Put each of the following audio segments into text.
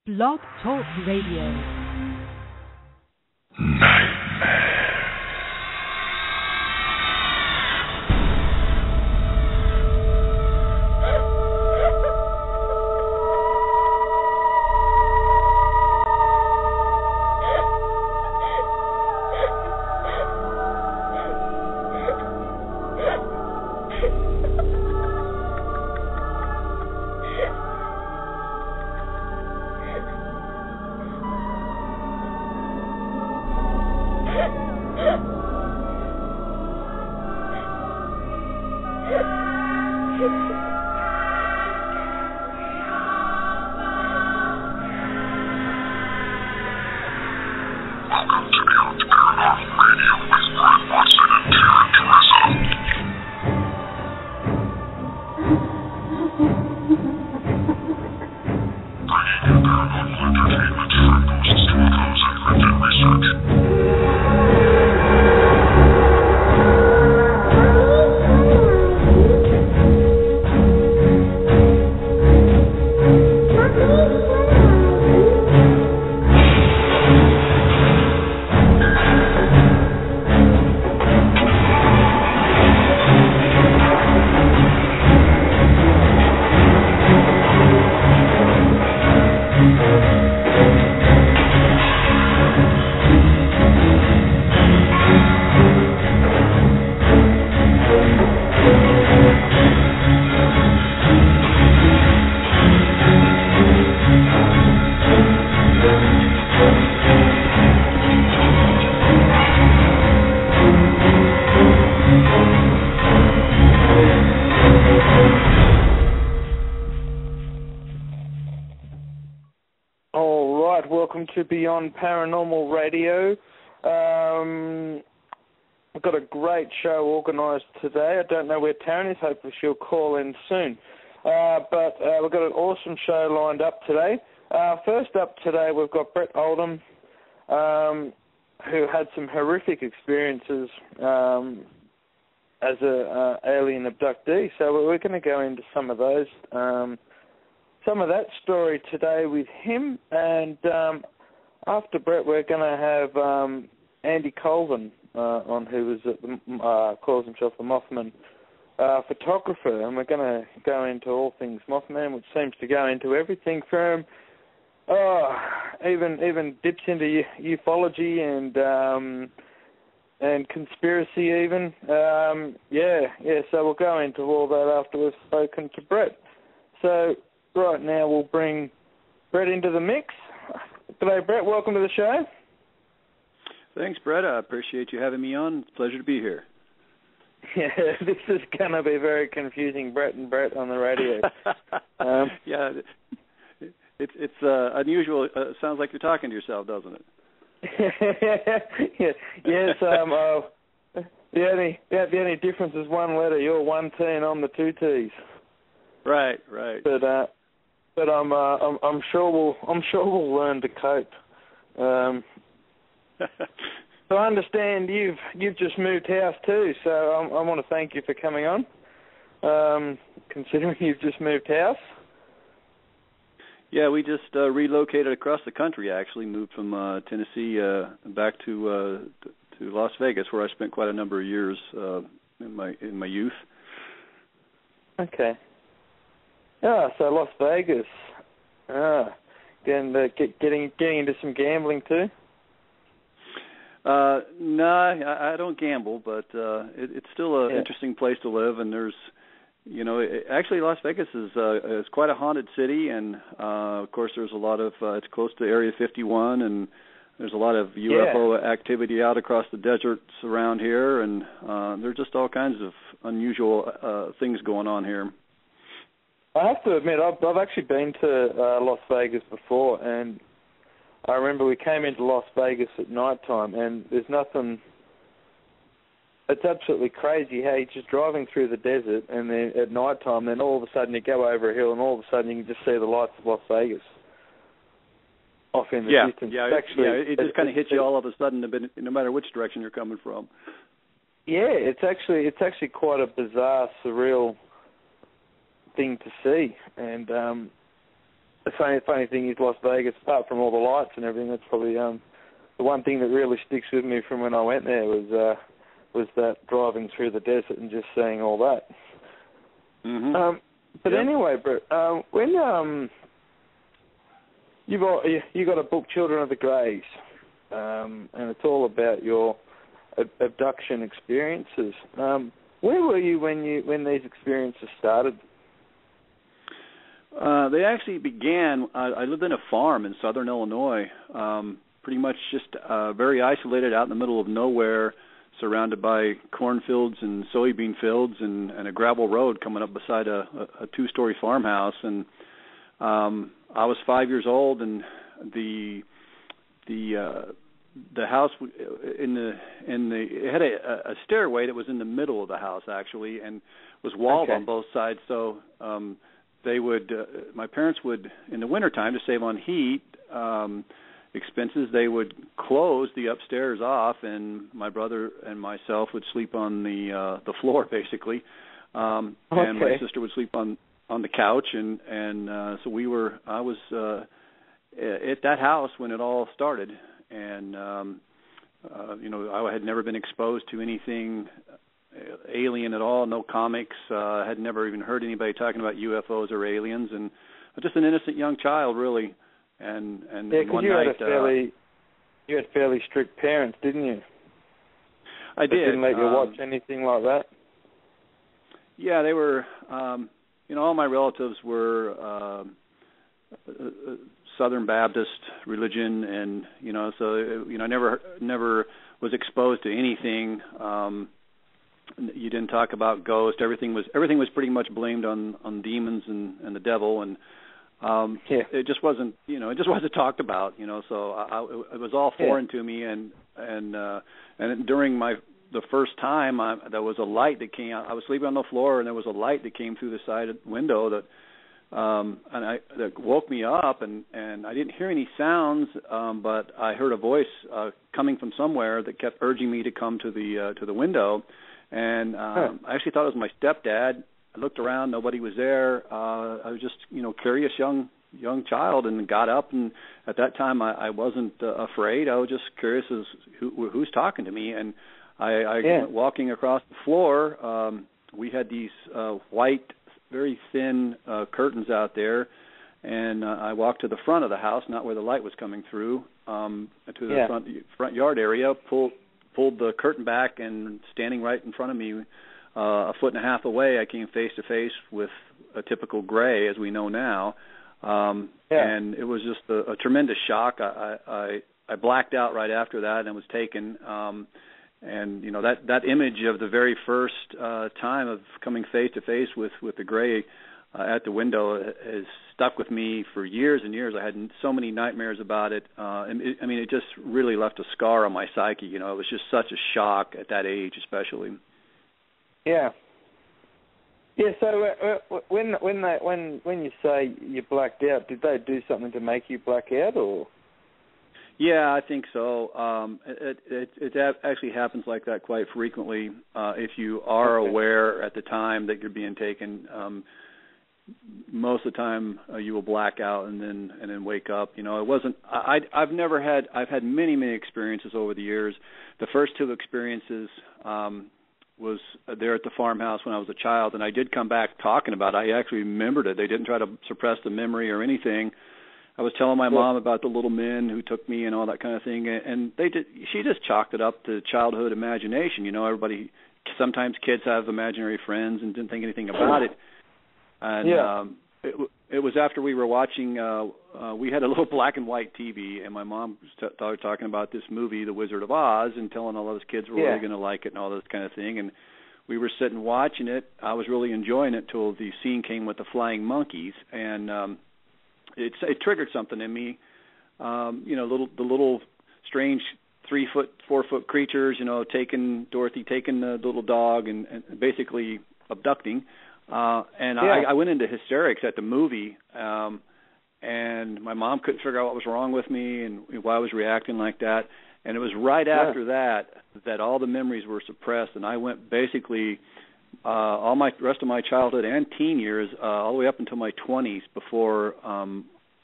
Blog Talk Radio. Nightmare. Beyond Paranormal Radio. We've got a great show organised today. I don't know where Taryn is. Hopefully she'll call in soon. But we've got an awesome show lined up today. First up today, we've got Bret Oldham, who had some horrific experiences as an alien abductee. So we're going to go into some of those, some of that story today with him. And after Bret, we're going to have Andy Colvin on, who calls himself the Mothman photographer, and we're going to go into all things Mothman, which seems to go into everything from even dips into ufology and conspiracy even. So we'll go into all that after we've spoken to Bret. So right now we'll bring Bret into the mix. G'day, Bret. Welcome to the show. Thanks, Bret. I appreciate you having me on. It's a pleasure to be here. Yeah, this is going to be very confusing, Bret and Bret on the radio. Yeah, it's unusual. Sounds like you're talking to yourself, doesn't it? Yes. The only difference is one letter. You're one T and I'm the two T's. Right. But I'm sure we'll learn to cope. So I understand you've just moved house too. So I want to thank you for coming on. Considering you've just moved house. Yeah, we just relocated across the country. Actually, moved from Tennessee back to Las Vegas, where I spent quite a number of years in my youth. Okay. So Las Vegas. Getting into some gambling too? No, I don't gamble, but it's still an interesting place to live. And there's, actually Las Vegas is quite a haunted city, and of course there's a lot of it's close to Area 51, and there's a lot of UFO activity out across the deserts around here, and there's just all kinds of unusual things going on here. I have to admit, I've actually been to Las Vegas before, and I remember we came into Las Vegas at night time, and there's nothing. It's absolutely crazy how you're just driving through the desert, and then at night time, then all of a sudden you go over a hill, and all of a sudden you can just see the lights of Las Vegas off in the distance. It just kind of hits you all of a sudden, no matter which direction you're coming from. Yeah, it's actually quite a bizarre, surreal thing to see, and the funny thing is Las Vegas, apart from all the lights and everything, that's probably the one thing that really sticks with me from when I went there was that driving through the desert and just seeing all that. Mm-hmm. But anyway, Bret, when you got a book, Children of the Greys, and it's all about your abduction experiences. Where were you when these experiences started? They actually began. I lived in a farm in southern Illinois, pretty much just very isolated out in the middle of nowhere, surrounded by cornfields and soybean fields and a gravel road coming up beside a two-story farmhouse. And I was 5 years old, and the house it had a stairway that was in the middle of the house actually, and was walled on both sides. So my parents would, in the wintertime, to save on heat expenses, they would close the upstairs off, and my brother and myself would sleep on the floor basically, and my sister would sleep on the couch, and so I was at that house when it all started, and I had never been exposed to anything alien at all, no comics, had never even heard anybody talking about UFOs or aliens, and just an innocent young child, really. And one night, you had fairly strict parents, didn't you? I did. They didn't let you watch anything like that? Yeah, they were, all my relatives were Southern Baptist religion, and, so, I never was exposed to anything. You didn't talk about ghosts. Everything was pretty much blamed on demons and the devil, and it just wasn't talked about, so it was all foreign to me, and during the first time there was a light that came out. I was sleeping on the floor, and there was a light that came through the side window that woke me up, and I didn't hear any sounds, but I heard a voice coming from somewhere that kept urging me to come to the window, and I actually thought it was my stepdad. I looked around, nobody was there. I was just, curious young child, and got up, and at that time I wasn't afraid. I was just curious as who's talking to me, and I went walking across the floor. We had these white, very thin curtains out there, and I walked to the front of the house, not where the light was coming through, to the front yard area, pulled the curtain back, and standing right in front of me, a foot and a half away, I came face to face with a typical gray, as we know now, and it was just a tremendous shock. I blacked out right after that and was taken, and that image of the very first time of coming face to face with the gray at the window has stuck with me for years and years. I had so many nightmares about it. It just really left a scar on my psyche. It was just such a shock at that age, especially. Yeah. Yeah. So when you say you blacked out, did they do something to make you black out, or? Yeah, I think so. It actually happens like that quite frequently. If you are aware at the time that you're being taken, most of the time you will black out and then wake up. It wasn't. I've had many experiences over the years. The first two experiences was there at the farmhouse when I was a child, and I did come back talking about it. I actually remembered it. They didn't try to suppress the memory or anything. I was telling my mom about the little men who took me and all that kind of thing, and she just chalked it up to childhood imagination. Everybody, sometimes kids have imaginary friends and didn't think anything about it. And it was after we were watching, we had a little black and white TV, and my mom started talking about this movie, The Wizard of Oz, and telling all those kids were really going to like it and all this kind of thing. And we were sitting watching it. I was really enjoying it till the scene came with the flying monkeys, and it triggered something in me. The little strange 3-foot, 4-foot creatures, taking the little dog and basically abducting. I went into hysterics at the movie, and my mom couldn't figure out what was wrong with me and why I was reacting like that. And it was right after that all the memories were suppressed, and I went basically all my rest of my childhood and teen years, all the way up until my 20s, before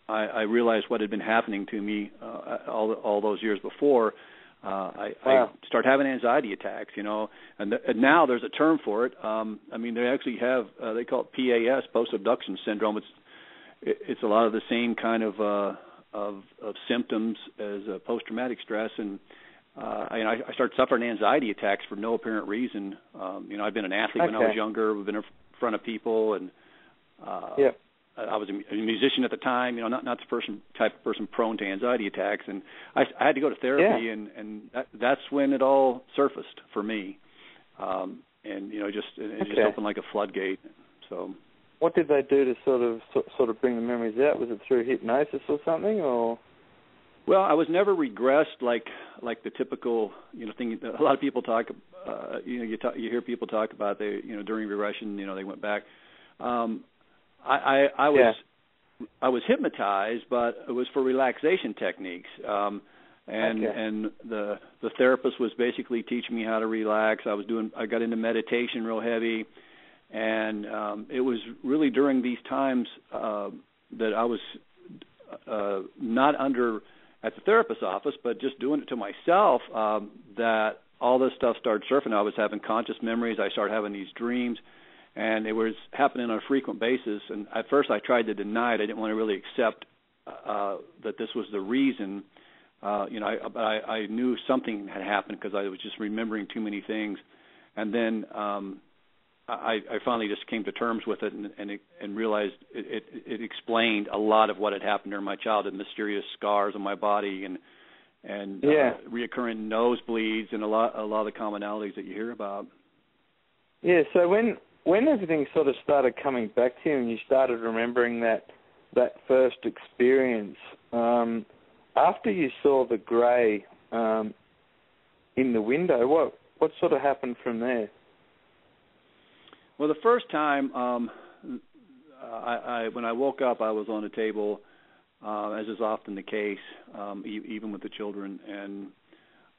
I realized what had been happening to me all those years before. I start having anxiety attacks, and now there's a term for it. I mean, they actually have they call it PAS, post-abduction syndrome. It's a lot of the same kind of symptoms as post-traumatic stress, and I started suffering anxiety attacks for no apparent reason. I've been an athlete when I was younger. We've been in front of people, and I was a musician at the time. Not the type of person prone to anxiety attacks, and I had to go to therapy, and that's when it all surfaced for me, and it just opened like a floodgate. So, what did they do to sort of bring the memories out? Was it through hypnosis or something, or? Well, I was never regressed like the typical thing. A lot of people talk. You hear people talk about they during regression they went back. I was hypnotized, but it was for relaxation techniques. And the therapist was basically teaching me how to relax. I got into meditation real heavy, and it was really during these times that I was not under at the therapist's office, but just doing it to myself, that all this stuff started surfing. I was having conscious memories. I started having these dreams, and it was happening on a frequent basis. And at first I tried to deny it. I didn't want to really accept that this was the reason. I knew something had happened because I was just remembering too many things. And then I finally just came to terms with it and realized it explained a lot of what had happened during my childhood, mysterious scars on my body and reoccurring nosebleeds and a lot of the commonalities that you hear about. Yeah, so when everything sort of started coming back to you and you started remembering that first experience, after you saw the grey in the window, what sort of happened from there? Well, the first time, when I woke up, I was on a table, as is often the case, even with the children, and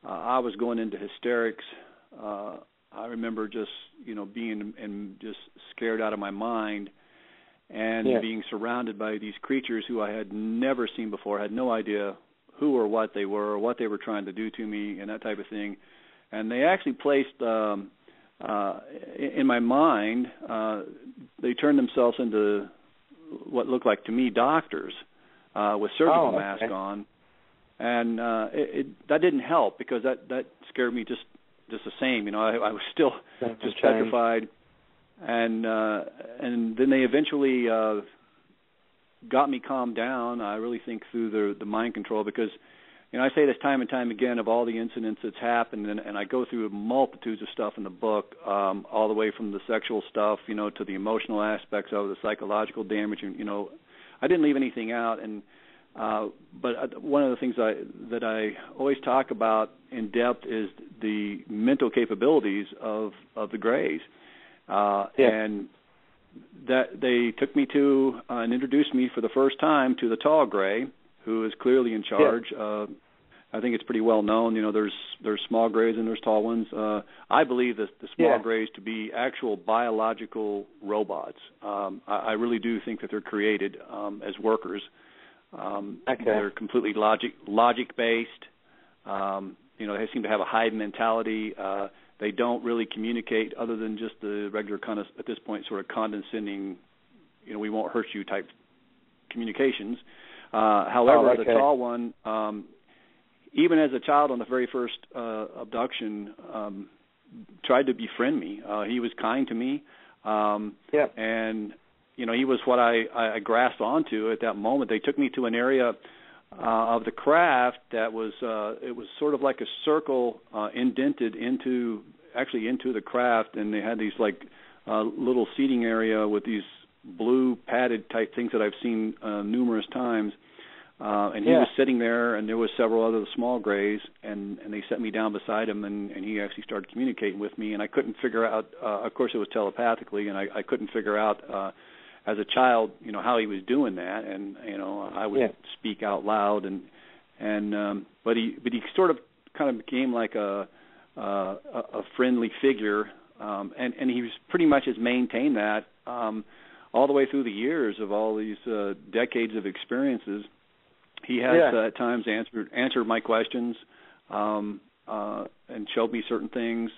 I was going into hysterics. I remember just, being and just scared out of my mind, and being surrounded by these creatures who I had never seen before, had no idea who or what they were, or what they were trying to do to me, and that type of thing. And they actually placed in my mind, they turned themselves into what looked like to me doctors with surgical masks on, and that didn't help because that scared me just the same. I was still just petrified, and then they eventually got me calmed down. I really think through the mind control because. I say this time and time again of all the incidents that's happened, and I go through multitudes of stuff in the book, all the way from the sexual stuff, to the emotional aspects of the psychological damage, and I didn't leave anything out. And but one of the things that I always talk about in depth is the mental capabilities of the Greys, and that they took me to and introduced me for the first time to the tall Grey, who is clearly in charge. I think it's pretty well known. There's small Greys and there's tall ones. I believe that the small Greys to be actual biological robots. I really do think that they're created as workers. They're completely logic-based. They seem to have a hive mentality. They don't really communicate other than just the regular kind of, at this point, sort of condescending, we won't hurt you type communications. However, the tall one, even as a child on the very first abduction, tried to befriend me. He was kind to me, and he was what I grasped onto at that moment. They took me to an area of the craft that was it was sort of like a circle indented into the craft, and they had these like little seating area with these blue padded type things that I've seen numerous times. And he was sitting there, and there was several other small Greys, and they set me down beside him, and he actually started communicating with me, and I couldn't figure out, of course it was telepathically, and I couldn't figure out as a child, how he was doing that, and, I would speak out loud, but he sort of kind of became like a friendly figure, and he was pretty much has maintained that, all the way through the years of all these decades of experiences, he has at times answered my questions and showed me certain things.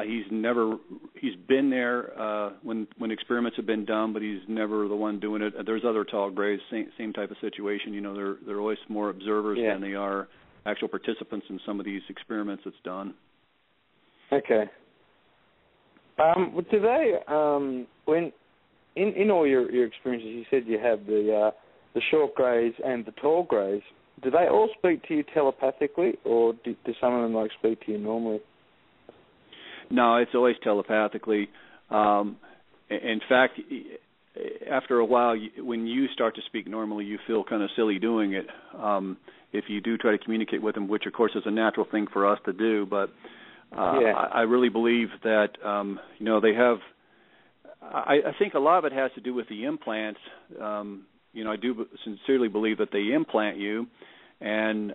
He's been there when experiments have been done, but he's never the one doing it. There's other tall grays, same type of situation. You know, they're always more observers than they are actual participants in some of these experiments that's done. Okay. Do they, when in all your experiences, you said you have the short greys and the tall greys. Do they all speak to you telepathically, or do some of them speak to you normally? No, it's always telepathically. In fact, after a while, when you start to speak normally, you feel kind of silly doing it. If you do try to communicate with them, which of course is a natural thing for us to do, but I really believe that they have. I think a lot of it has to do with the implants. I do sincerely believe that they implant you, and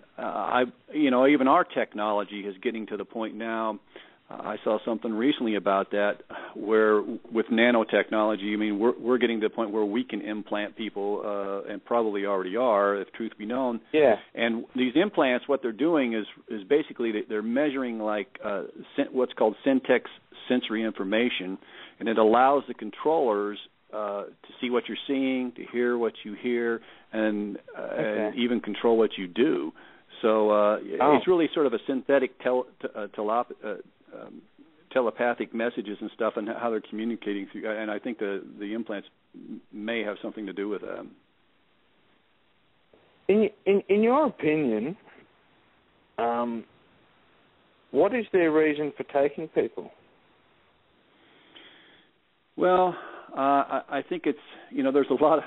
even our technology is getting to the point now. I saw something recently about that, where with nanotechnology, I mean, we're getting to the point where we can implant people, and probably already are, if truth be known. Yeah. And these implants, what they're doing is basically they're measuring what's called syntax sensory information, and it allows the controllers to see what you're seeing, to hear what you hear, and even control what you do. So it's really sort of a synthetic telepathic messages and stuff, and how they're communicating through. And I think the implants may have something to do with that. In your opinion, what is their reason for taking people? Well, I think it's there's a lot of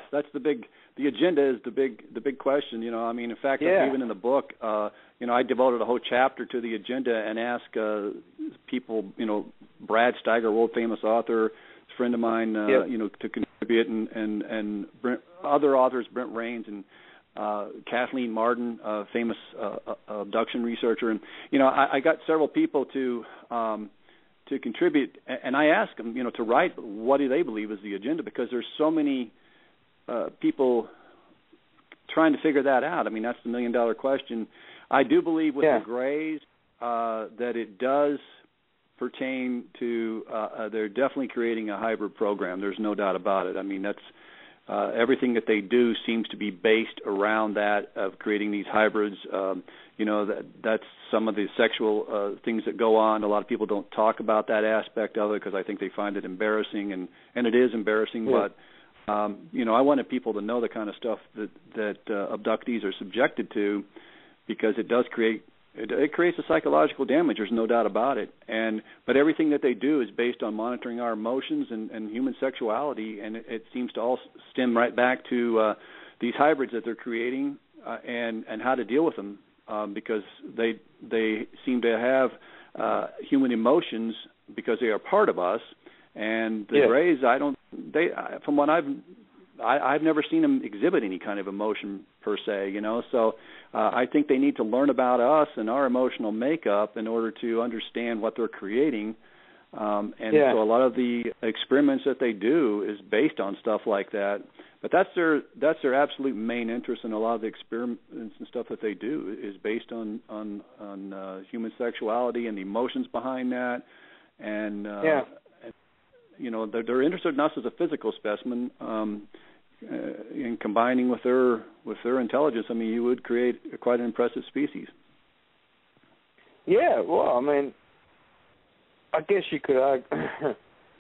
the agenda is the big question. I mean, in fact, even in the book, I devoted a whole chapter to the agenda and asked people, Brad Steiger, world famous author, a friend of mine, to contribute, and other authors, Brent Raines and Kathleen Martin, famous abduction researcher, and I got several people to contribute, and I asked them, to write what do they believe is the agenda, because there's so many people trying to figure that out. I mean, that's the $1 million question. I do believe with the Greys that it does pertain to. They're definitely creating a hybrid program. There's no doubt about it. I mean, that's everything that they do seems to be based around that, of creating these hybrids. That's some of the sexual things that go on. A lot of people don't talk about that aspect of it because I think they find it embarrassing, and it is embarrassing. Yeah. But I wanted people to know the kind of stuff that abductees are subjected to, because it does create a psychological damage. There's no doubt about it. But everything that they do is based on monitoring our emotions and human sexuality, and it seems to all stem right back to these hybrids that they're creating and how to deal with them, because they seem to have human emotions because they are part of us. And the Greys, from what I've never seen them exhibit any kind of emotion per se, So I think they need to learn about us and our emotional makeup in order to understand what they're creating. So a lot of the experiments that they do is based on stuff like that. But that's their absolute main interest in a lot of the experiments and stuff that they do is based on human sexuality and the emotions behind that, and they're interested in us as a physical specimen. In combining with their intelligence, I mean, you would create quite an impressive species. Yeah, well, I mean, I guess you could argue,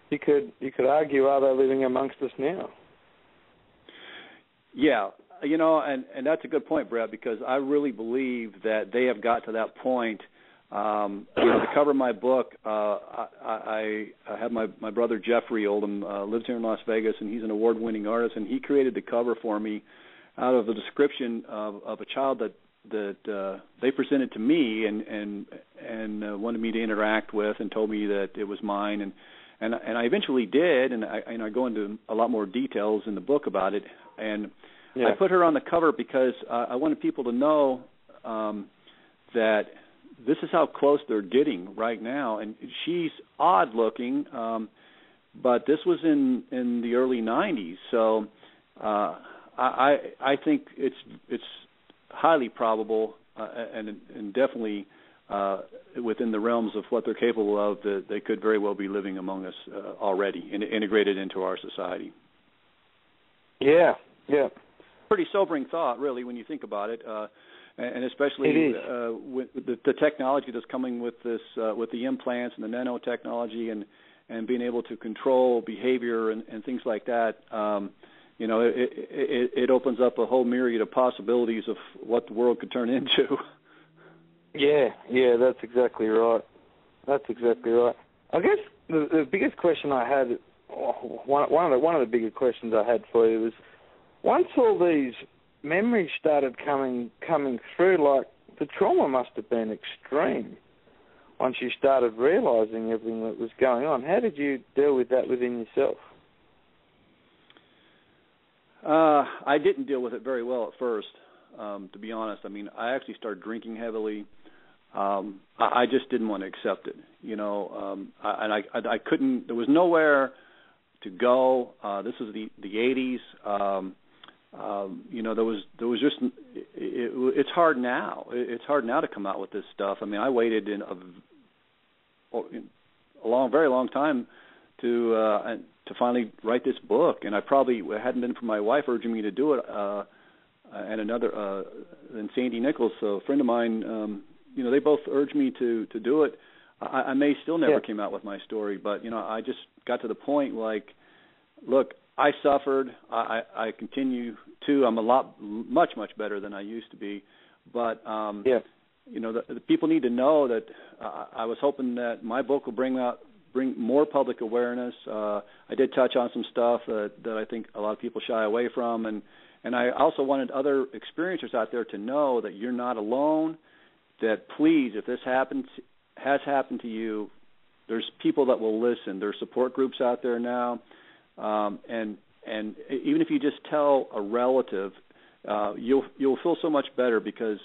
you could argue, are they living amongst us now? Yeah, and that's a good point, Brett, because I really believe that they have got to that point. To cover my book, I have my brother Jeffrey Oldham, lives here in Las Vegas, and he's an award-winning artist, and he created the cover for me out of the description of a child that they presented to me and wanted me to interact with, and told me that it was mine, and I eventually did, and I go into a lot more details in the book about it, and I put her on the cover because I wanted people to know that this is how close they're getting right now. And she's odd looking, but this was in the early 90s, so I think it's highly probable and definitely within the realms of what they're capable of, that they could very well be living among us already, integrated into our society. Yeah. Pretty sobering thought, really, when you think about it, and especially with the technology that's coming with this, with the implants and the nanotechnology, and being able to control behavior and things like that. It opens up a whole myriad of possibilities of what the world could turn into. Yeah, that's exactly right. I guess the biggest question I had, one of the bigger questions I had for you was, once all these memories started coming through, like, the trauma must have been extreme once you started realising everything that was going on. How did you deal with that within yourself? I didn't deal with it very well at first, to be honest. I mean, I actually started drinking heavily. I just didn't want to accept it, and I couldn't. There was nowhere to go. This was the 80s. There was just. It's hard now. It's hard now to come out with this stuff. I mean, I waited very long time to finally write this book, and I probably hadn't been for my wife urging me to do it, and another and Sandy Nichols, a friend of mine. They both urged me to do it. I may still never came out with my story, but I just got to the point like, look, I suffered. I continue to. I'm much better than I used to be, but the people need to know that I was hoping that my book will bring more public awareness. I did touch on some stuff that I think a lot of people shy away from, and I also wanted other experiencers out there to know that you're not alone. That please, if this has happened to you, there's people that will listen. There's support groups out there now, and even if you just tell a relative, you'll feel so much better, because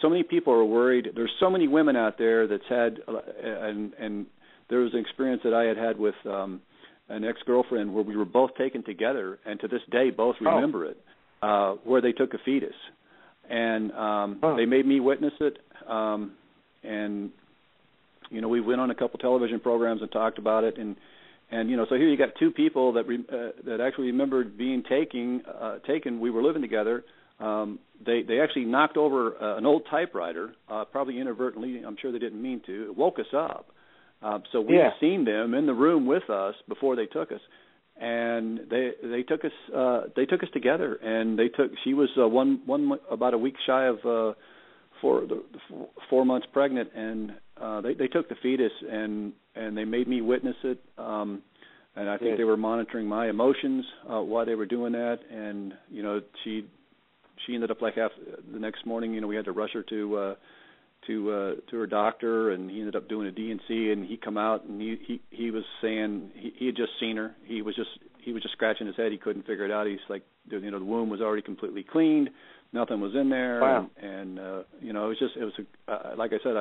so many people are worried. There's so many women out there that's had, and there was an experience that I had with an ex-girlfriend where we were both taken together, and to this day both remember it, where they took a fetus. And they made me witness it, and we went on a couple television programs and talked about it, and so here you got two people that actually remembered being taken. We were living together. They actually knocked over an old typewriter, probably inadvertently. I'm sure they didn't mean to. It woke us up. So we had seen them in the room with us before they took us. And they took us together, and she was about a week shy of 4 months pregnant, and they took the fetus, and they made me witness it, and I think they were monitoring my emotions while they were doing that, and she ended up like the next morning, we had to rush her to her doctor, and he ended up doing a D&C, and he come out, and he was saying he had just seen her. He was just scratching his head. He couldn't figure it out. He's like, the womb was already completely cleaned, nothing was in there. Wow. And like I said,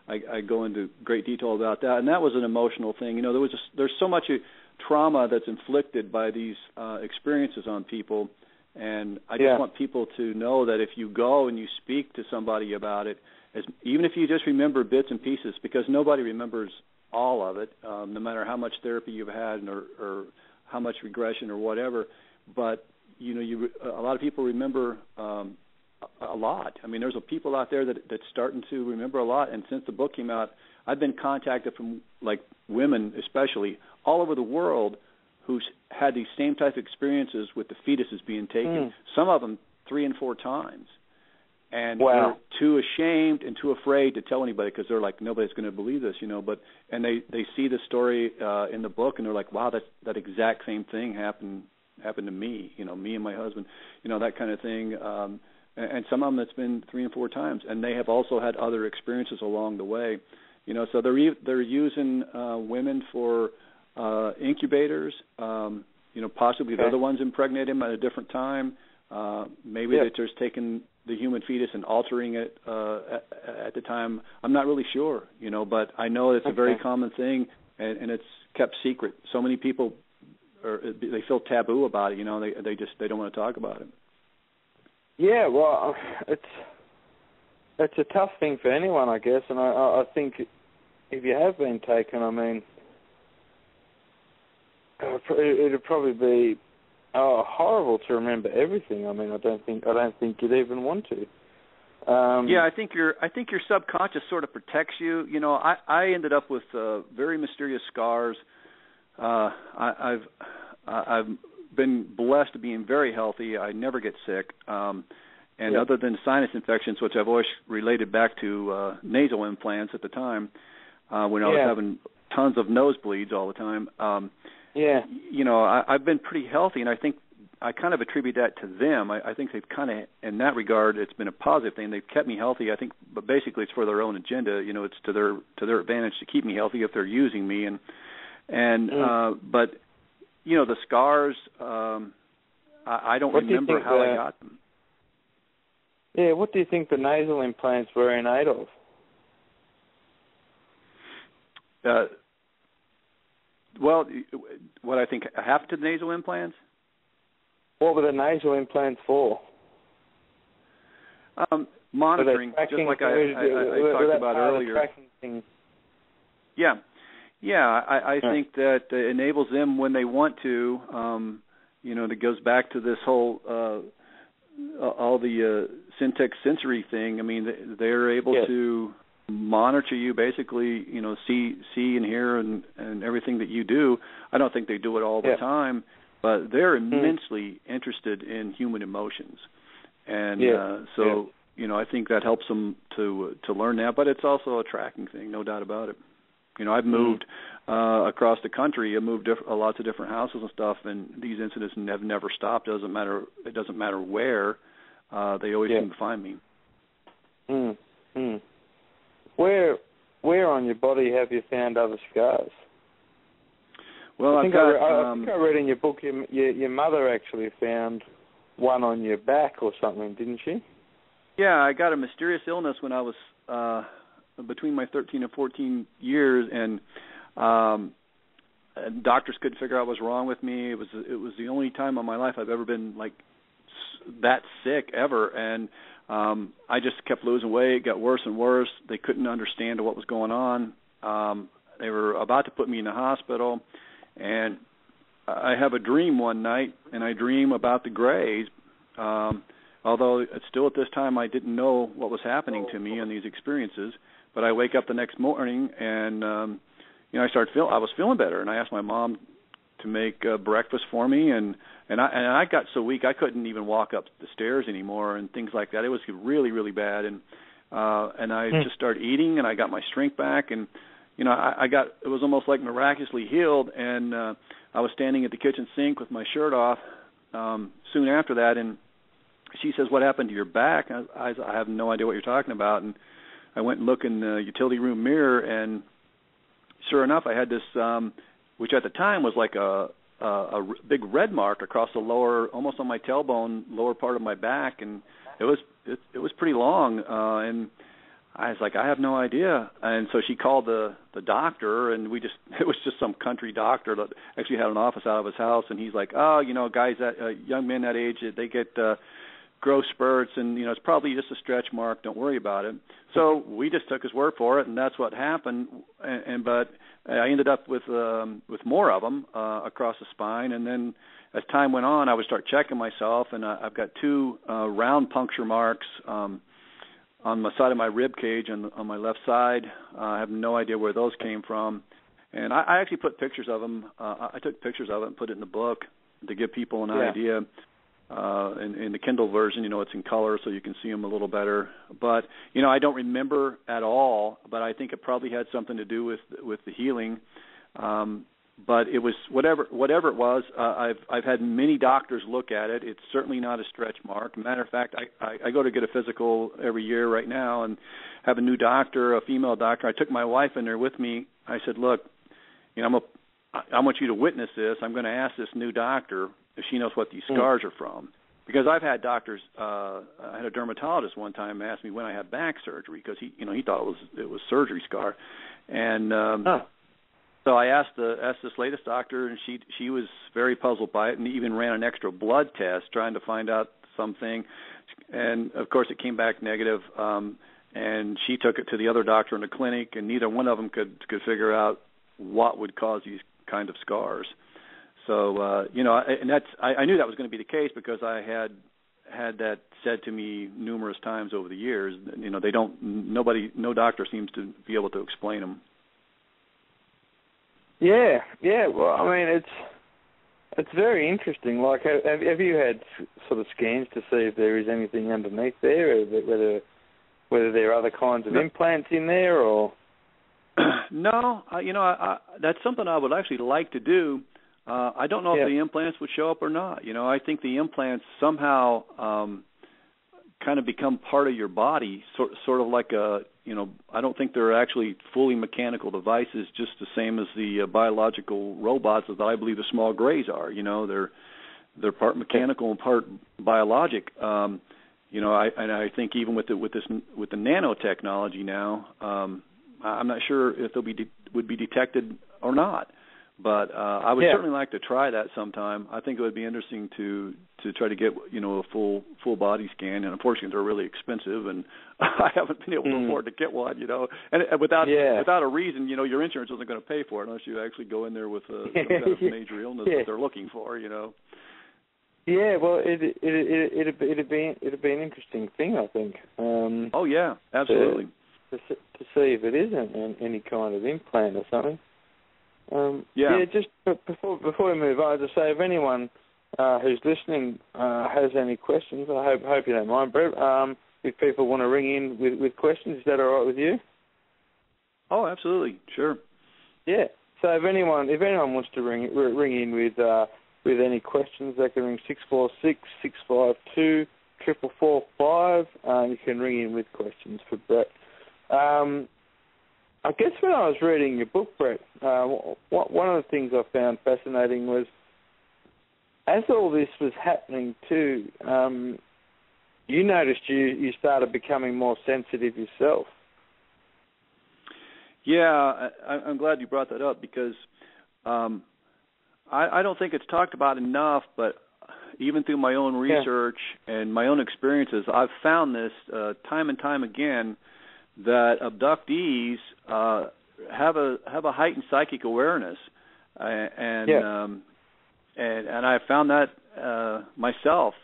I go into great detail about that, and that was an emotional thing. There's so much trauma that's inflicted by these experiences on people, and I just want people to know that if you go and you speak to somebody about it, even if you just remember bits and pieces, because nobody remembers all of it, no matter how much therapy you've had or how much regression or whatever. But a lot of people remember a lot. I mean, there's people out there that's starting to remember a lot. And since the book came out, I've been contacted from like women, especially all over the world, who's had these same type of experiences with the fetuses being taken. Some of them 3 and 4 times. And they're too ashamed and too afraid to tell anybody, because they're like, nobody's going to believe this, But they see the story in the book, and they're like, wow, that exact same thing happened to me, me and my husband, that kind of thing. And some of them it's been 3 and 4 times, and they have also had other experiences along the way, So they're using women for incubators. Possibly they're the ones impregnating them at a different time. Maybe they're just taking the human fetus and altering it at the time. I'm not really sure, but I know it's a very common thing. and it's kept secret. So many people they feel taboo about it. You know, they don't want to talk about it. Yeah, well, it's a tough thing for anyone, I guess, and I think if you have been taken, I mean, it'd probably be horrible to remember everything. I mean, I don't think you'd even want to. Yeah, I think your subconscious sort of protects you. You know, I ended up with very mysterious scars. I've been blessed to being very healthy. I never get sick. Other than sinus infections, which I've always related back to nasal implants at the time, when I was having tons of nosebleeds all the time. You know, I've been pretty healthy, and I think I kind of attribute that to them. I think they've kind of, in that regard, it's been a positive thing. They've kept me healthy, I think, but basically it's for their own agenda. You know, it's to their advantage to keep me healthy if they're using me. But you know, the scars, I don't remember how I got them. Yeah, what do you think the nasal implants were in aid of? Well, what I think happened to the nasal implants? What were the nasal implants for? Monitoring, just like I talked about earlier. Yeah, I think that enables them when they want to. You know, that goes back to this whole all the Syntex sensory thing. I mean, they're able to monitor you, basically. You know, see and hear and everything that you do. I don't think they do it all the time, but they're immensely interested in human emotions, and you know, I think that helps them to learn that. But it's also a tracking thing, no doubt about it. You know, I've moved across the country. I moved lots of different houses and stuff, and these incidents have never stopped. It doesn't matter where. They always seem to find me. Where on your body have you found other scars? Well, I think I read in your book your mother actually found one on your back or something, didn't she? Yeah, I got a mysterious illness when I was between my 13 and 14 years, and doctors couldn't figure out what was wrong with me. It was the only time in my life I've ever been like that sick ever, and I just kept losing weight. It got worse and worse. They couldn't understand what was going on. They were about to put me in the hospital, and I have a dream one night, and I dream about the Greys. Although still at this time I didn't know what was happening to me in these experiences, but I wake up the next morning and you know, I was feeling better, and I asked my mom to make breakfast for me, and I got so weak I couldn't even walk up the stairs anymore and things like that. It was really, really bad, and I just started eating, and I got my strength back, and you know, it was almost like miraculously healed, and I was standing at the kitchen sink with my shirt off soon after that, and she says, "What happened to your back?" I have no idea what you're talking about, and I went and looked in the utility room mirror, and sure enough, I had this, which at the time was like a big red mark across the lower, almost on my tailbone, lower part of my back, and it was pretty long, and I was like, I have no idea. And so she called the doctor, and it was just some country doctor that actually had an office out of his house, and he's like, oh, you know, guys, young men that age, they get growth spurts, and you know, it's probably just a stretch mark. Don't worry about it. So we just took his word for it, and that's what happened. But I ended up with more of them across the spine, and then as time went on, I would start checking myself, and I've got 2 round puncture marks on the side of my rib cage on my left side. I have no idea where those came from, and I actually put pictures of them. I took pictures of it and put it in the book to give people an idea. In the Kindle version, you know, it's in color, so you can see them a little better. But you know, I don't remember at all. But I think it probably had something to do with the healing. But it was whatever it was. I've had many doctors look at it. It's certainly not a stretch mark. Matter of fact, I go to get a physical every year right now, and have a new doctor, a female doctor. I took my wife in there with me. I said, look, you know, I want you to witness this. I'm going to ask this new doctor if she knows what these scars are from. Because I've had doctors, I had a dermatologist one time ask me when I had back surgery, because he thought it was surgery scar. And So I asked this latest doctor, and she was very puzzled by it, and even ran an extra blood test trying to find out something. And of course, it came back negative. And she took it to the other doctor in the clinic, and neither one of them could figure out what would cause these kind of scars. So and I knew that was going to be the case because I had that said to me numerous times over the years. No doctor seems to be able to explain them. Yeah. Well, I mean, it's very interesting. Like, have you had sort of scans to see if there is anything underneath there, or whether there are other kinds of implants in there, or? No, that's something I would actually like to do. I don't know if the implants would show up or not. I think the implants somehow kind of become part of your body, sort of like I don't think they're actually fully mechanical devices, just the same as the biological robots that I believe the small grays are. They're part mechanical and part biologic. I think even with the nanotechnology now, I'm not sure if would be detected or not. But I would certainly like to try that sometime. I think it would be interesting to try to get a full body scan, and unfortunately they're really expensive, and I haven't been able to afford to get one. And without a reason, your insurance isn't going to pay for it unless you actually go in there with some kind of major illness that they're looking for. Yeah, well, it'd be an interesting thing, I think. Oh yeah, absolutely. To see if it isn't any kind of implant or something. Just before we move on, to say if anyone who's listening has any questions, I hope you don't mind, Brett. If people want to ring in with questions, is that all right with you? Oh, absolutely, sure. Yeah. So if anyone wants to ring in with any questions, they can ring 646-652-4445. You can ring in with questions for Brett. I guess when I was reading your book, Brett, one of the things I found fascinating was, as all this was happening too, you noticed you started becoming more sensitive yourself. Yeah, I'm glad you brought that up because I don't think it's talked about enough, but even through my own research and my own experiences, I've found this time and time again, that abductees have a heightened psychic awareness, and I found that myself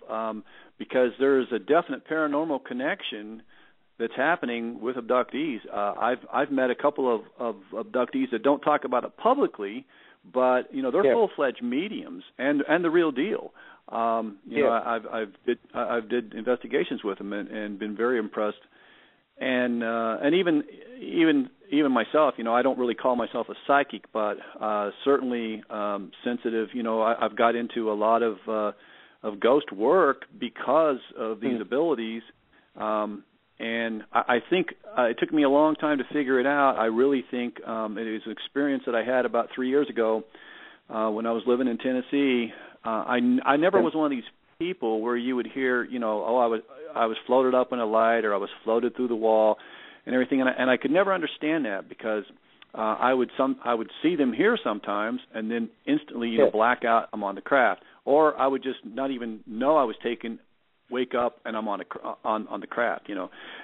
because there is a definite paranormal connection that's happening with abductees. I've met a couple of abductees that don't talk about it publicly, but they're full-fledged mediums and the real deal. I've did investigations with them and been very impressed. And even myself, I don't really call myself a psychic, but certainly sensitive. I've got into a lot of ghost work because of these abilities, and I think it took me a long time to figure it out. I really think it is an experience that I had about 3 years ago when I was living in Tennessee. I never was one of these people where you would hear, I was floated up in a light, or I was floated through the wall, and everything. And I could never understand that because I would see them here sometimes, and then instantly, black out. I'm on the craft, or I would just not even know I was taken. Wake up and I'm on the craft. It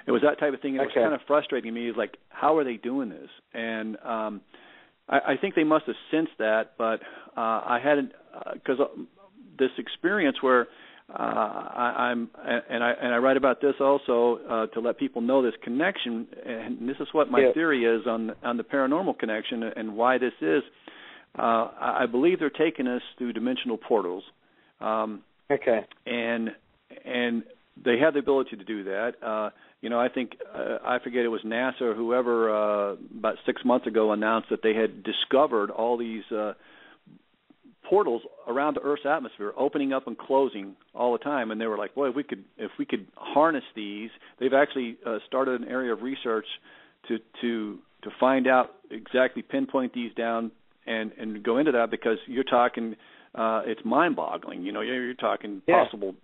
was that type of thing. And it was kind of frustrating me. It's like, how are they doing this? And I think they must have sensed that, but I hadn't because this experience where. I write about this also to let people know this connection, and this is what my theory is on the paranormal connection and why this is. I believe they're taking us through dimensional portals. And they have the ability to do that. I think I forget, it was NASA or whoever about 6 months ago announced that they had discovered all these portals around the Earth's atmosphere, opening up and closing all the time, and they were like, "Boy, if we could harness these." They've actually started an area of research to find out exactly, pinpoint these down and go into that, because you're talking, it's mind-boggling. You're talking possible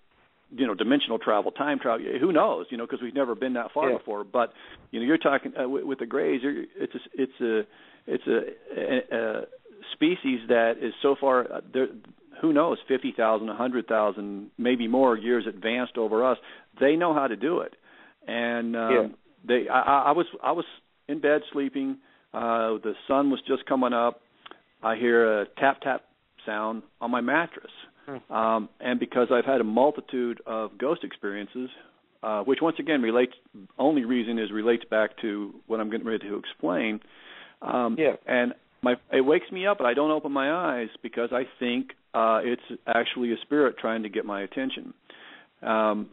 dimensional travel, time travel. Who knows? Because we've never been that far before. But you're talking with the Greys. It's a species that is so far. Who knows? 50,000, 100,000, maybe more years advanced over us. They know how to do it. And I was in bed sleeping. The sun was just coming up. I hear a tap tap sound on my mattress. And because I've had a multitude of ghost experiences, which once again relates back to what I'm getting ready to explain. And it wakes me up, but I don't open my eyes because I think it's actually a spirit trying to get my attention,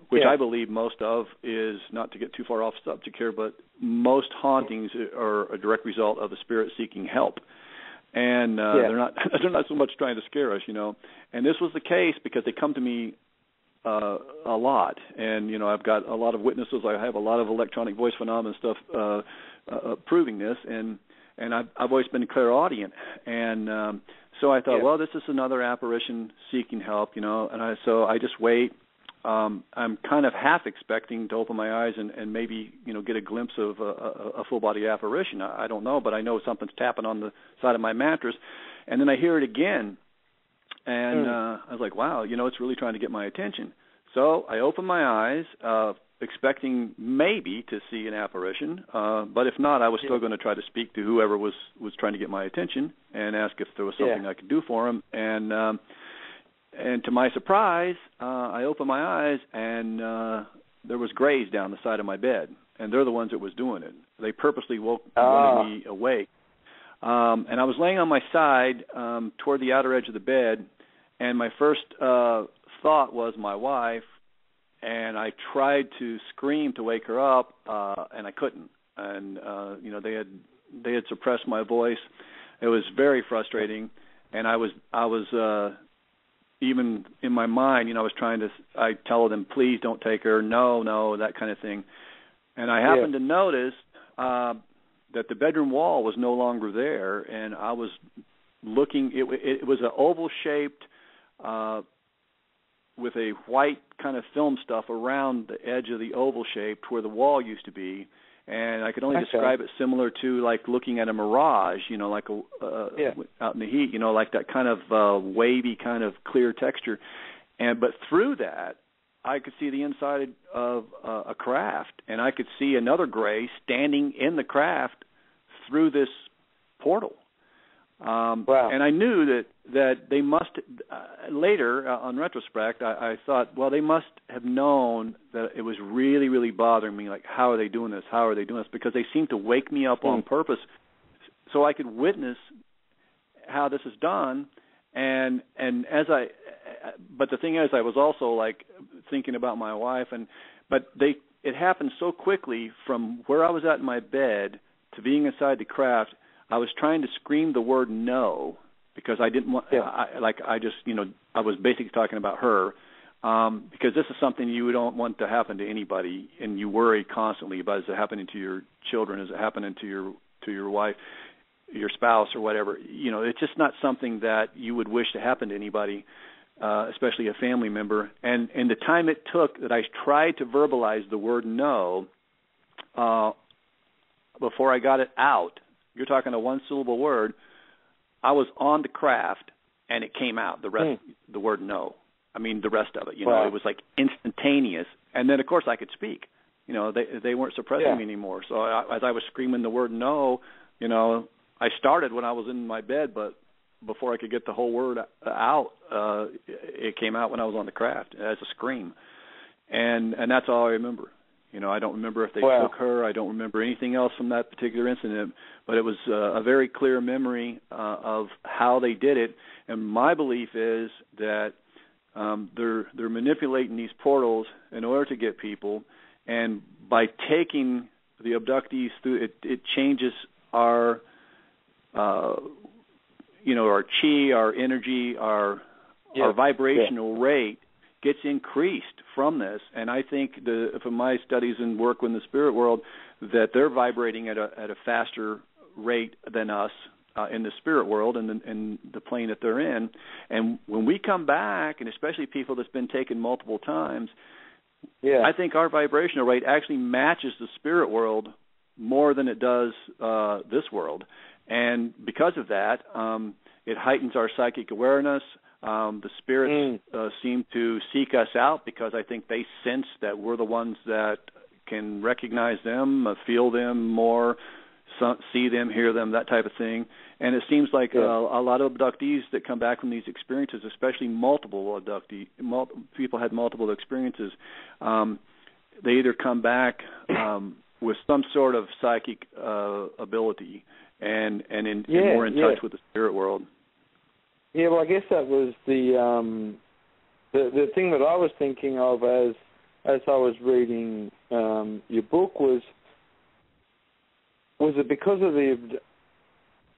which I believe most of is, not to get too far off subject here, but most hauntings are a direct result of the spirit seeking help. And they're not so much trying to scare us, And this was the case because they come to me a lot, and I've got a lot of witnesses. I have a lot of electronic voice phenomena stuff proving this, and I've always been clairaudient, and so I thought, well, this is another apparition seeking help, and so I just wait. I'm kind of half expecting to open my eyes and maybe get a glimpse of a full body apparition. I don't know, but I know something's tapping on the side of my mattress, and then I hear it again, and I was like, wow, it's really trying to get my attention. So I open my eyes, expecting maybe to see an apparition, but if not, I was still going to try to speak to whoever was trying to get my attention and ask if there was something I could do for him, and to my surprise, I opened my eyes, and there was Greys down the side of my bed, and they're the ones that was doing it. They purposely wanted me awake. And I was laying on my side toward the outer edge of the bed, and my first thought was my wife, and I tried to scream to wake her up, and I couldn't. And, they had suppressed my voice. It was very frustrating, and I was even in my mind, I tell them, please don't take her, no, that kind of thing. And I happened to notice that the bedroom wall was no longer there, and I was looking, it was an oval-shaped with a white kind of film stuff around the edge of the oval shape where the wall used to be. And I could only describe it similar to like looking at a mirage, like out in the heat, like that kind of wavy kind of clear texture. But through that, I could see the inside of a craft, and I could see another Grey standing in the craft through this portal. And I knew that they must, later, on retrospect, I thought, well, they must have known that it was really, really bothering me, like, how are they doing this? How are they doing this? Because they seemed to wake me up on purpose so I could witness how this is done. And but the thing is, I was also, like, thinking about my wife, but it happened so quickly from where I was at in my bed to being inside the craft. I was trying to scream the word no because I didn't want. I was basically talking about her because this is something you don't want to happen to anybody, and you worry constantly about, is it happening to your children? Is it happening to your wife, your spouse, or whatever? It's just not something that you would wish to happen to anybody, especially a family member. And the time it took that I tried to verbalize the word no before I got it out. You're talking a one-syllable word. I was on the craft, and it came out, the rest, the word no. I mean, the rest of it, it was like instantaneous. And then, of course, I could speak. They weren't suppressing me anymore. So as I was screaming the word no, I started when I was in my bed, but before I could get the whole word out, it came out when I was on the craft as a scream. And that's all I remember. I don't remember if they took her. I don't remember anything else from that particular incident, but it was a very clear memory of how they did it. And my belief is that they're manipulating these portals in order to get people, and by taking the abductees through, it changes our chi, our energy, our vibrational rate gets increased from this. And I think from my studies and work in the spirit world, that they're vibrating at a faster rate than us, in the spirit world and in the plane that they're in. And when we come back, and especially people that's been taken multiple times, I think our vibrational rate actually matches the spirit world more than it does this world. And because of that, it heightens our psychic awareness. The spirits seem to seek us out because I think they sense that we're the ones that can recognize them, feel them more, see them, hear them, that type of thing. And it seems like a lot of abductees that come back from these experiences, especially people had multiple experiences, they either come back with some sort of psychic ability and more in touch with the spirit world. Yeah, well, I guess that was the thing that I was thinking of as I was reading your book was it because of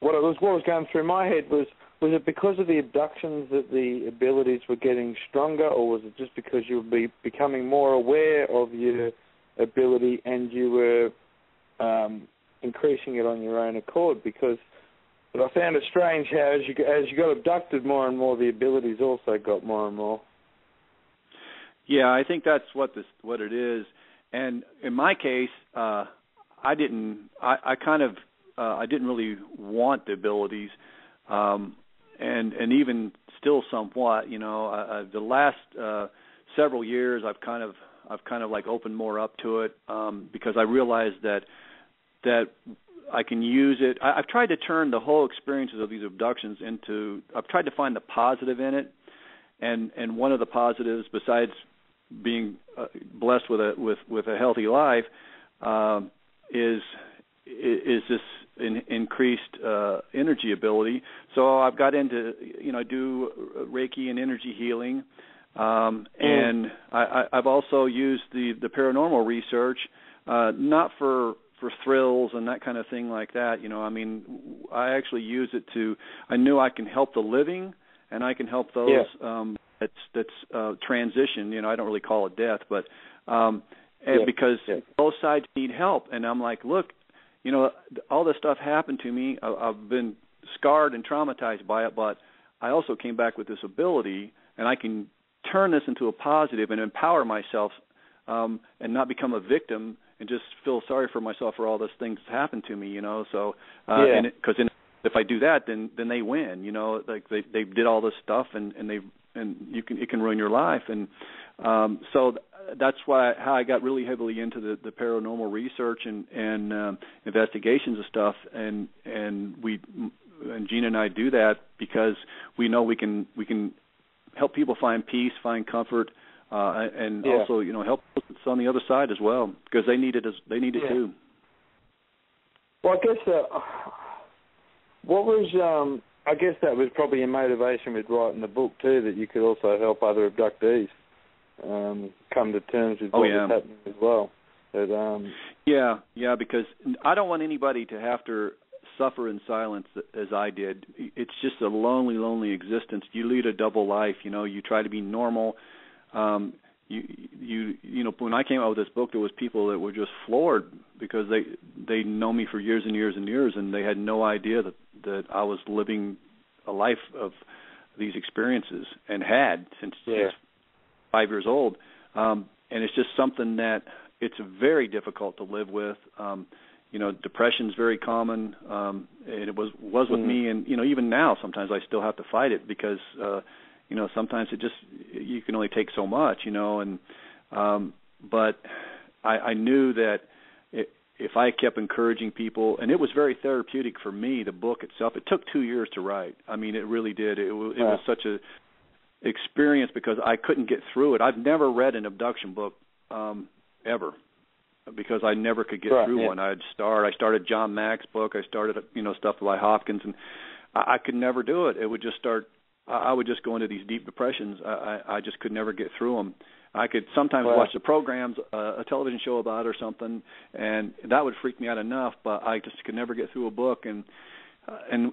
what was going through my head was it because of the abductions that the abilities were getting stronger, or was it just because you were becoming more aware of your ability and you were increasing it on your own accord? But I found it strange how as you got abducted more and more, the abilities also got more and more. Yeah, I think that's what it is. And in my case, I didn't really want the abilities, and even still somewhat. The last several years, I've kind of like opened more up to it because I realized that I can use it. I've tried to turn the whole experiences of these abductions I've tried to find the positive in it, and one of the positives, besides being blessed with a healthy life, is this increased energy ability. So I've got into I do Reiki and energy healing, and I've also used the paranormal research, not for thrills and that kind of thing like that. I actually use it I knew I can help the living, and I can help those that's transition. I don't really call it death, but because both sides need help. And I'm like, look, all this stuff happened to me. I've been scarred and traumatized by it, but I also came back with this ability, and I can turn this into a positive and empower myself, and not become a victim and just feel sorry for myself for all those things that happened to me, So, because if I do that, then they win, like they did all this stuff, and it can ruin your life, and so that's how I got really heavily into the paranormal research and investigations of stuff, and Gina and I do that because we know we can help people find peace, find comfort. And also, help us on the other side as well, because they need it too. Well, I guess I guess that was probably a motivation with writing the book too, that you could also help other abductees come to terms with what was happening as well. But, because I don't want anybody to have to suffer in silence as I did. It's just a lonely, lonely existence. You lead a double life. You try to be normal. When I came out with this book, there was people that were just floored because they know me for years and years and years, and they had no idea that I was living a life of these experiences and had since 5 years old. And it's just something that it's very difficult to live with. Depression is very common, and it was with me, and even now sometimes I still have to fight it because. Sometimes you can only take so much, but I knew that if I kept encouraging people, and it was very therapeutic for me, the book itself. It took 2 years to write. I mean, it really did. It was such a experience because I couldn't get through it. I've never read an abduction book ever because I never could get through one. I started John Mack's book. I started, stuff by Hopkins, and I could never do it. It would just start. I would just go into these deep depressions. I just could never get through them. I could sometimes watch the programs, a television show about it or something, and that would freak me out enough, but I just could never get through a book. And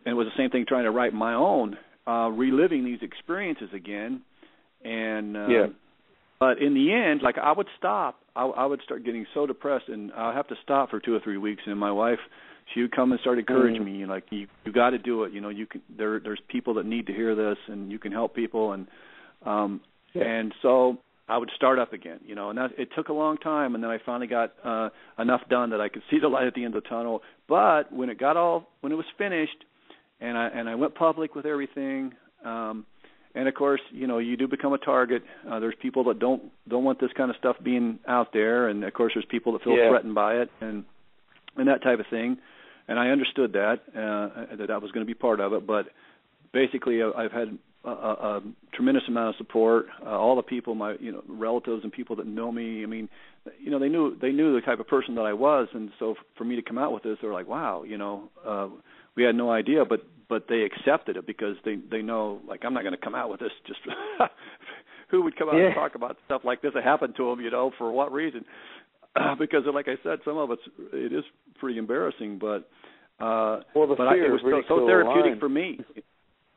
it was the same thing trying to write my own, reliving these experiences again. And But in the end, like I would stop. I would start getting so depressed, and I'd have to stop for 2 or 3 weeks. And my wife, she would come and start encouraging me, like you got to do it. You know, you can. There's people that need to hear this, and you can help people. And so I would start up again. You know, and it took a long time, and then I finally got enough done that I could see the light at the end of the tunnel. But when it was finished, and I went public with everything. And of course, you know, you do become a target. There's people that don't want this kind of stuff being out there, and of course, there's people that feel threatened by it, and that type of thing. And I understood that was going to be part of it. But basically, I've had a tremendous amount of support. All the people, my relatives and people that know me. I mean, you know, they knew the type of person that I was, and so for me to come out with this, they were like, wow, you know, we had no idea, but they accepted it because they know, like, I'm not going to come out with this just who would come out and talk about stuff like this that happened to them, you know, for what reason? Because, like I said, some of it is pretty embarrassing, but it was so therapeutic for me.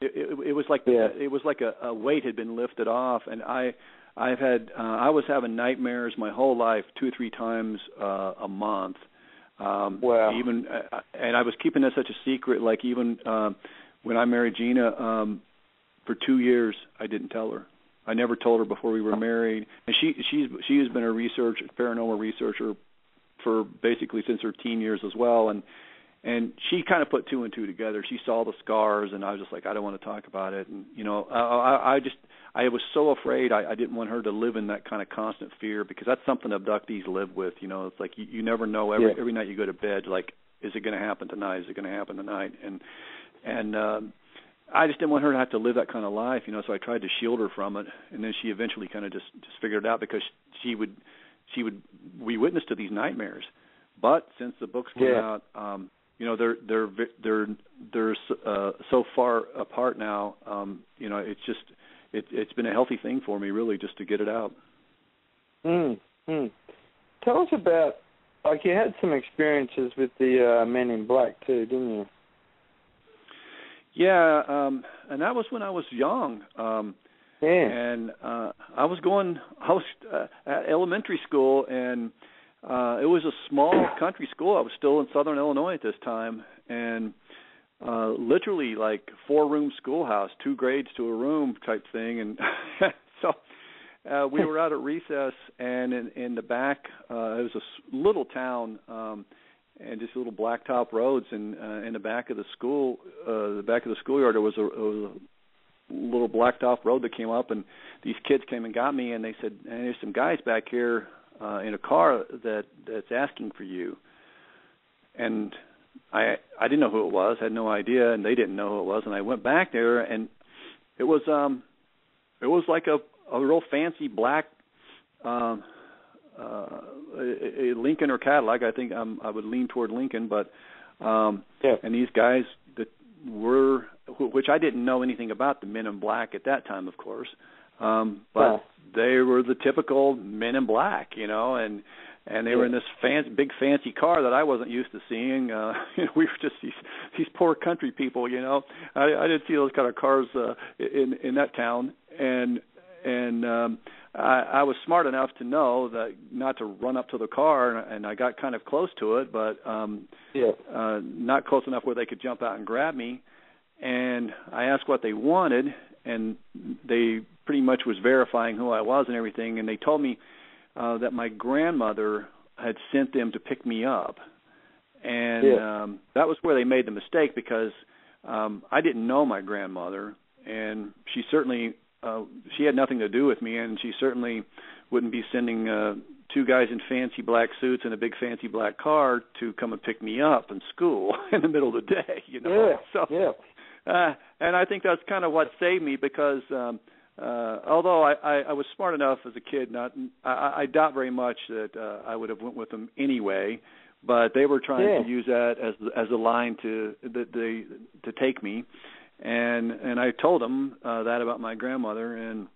It was like it was like a weight had been lifted off, and I was having nightmares my whole life, 2 or 3 times a month. Wow. Even and I was keeping it such a secret. Like even when I married Gina, for 2 years I didn't tell her. I never told her before we were married. And she has been a paranormal researcher for basically since her teen years as well. And she kind of put 2 and 2 together. She saw the scars, and I was just like, I don't want to talk about it. And you know, I was so afraid. I didn't want her to live in that kind of constant fear, because that's something abductees live with. You know, it's like you never know. Every night you go to bed, like, is it going to happen tonight? Is it going to happen tonight? And I just didn't want her to have to live that kind of life. You know, so I tried to shield her from it. And then she eventually kind of just figured it out, because we witnessed to these nightmares. But since the books came out, you know, they're so far apart now. You know, it's just. It's been a healthy thing for me, really, just to get it out. Tell us about, like, you had some experiences with the Men in Black too, didn't you? Yeah, and that was when I was young. And I was at elementary school, and it was a small country school. I was still in Southern Illinois at this time, and literally like 4-room schoolhouse, 2 grades to a room type thing. And so we were out at recess, and in the back, it was a little town, and just little blacktop roads. And in the back of the schoolyard, there was a little blacktop road that came up, and these kids came and got me, and they said, "And there's some guys back here in a car that's asking for you." And I didn't know who it was, had no idea, and they didn't know who it was. And I went back there, and it was like a real fancy black a Lincoln or Cadillac. I think I would lean toward Lincoln, but and these guys that were, which I didn't know anything about the Men in Black at that time, of course, but they were the typical Men in Black, you know, and they were in this big fancy car that I wasn't used to seeing. You know, we were just these poor country people, you know. I didn't see those kind of cars in that town, and I was smart enough to know that not to run up to the car, and I got kind of close to it, but not close enough where they could jump out and grab me. And I asked what they wanted, and they pretty much was verifying who I was and everything, and they told me that my grandmother had sent them to pick me up. And that was where they made the mistake, because I didn't know my grandmother, and she certainly she had nothing to do with me, and she certainly wouldn't be sending 2 guys in fancy black suits in a big fancy black car to come and pick me up in school in the middle of the day, you know. And I think that's kind of what saved me, because although I was smart enough as a kid, I doubt very much that I would have went with them anyway. But they were trying to use that as a line to take me, and I told them that about my grandmother, and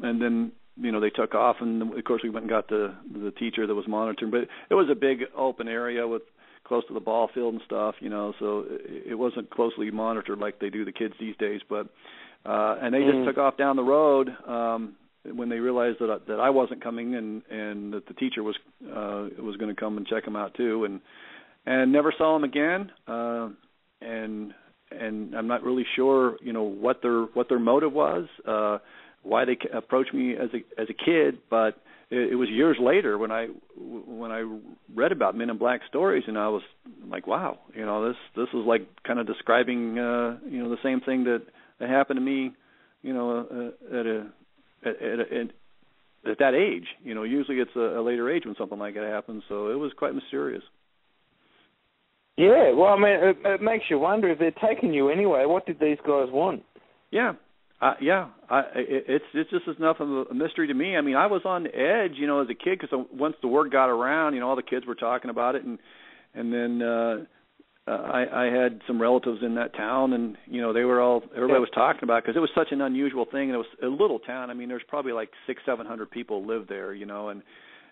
then they took off, and of course we went and got the teacher that was monitoring. But it was a big open area with close to the ball field and stuff, so it wasn't closely monitored like they do the kids these days. But and they just took off down the road, when they realized that I wasn't coming and that the teacher was going to come and check him out too, and never saw him again. And I'm not really sure, what their motive was, why they approached me as a kid, but it was years later when I read about Men in Black stories, and I was like, wow, this is like kind of describing the same thing that happened to me, at that age. Usually it's a later age when something like that happens, so it was quite mysterious. Yeah, well, I mean, it makes you wonder if they're taking you anyway. What did these guys want? Yeah. It's just enough of a mystery to me. I mean, I was on the edge, as a kid, because once the word got around, all the kids were talking about it, and then I had some relatives in that town, and everybody was talking about it because it was such an unusual thing, and it was a little town. I mean, there's probably like 600-700 people lived there, and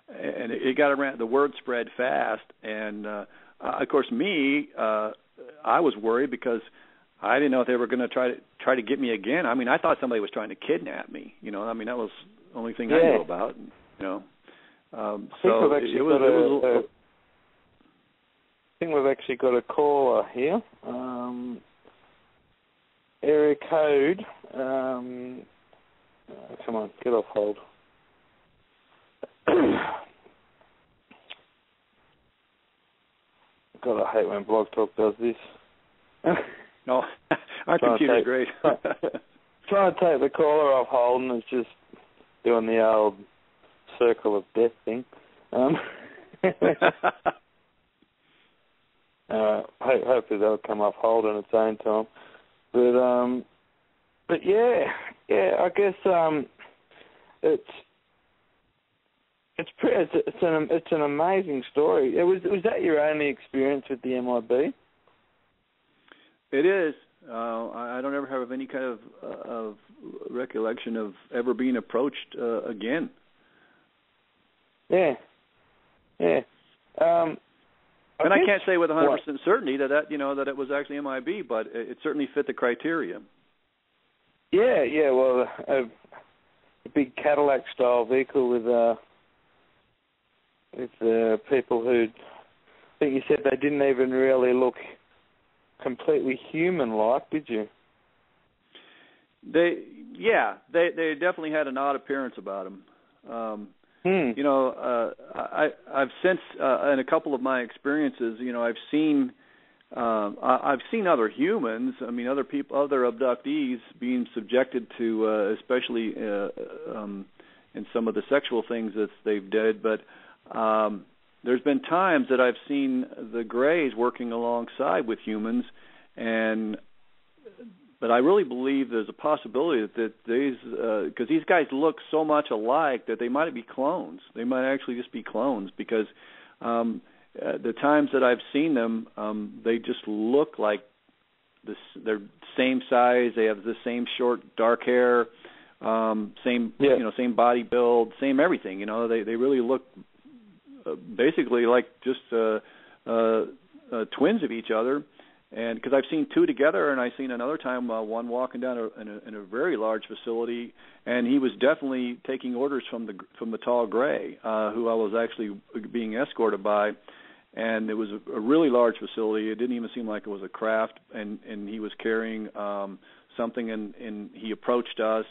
it got around. The word spread fast, and of course, I was worried because I didn't know if they were going to try to get me again. I mean, I thought somebody was trying to kidnap me. I mean, that was the only thing I knew about. I think we've actually got a caller here. Area code. Come on, get off hold. God, I hate when Blog Talk does this. No, our computer's great. Trying to take the caller off hold, and it's just doing the old circle of death thing. Hopefully they'll come off hold on its own time. But yeah, I guess it's an amazing story. Was that your only experience with the MIB? It is. I don't ever have any kind of recollection of ever being approached again. Yeah. And I can't say with 100% certainty that it was actually MIB, but it certainly fit the criteria. Yeah. Well, a big Cadillac-style vehicle with people who, I think you said they didn't even really look completely human-like, did you? They definitely had an odd appearance about them. I've since in a couple of my experiences, I've seen other humans. I mean, other people, other abductees being subjected to, especially in some of the sexual things that they've did. But there's been times that I've seen the Greys working alongside with humans, but I really believe there's a possibility that because these guys look so much alike that they might be clones. They might actually just be clones because the times that I've seen them, they just look like this. They're same size. They have the same short, dark hair, same body build, same everything. They really look basically like just twins of each other. And because I've seen two together, and I've seen another time one walking down in a very large facility, and he was definitely taking orders from the tall gray, who I was actually being escorted by, and it was a really large facility. It didn't even seem like it was a craft, and he was carrying something, and he approached us,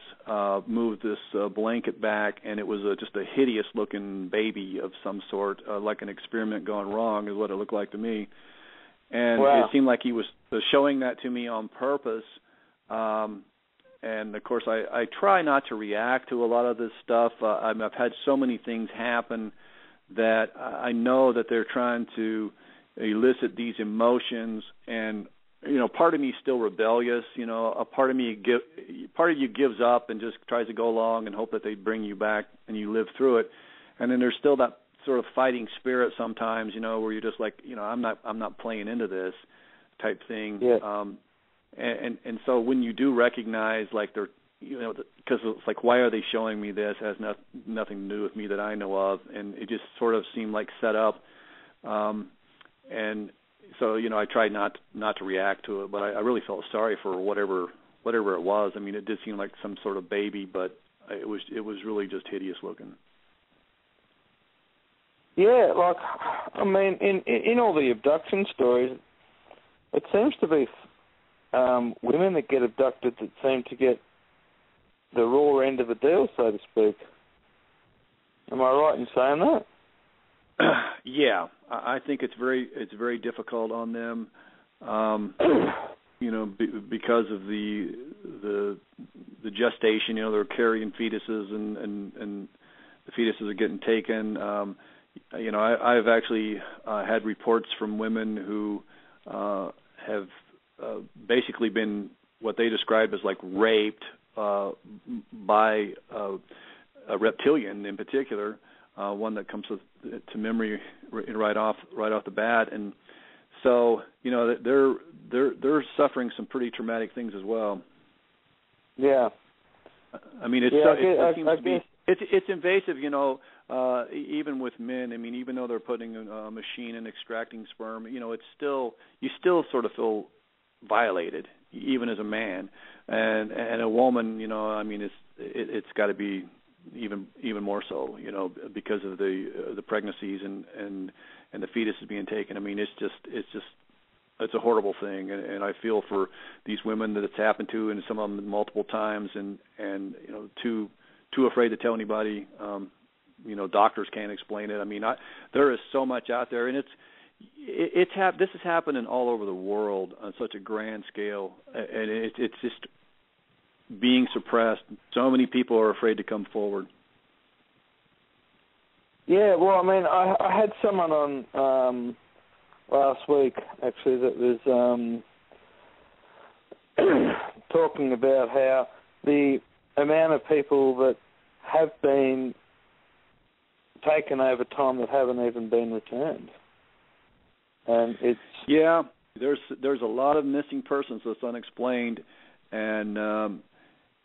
moved this blanket back, and it was just a hideous-looking baby of some sort, like an experiment gone wrong, is what it looked like to me. And It seemed like he was showing that to me on purpose. And, of course, I try not to react to a lot of this stuff. I've had so many things happen that I know that they're trying to elicit these emotions. And, part of me is still rebellious. A part of you gives up and just tries to go along and hope that they bring you back and you live through it. And then there's still that sort of fighting spirit sometimes, where you're just like, I'm not playing into this type thing. Yeah. And so when you do recognize, like, they're, because it's like, why are they showing me this? It has nothing to do with me that I know of, and it just sort of seemed like set up. And so, I tried not to react to it, but I really felt sorry for whatever it was. I mean, it did seem like some sort of baby, but it was really just hideous looking. Yeah, like, I mean, in all the abduction stories, it seems to be women that get abducted that seem to get the raw end of the deal, so to speak. Am I right in saying that? Yeah, I think it's very difficult on them, because of the gestation. They're carrying fetuses, and the fetuses are getting taken. I've actually had reports from women who have basically been what they describe as like raped by a reptilian in particular, one that comes to memory right off the bat, and so they're suffering some pretty traumatic things as well. Yeah, I mean it's invasive, even with men. I mean, even though they're putting a machine and extracting sperm, it's still, you still sort of feel violated, even as a man, and a woman. I mean, it's got to be even more so, because of the pregnancies and the fetuses being taken. I mean, it's a horrible thing, and I feel for these women that it's happened to, and some of them multiple times, and too afraid to tell anybody. Doctors can't explain it. I mean, there is so much out there, and this is happening all over the world on such a grand scale, and it's just being suppressed. So many people are afraid to come forward. Yeah, well, I mean, I had someone on last week, actually, that was talking about how the amount of people that have been taken over time that haven't even been returned. And it's... Yeah, there's a lot of missing persons that's unexplained, and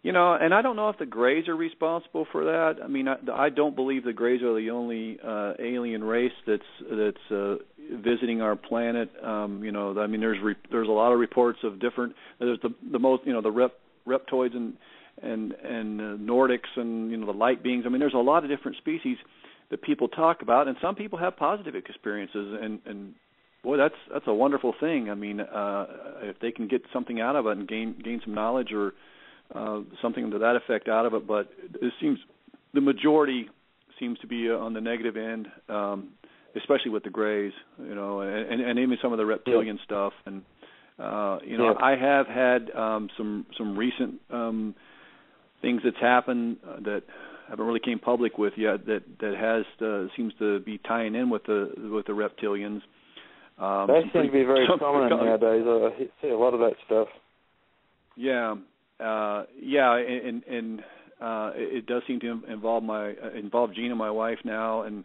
and I don't know if the Greys are responsible for that. I mean, I don't believe the Greys are the only alien race that's visiting our planet. I mean, there's a lot of reports of different. There's the most, the reptoids and Nordics and the light beings. I mean, there's a lot of different species that people talk about, and some people have positive experiences, and boy, that's a wonderful thing. I mean, if they can get something out of it and gain some knowledge or something to that effect out of it, but it seems the majority seems to be on the negative end, especially with the Greys, and even some of the reptilian stuff. And I have had some recent things that's happened that haven't really came public with yet that has seems to be tying in with the reptilians. They seem to be very prominent nowadays. I see a lot of that stuff. Yeah, and it does seem to involve Gina, my wife, now, and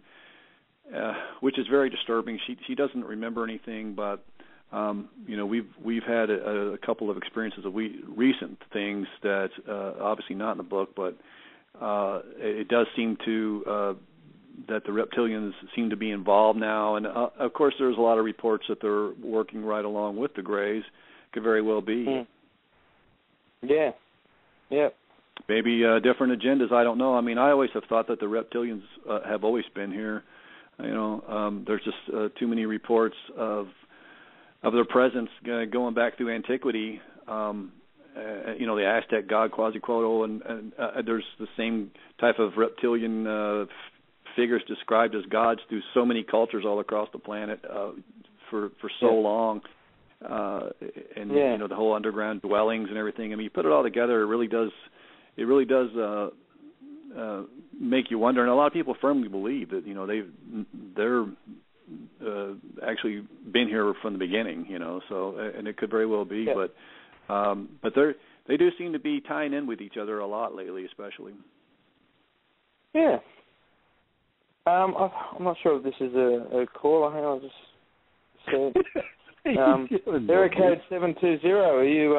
which is very disturbing. She doesn't remember anything, but we've had a couple of experiences of recent things that's obviously not in the book, but it does seem to that the reptilians seem to be involved now, and of course there's a lot of reports that they're working right along with the Greys. Could very well be. Mm. Yeah. Yep. Maybe different agendas. I don't know. I mean, I always have thought that the reptilians have always been here. There's just too many reports of their presence going back through antiquity. The Aztec god Quetzalcoatl, and there's the same type of reptilian figures described as gods through so many cultures all across the planet for so long. The whole underground dwellings and everything. I mean, you put it all together, it really does make you wonder. And a lot of people firmly believe that they're actually been here from the beginning. So and it could very well be, but they do seem to be tying in with each other a lot lately, especially. Yeah. I'm not sure if this is a call. I think I'll just say. Area code 720. Are you?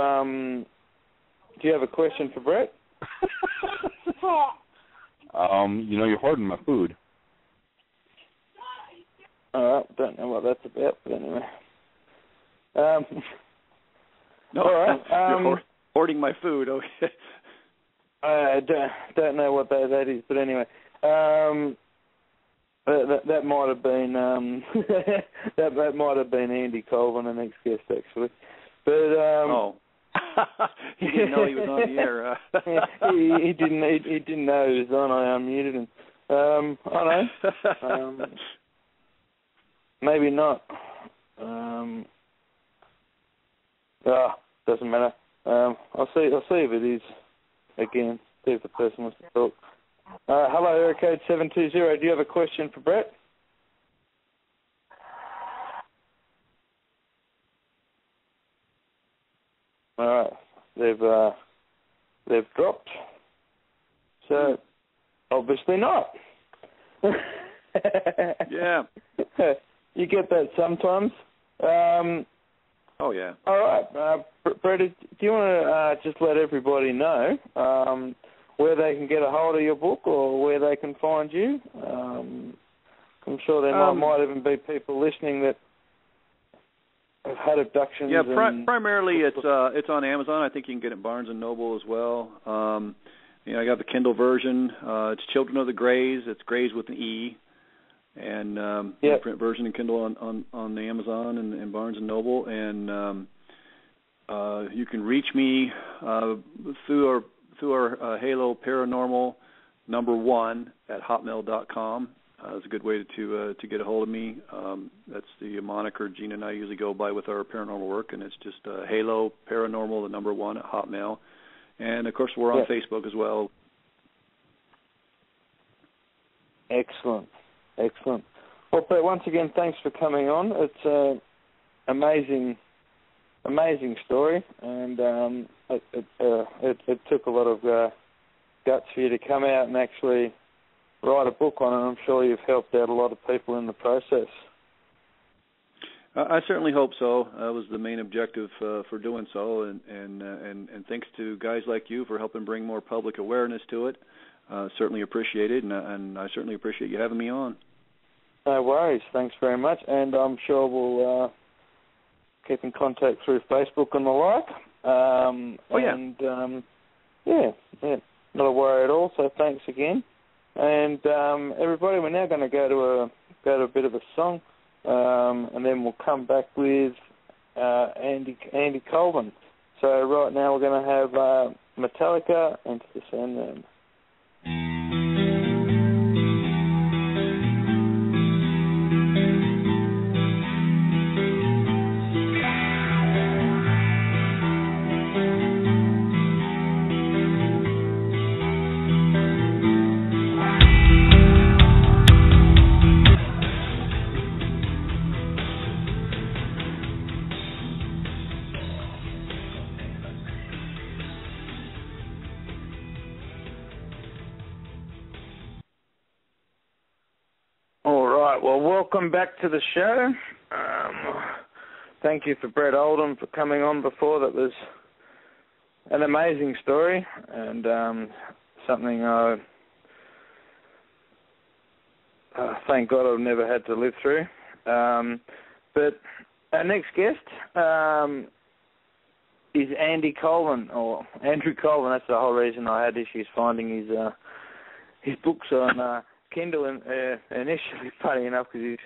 Do you have a question for Bret? You're hoarding my food. All right. Don't know what that's about, but anyway. No, all right. You're hoarding my food. Okay. I don't know what that is, but anyway, that might have been that might have been Andy Colvin, the next guest, actually. But he didn't know he was on the air. he didn't know he was on. I unmuted him. I don't know. Maybe not. Doesn't matter. I'll see if it is again. See if the person wants to talk. Hello, area code 720. Do you have a question for Bret? All right, they've dropped. So obviously not. Yeah. You get that sometimes. Oh yeah. All right, Bret, do you want to just let everybody know where they can get a hold of your book or where they can find you? I'm sure there might even be people listening that have had abductions. Yeah, primarily it's on Amazon. I think you can get it at Barnes & Noble as well. I got the Kindle version. It's Children of the Greys. It's Greys with an E. And the print version in Kindle on the Amazon and Barnes & Noble. And you can reach me through our Halo Paranormal #1 at hotmail.com. It's a good way to get a hold of me. That's the moniker Gina and I usually go by with our paranormal work, and it's just Halo Paranormal, the #1 at Hotmail. And, of course, we're on Facebook as well. Excellent. Well, Bret, once again, thanks for coming on. It's an amazing story, and it took a lot of guts for you to come out and actually write a book on it. I'm sure you've helped out a lot of people in the process. I certainly hope so. That was the main objective for doing so, and thanks to guys like you for helping bring more public awareness to it. Certainly appreciate it, and I certainly appreciate you having me on. No worries. Thanks very much, and I'm sure we'll keep in contact through Facebook and the like. Not a worry at all. So thanks again, and everybody. We're now going to go to a bit of a song, and then we'll come back with Andy Colvin. So right now we're going to have Metallica, Into the Sandman. Welcome back to the show. Thank you for Bret Oldham for coming on before. That was an amazing story and something I thank God I've never had to live through. But our next guest is Andy Colvin, or Andrew Colvin. That's the whole reason I had issues finding his books on Kindle initially, funny enough, because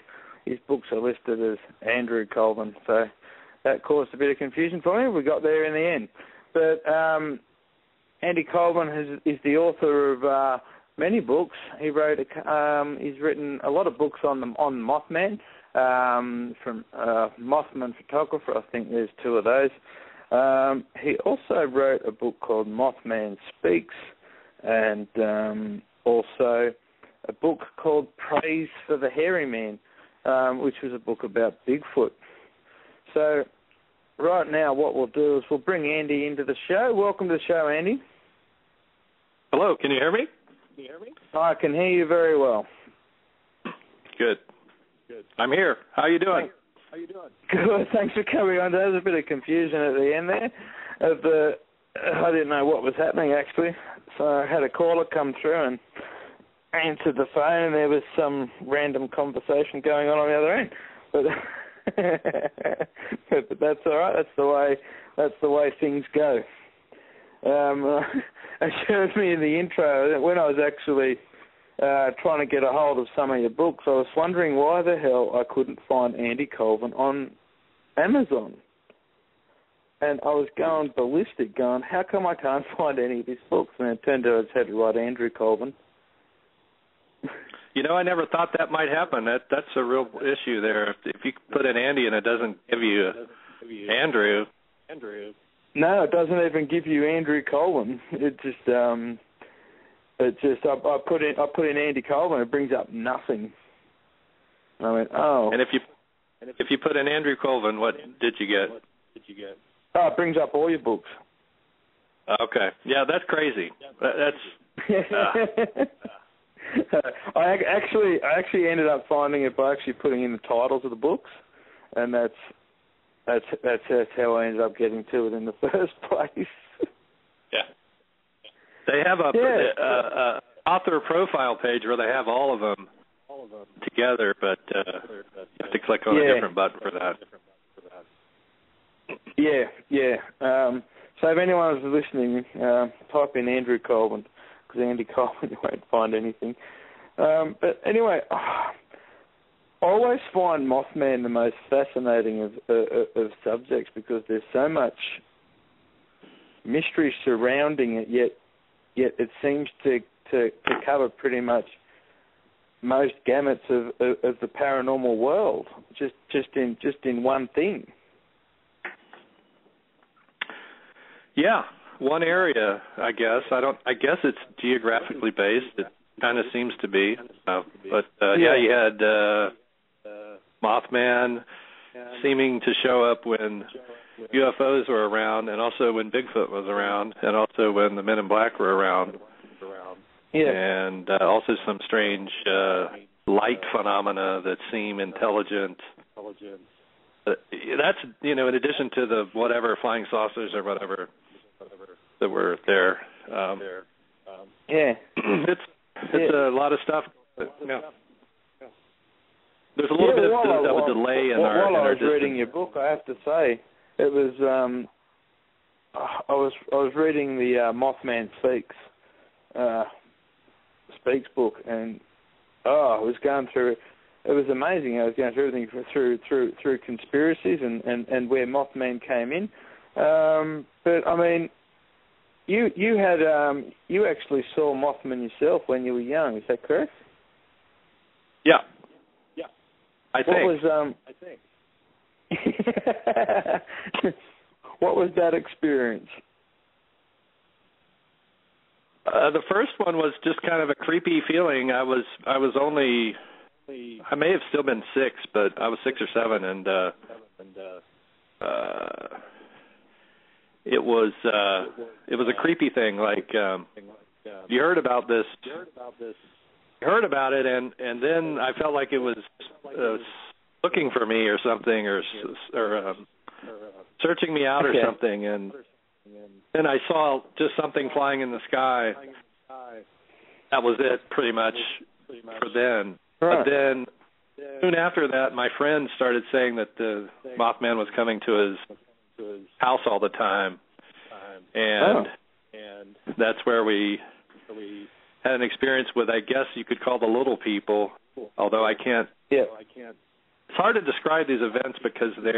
his books are listed as Andrew Colvin, so that caused a bit of confusion for me. We got there in the end. But Andy Colvin is the author of many books. He's written a lot of books on Mothman, from Mothman Photographer. I think there's 2 of those. He also wrote a book called Mothman Speaks, and also a book called Praise for the Hairy Man, which was a book about Bigfoot. So right now what we'll do is we'll bring Andy into the show. Welcome to the show, Andy. Hello, can you hear me? I can hear you very well. Good. I'm here. How are you doing? Good, thanks for coming on. There was a bit of confusion at the end there. I didn't know what was happening, actually. So I had a caller come through and answered the phone, and there was some random conversation going on the other end. But that's all right. That's the way things go. assured me in the intro when I was actually trying to get a hold of some of your books, I was wondering why the hell I couldn't find Andy Colvin on Amazon. And I was going ballistic, going, how come I can't find any of his books? And it turned out I just had to write Andrew Colvin. You know, I never thought that might happen. That's a real issue there. If you put in Andy and it doesn't give you Andrew. No, it doesn't even give you Andrew Colvin. I put in Andy Colvin, it brings up nothing. I went, oh. And if you put in Andrew Colvin, what did you get? Oh, it brings up all your books. Okay. Yeah, that's crazy. That's. I actually ended up finding it by actually putting in the titles of the books, and that's how I ended up getting to it in the first place. Yeah. They have a author profile page where they have all of them together, but you have to click on a different button for that. Yeah. So if anyone is listening, type in Andrew Colvin, because Andy Colvin, you won't find anything. But anyway, I always find Mothman the most fascinating of subjects because there's so much mystery surrounding it, yet it seems to cover pretty much most gamuts of the paranormal world, just in one thing. Yeah, one area, I guess. I guess it's geographically based. It kind of seems to be. You had Mothman seeming to show up when UFOs were around, and also when Bigfoot was around, and also when the Men in Black were around. Yeah. And also some strange light phenomena that seem intelligent. That's, in addition to the whatever flying saucers or whatever that were there. It's a lot of stuff. Yeah. There's a little bit of a delay in our While I was distance. reading your book, I have to say, it was I was reading the Mothman Speaks book, and I was going through. It was amazing. I was going through everything through conspiracies and where Mothman came in. But I mean, you actually saw Mothman yourself when you were young. Is that correct? Yeah. I think. What was that experience? The first one was just kind of a creepy feeling. I may have still been 6, but I was 6 or 7, and it was a creepy thing. Like you heard about this, heard about it, and then I felt like it was looking for me or something, or searching me out or something, and then I saw just something flying in the sky. That was it, pretty much, for then. Right. But then, soon after that, my friend started saying that the Mothman was coming to his house all the time, and that's where we had an experience with, I guess you could call the little people, although I can't. Yeah. It's hard to describe these events because we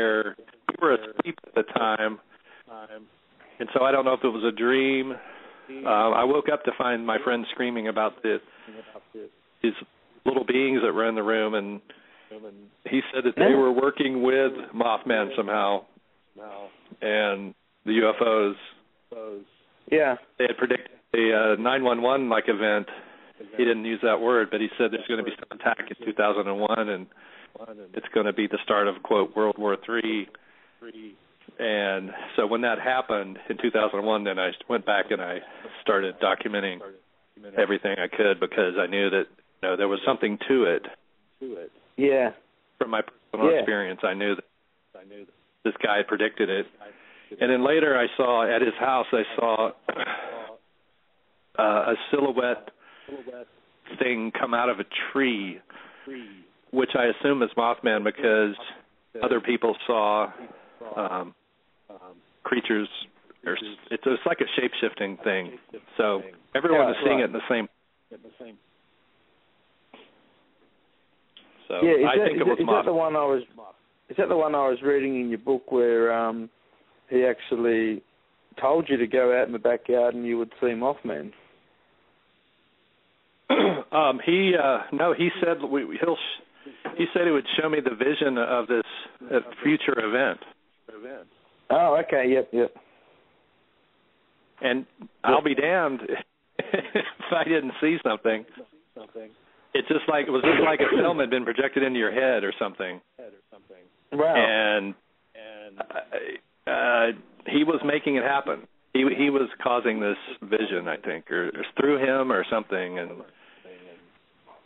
were asleep at the time, and so I don't know if it was a dream. I woke up to find my friend screaming about these little beings that were in the room, and he said that they were working with Mothman somehow, and the UFOs. Yeah. They had predicted a 911 like event. He didn't use that word, but he said there's going to be some attack in 2001, and it's going to be the start of, quote, World War III. And so when that happened in 2001, then I went back and I started documenting everything I could, because I knew that there was something to it. Yeah. From my personal experience, I knew that this guy had predicted it. And then later I saw at his house, a silhouette thing come out of a tree, which I assume is Mothman, because other people saw creatures It's like a shape-shifting thing. So everyone is seeing it in the same. So I think it was Mothman. Is that the one I was reading in your book where he actually told you to go out in the backyard and you would see Mothman? He said he said he would show me the vision of this future event. Oh, okay, yep. And I'll be damned if I didn't see something. It was just like a film had been projected into your head or something. Wow. And he was making it happen. He was causing this vision, I think, or through him or something. And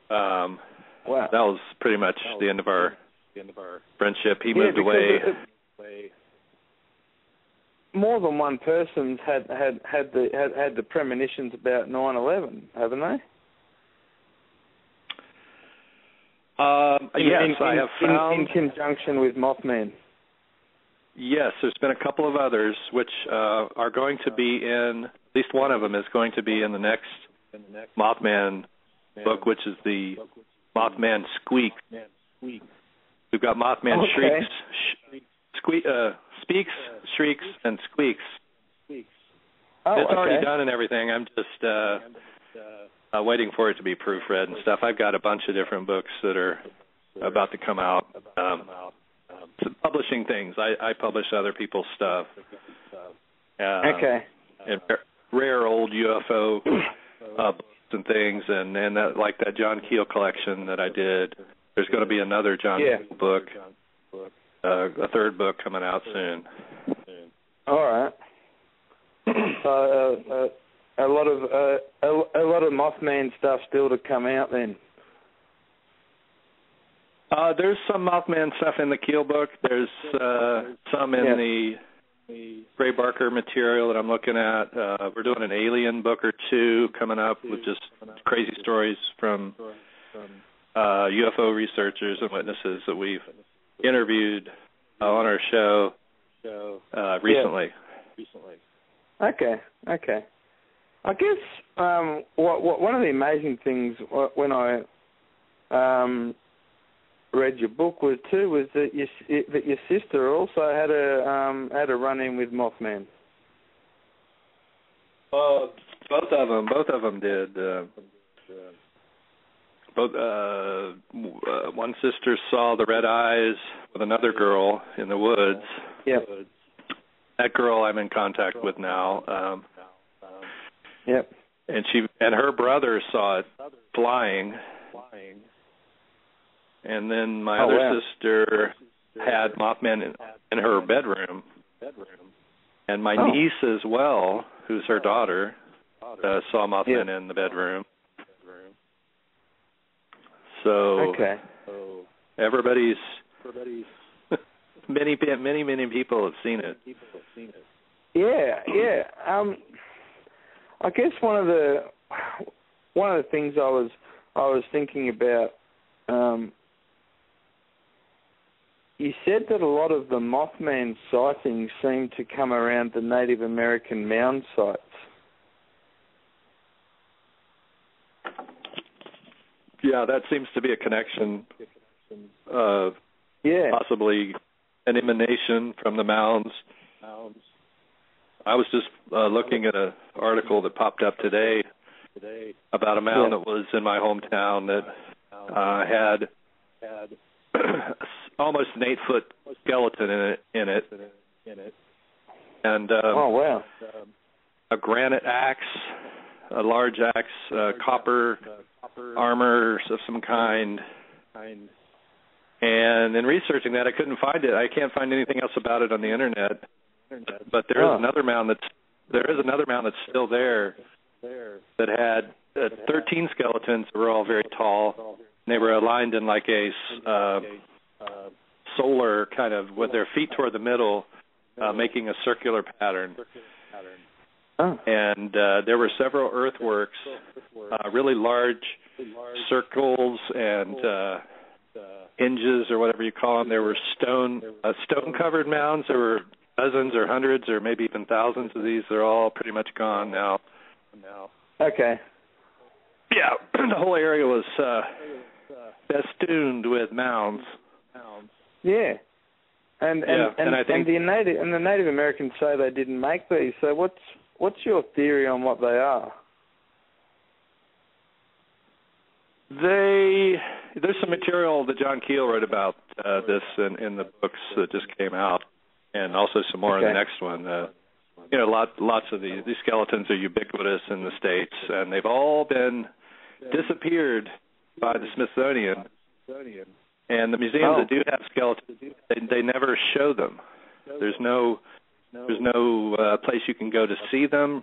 wow. That was pretty much the end of our friendship. He moved away. More than one person's had the premonitions about 9/11, haven't they? Yes, I have found in conjunction with Mothman. Yes, there's been a couple of others which are going to be in. At least one of them is going to be in the next Mothman book, which is the Mothman Squeak. We've got Mothman Speaks, Shrieks, and Squeaks. It's already done and everything. I'm just waiting for it to be proofread and stuff. I've got a bunch of different books that are about to come out. Publishing things. I publish other people's stuff. And rare old UFO books and things, and that, like that John Keel collection that I did. There's going to be another John Keel book, a third book coming out soon. All right. So a lot of Mothman stuff still to come out then. There's some Mothman stuff in the Keel book. There's some in the Ray Barker material that I'm looking at. We're doing an alien book or two coming up with just crazy stories from UFO researchers and witnesses that we've interviewed on our show recently. Okay. I guess one of the amazing things when I read your book was that your sister also had a run-in with Mothman. Both of them did. One sister saw the red eyes with another girl in the woods. Yep. That girl I'm in contact with now. Yep. And her brother saw it flying. And then my other sister had Mothman in her bedroom. And my niece as well, who's her daughter, saw Mothman in the bedroom. So everybody's many people have seen it. Yeah. I guess one of the things I was thinking about. You said that a lot of the Mothman sightings seem to come around the Native American mound sites. Yeah, that seems to be a connection. Possibly an emanation from the mounds. I was just looking at an article that popped up today about a mound that was in my hometown that had almost an 8-foot skeleton in it. And a granite axe, a large axe, copper armor of some kind. And in researching that, I couldn't find it. I can't find anything else about it on the internet. But there is another mound that's still there that had 13 skeletons that were all very tall. And they were aligned in like a solar kind of, with their feet toward the middle, making a circular pattern. And there were several earthworks, really large circles and hinges or whatever you call them. There were stone-covered mounds that were dozens or hundreds or maybe even thousands of these. They're all pretty much gone now. Okay. Yeah, the whole area was festooned with mounds. Yeah. And I think the Native Americans say they didn't make these. So what's your theory on what they are? There's some material that John Keel wrote about this in the books that just came out, and also some more in the next one. Lots of these skeletons are ubiquitous in the States, and they've all been disappeared by the Smithsonian. And the museums that do have skeletons, they never show them. There's no place you can go to see them.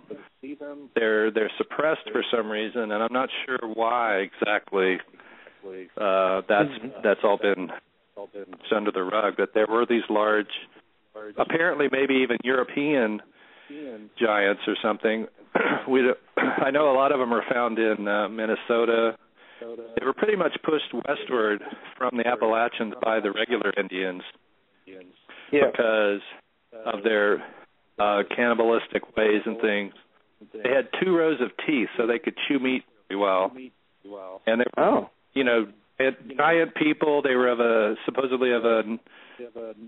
They're suppressed for some reason, and I'm not sure why exactly. That's all been under the rug. That there were these large, apparently maybe even European giants or something. I know a lot of them are found in Minnesota. They were pretty much pushed westward from the Appalachians by the regular Indians because of their cannibalistic ways and things. They had 2 rows of teeth, so they could chew meat very well. And they were, they had giant people. They were supposedly of a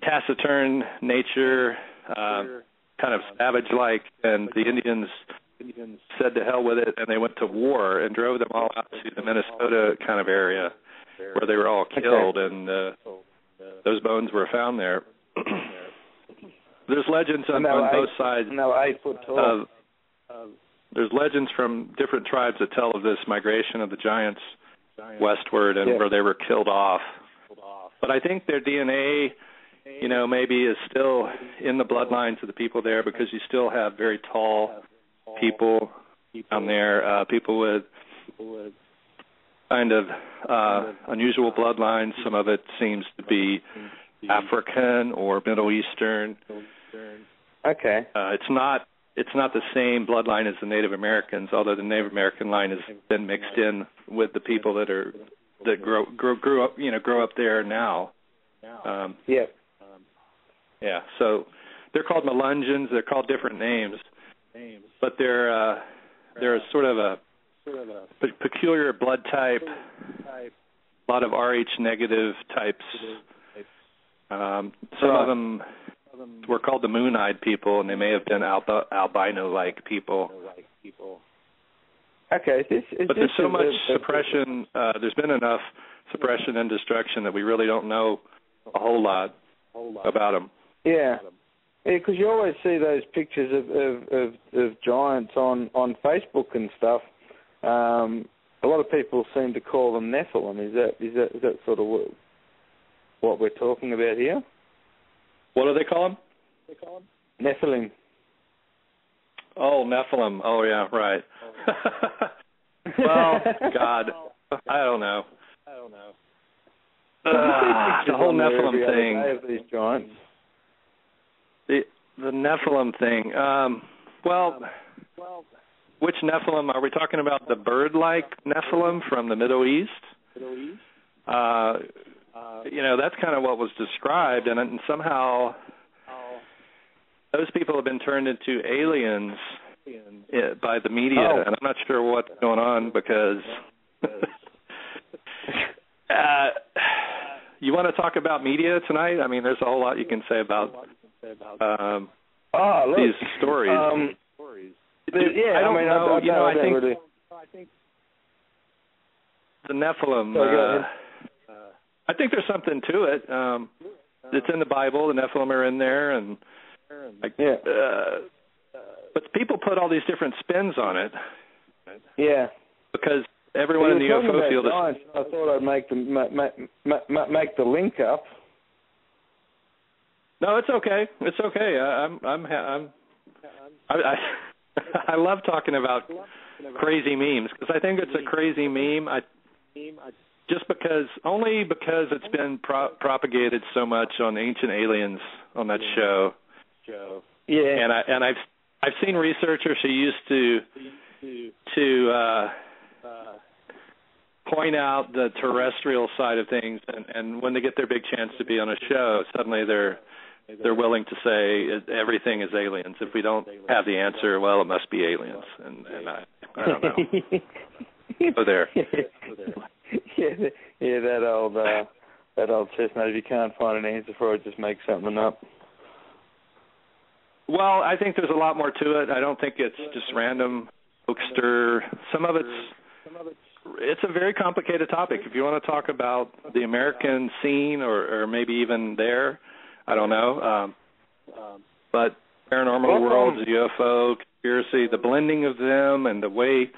taciturn nature, kind of savage-like, and the Indians said to hell with it, and they went to war and drove them all out to the Minnesota kind of area where they were all killed, and those bones were found there. There's legends on both sides. And they were 8 foot tall. There's legends from different tribes that tell of this migration of the giants westward and where they were killed off. But I think their DNA, maybe is still in the bloodlines of the people there, because you still have very tall people down there, people with kind of unusual bloodlines. Some of it seems to be African or Middle Eastern. Okay. It's not the same bloodline as the Native Americans, although the Native American line has been mixed in with the people that grow up there now. So they're called Melungeons. They're called different names, but they're sort of a peculiar blood type. A lot of Rh negative types. Some of them were called the moon-eyed people, and they may have been albino-like people. Okay. But there's so much suppression. There's been enough suppression and destruction that we really don't know a whole lot about them. Yeah, because you always see those pictures of giants on Facebook and stuff. A lot of people seem to call them Nephilim. Is that sort of what we're talking about here? What do they call them? Nephilim. Oh, Nephilim. Oh, yeah, right. Well, God, I don't know. The whole Nephilim thing. Of these giants. The Nephilim thing. Which Nephilim? Are we talking about the bird-like Nephilim from the Middle East? That's kind of what was described, and somehow those people have been turned into aliens by the media, and I'm not sure what's going on because you want to talk about media tonight? I mean, there's a whole lot you can say about these stories. I don't know. I think the Nephilim. I think there's something to it. It's in the Bible. The Nephilim are in there, but people put all these different spins on it. Yeah. Because everyone in the UFO field is. I thought I'd make the link up. No, it's okay. It's okay. I love talking about crazy memes because I think it's a crazy meme. Just because it's been propagated so much on Ancient Aliens on that show. Yeah. And I've seen researchers who used to point out the terrestrial side of things, and when they get their big chance to be on a show, suddenly they're they're willing to say everything is aliens. If we don't have the answer, well, it must be aliens. And I don't know. Go there. Yeah, that old chestnut. If you can't find an answer for it, just make something up. Well, I think there's a lot more to it. I don't think it's just random hoaxster. Some of it's a very complicated topic. If you want to talk about the American scene or maybe even there, I don't know. But paranormal worlds, UFO, conspiracy, the blending of them and the way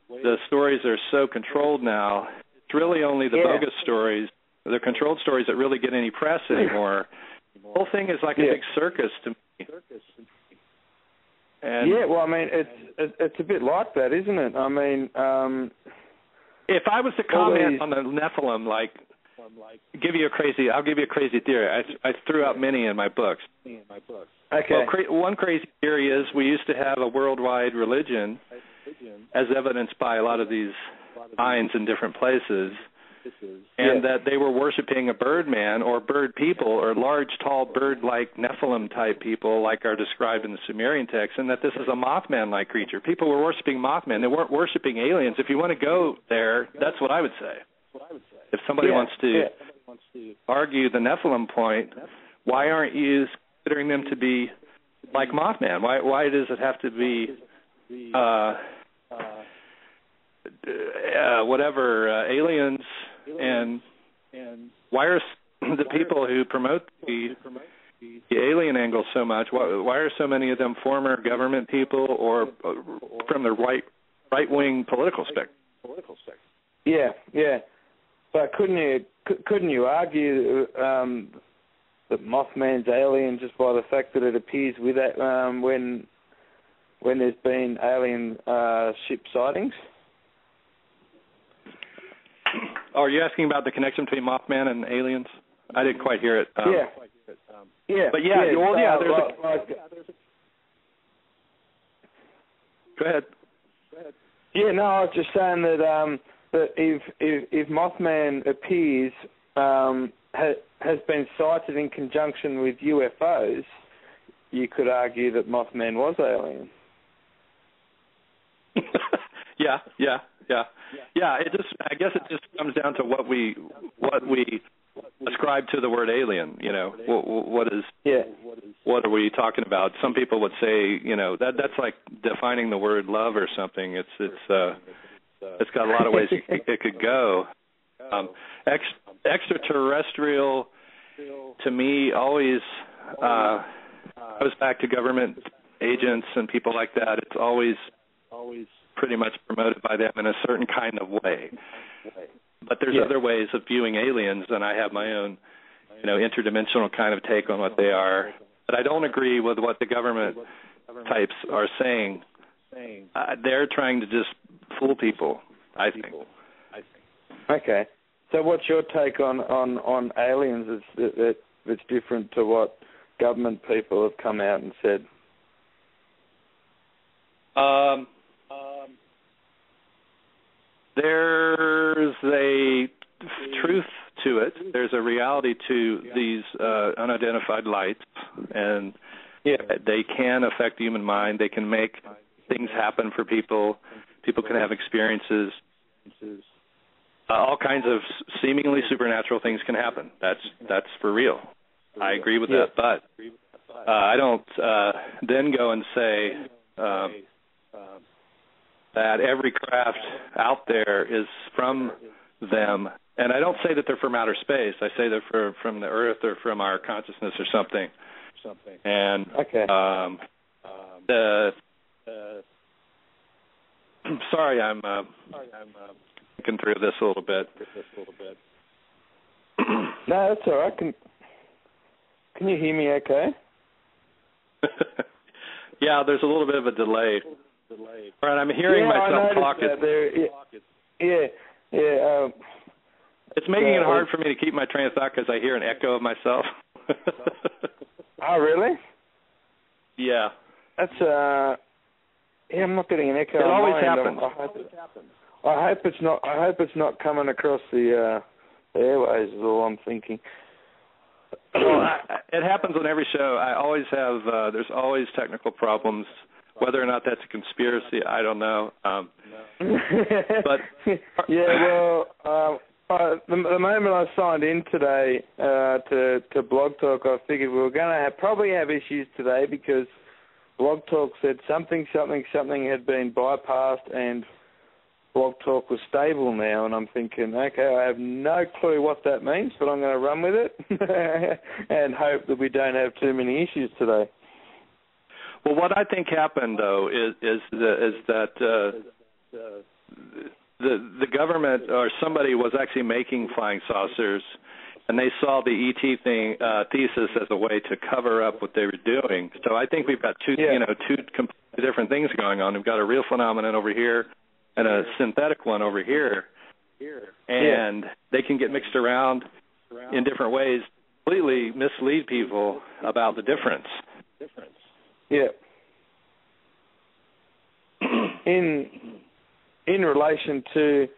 the stories are so controlled now, it's really only the bogus stories, the controlled stories that really get any press anymore. The whole thing is like a big circus to me. And well, I mean, it's a bit like that, isn't it? I mean, if I was to comment on the Nephilim, I'll give you a crazy theory. I threw out many in my books. Okay. Well, one crazy theory is we used to have a worldwide religion, as evidenced by a lot of these signs in different places, and that they were worshiping a birdman or bird people or large, tall, bird-like Nephilim-type people like are described in the Sumerian text, and that this is a Mothman-like creature. People were worshiping Mothman. They weren't worshiping aliens. If you want to go there, that's what I would say. If somebody wants to argue the Nephilim point, why aren't you considering them to be like Mothman? Why does it have to be aliens? And why are the people who promote the alien angle so much? Why are so many of them former government people or from the right-wing political spectrum? Yeah. But couldn't you argue that Mothman's alien just by the fact that it appears with that when there's been alien ship sightings? Oh, are you asking about the connection between Mothman and aliens? I didn't quite hear it. But Go ahead. Yeah, no, I was just saying that that if Mothman appears has been sighted in conjunction with UFOs, you could argue that Mothman was alien. Yeah. I guess it just comes down to what we ascribe to the word alien. You know, what are we talking about? Some people would say, you know, that's like defining the word love or something. It's got a lot of ways it could go. Extraterrestrial to me always goes back to government agents and people like that. It's always pretty much promoted by them in a certain kind of way. But there's other ways of viewing aliens, and I have my own, you know, interdimensional kind of take on what they are. But I don't agree with what the government types are saying. They're trying to just fool people, I think. Okay. So what's your take on aliens that's different to what government people have come out and said? There's a truth to it. There's a reality to these unidentified lights, and they can affect the human mind. They can make things happen for people. People can have experiences. All kinds of seemingly supernatural things can happen. That's for real. I agree with that, but I don't then go and say that every craft out there is from them. And I don't say that they're from outer space. I say they're from the Earth or from our consciousness or something. And sorry, I'm thinking through this a little bit. No, that's all right. Can you hear me okay? Yeah, there's a little bit of a delay. Right, I'm hearing myself talk. It's making it hard for me to keep my train of thought because I hear an echo of myself. Oh, really? Yeah. That's I'm not getting an echo. It always happens. I hope it's not coming across the airways. Is all I'm thinking. Well, it happens on every show. I always have, there's always technical problems. Whether or not that's a conspiracy, I don't know. But yeah, well, the moment I signed in today to Blog Talk, I figured we were going to probably have issues today because Blog Talk said something had been bypassed and Blog Talk was stable now, and I'm thinking, okay, I have no clue what that means, but I'm going to run with it and hope that we don't have too many issues today. Well, what I think happened, though, is that the government or somebody was actually making flying saucers, and they saw the ET thesis as a way to cover up what they were doing. So I think we've got two completely different things going on. We've got a real phenomenon over here and a synthetic one over here, and they can get mixed around in different ways, completely mislead people about the difference. Yeah. In relation to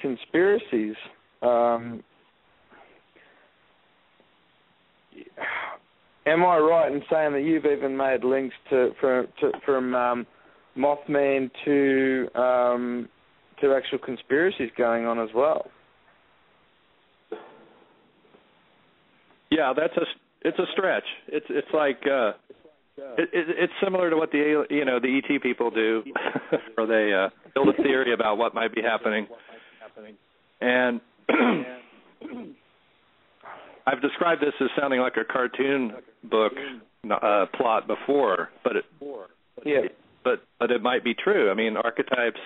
conspiracies, am I right in saying that you've even made links from Mothman to actual conspiracies going on as well? Yeah, it's a stretch. It's like it's similar to what the ET people do, where they build a theory about what might be happening. And I've described this as sounding like a cartoon book plot before, but it might be true. I mean, archetypes.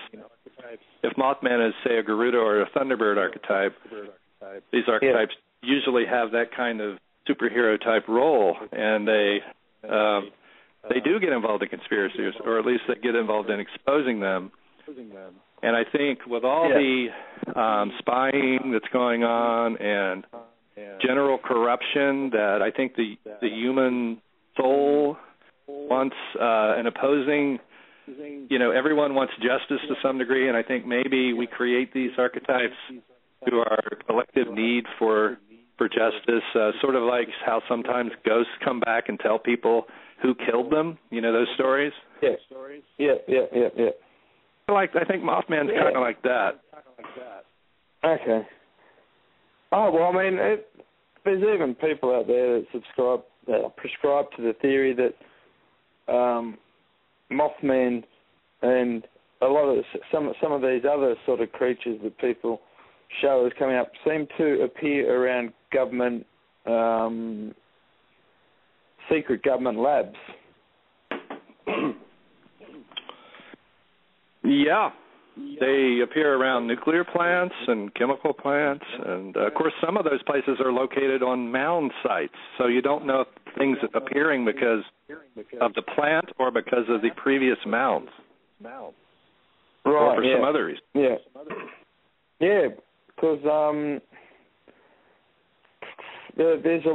If Mothman is, say, a Garuda or a Thunderbird archetype, these archetypes usually have that kind of superhero type role, and they do get involved in conspiracies, or at least they get involved in exposing them. And I think with all the spying that's going on and general corruption, that I think the human soul wants an opposing, everyone wants justice to some degree, and I think maybe we create these archetypes through our collective need for justice, sort of like how sometimes ghosts come back and tell people who killed them, those stories? Yeah. I think Mothman's kind of like that. Okay. Oh, well, I mean, there's even people out there that prescribe to the theory that Mothman and a lot of some of these other sort of creatures that people show as coming up seem to appear around government, secret government labs. Yeah. They appear around nuclear plants and chemical plants, and of course some of those places are located on mound sites, so you don't know if things are appearing because of the plant or because of the previous mounds. Right, or for some other reason. Yeah, because there's a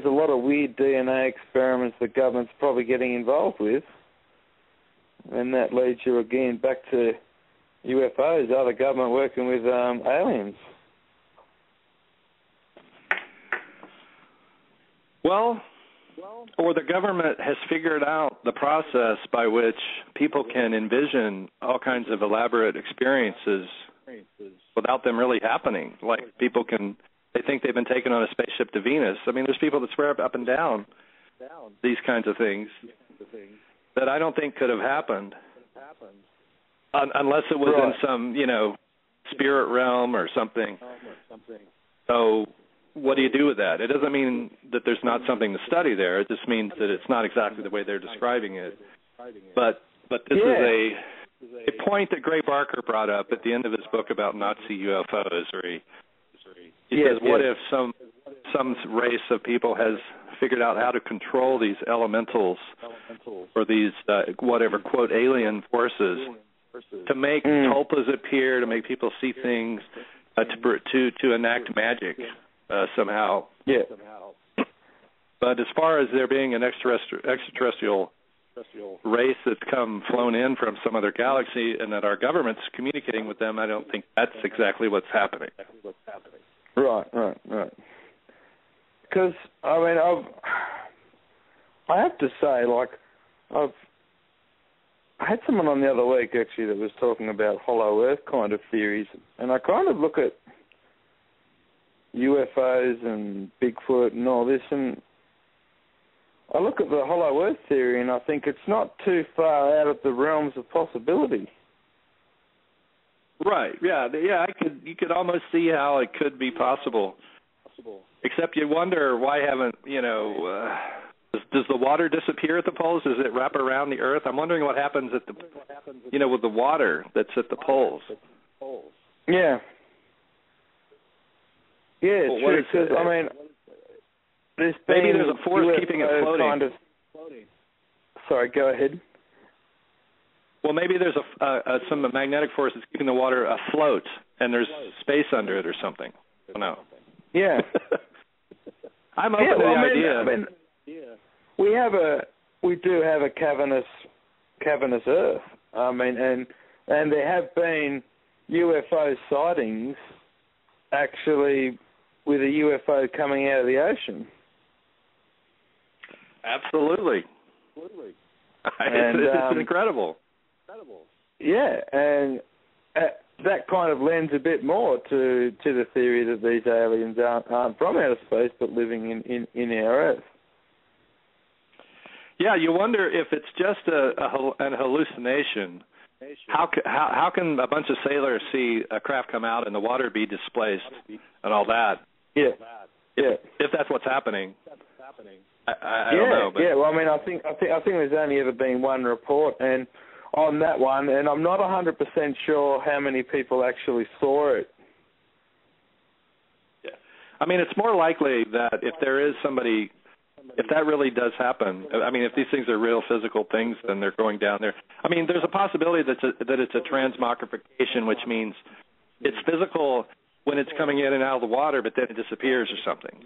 lot of weird DNA experiments the government's probably getting involved with. And that leads you again back to UFOs. Are the government working with aliens? Well, or the government has figured out the process by which people can envision all kinds of elaborate experiences without them really happening. Like they think they've been taken on a spaceship to Venus. I mean, there's people that swear up and down these kinds of things that I don't think could have happened unless it was in some, spirit realm or something. So what do you do with that? It doesn't mean that there's not something to study there. It just means that it's not exactly the way they're describing it. But this is a point that Gray Barker brought up at the end of his book about Nazi UFOs, where he says, what if some race of people has figured out how to control these elementals or these whatever, quote, alien forces to make tulpas appear, to make people see things, to enact magic somehow. Yeah. But as far as there being an extraterrestrial race that's flown in from some other galaxy and that our government's communicating with them, I don't think that's exactly what's happening. Right. Because, I mean, I have to say, like, I had someone on the other week, actually, that was talking about hollow earth kind of theories, and I kind of look at UFOs and Bigfoot and all this, and I look at the hollow earth theory, and I think it's not too far out of the realms of possibility. Right. Yeah. You could almost see how it could be possible. Except you wonder why haven't does the water disappear at the poles? Does it wrap around the Earth? I'm wondering what happens at with the water that's at the poles. Yeah. Yeah, it's true. Because I mean, maybe there's a force keeping it floating. Kind of, sorry, go ahead. Well, maybe there's some magnetic force that's keeping the water afloat, and there's space under it or something. I don't know. Yeah. I'm open to the idea. I mean, we do have a cavernous Earth. I mean, and there have been UFO sightings, actually, with a UFO coming out of the ocean. Absolutely. It's incredible. Yeah, and that kind of lends a bit more to the theory that these aliens aren't from outer space but living in our Earth. Yeah, you wonder if it's just an hallucination. How can a bunch of sailors see a craft come out and the water be displaced and all that? Yeah. If that's what's happening. I don't know. But. Yeah. Well, I mean, I think there's only ever been one report, and on that one, and I'm not 100% sure how many people actually saw it. Yeah. I mean, it's more likely that if there is somebody, if that really does happen, I mean, if these things are real physical things, then they're going down there. I mean, there's a possibility that it's a transmogrification, which means it's physical when it's coming in and out of the water, but then it disappears or something,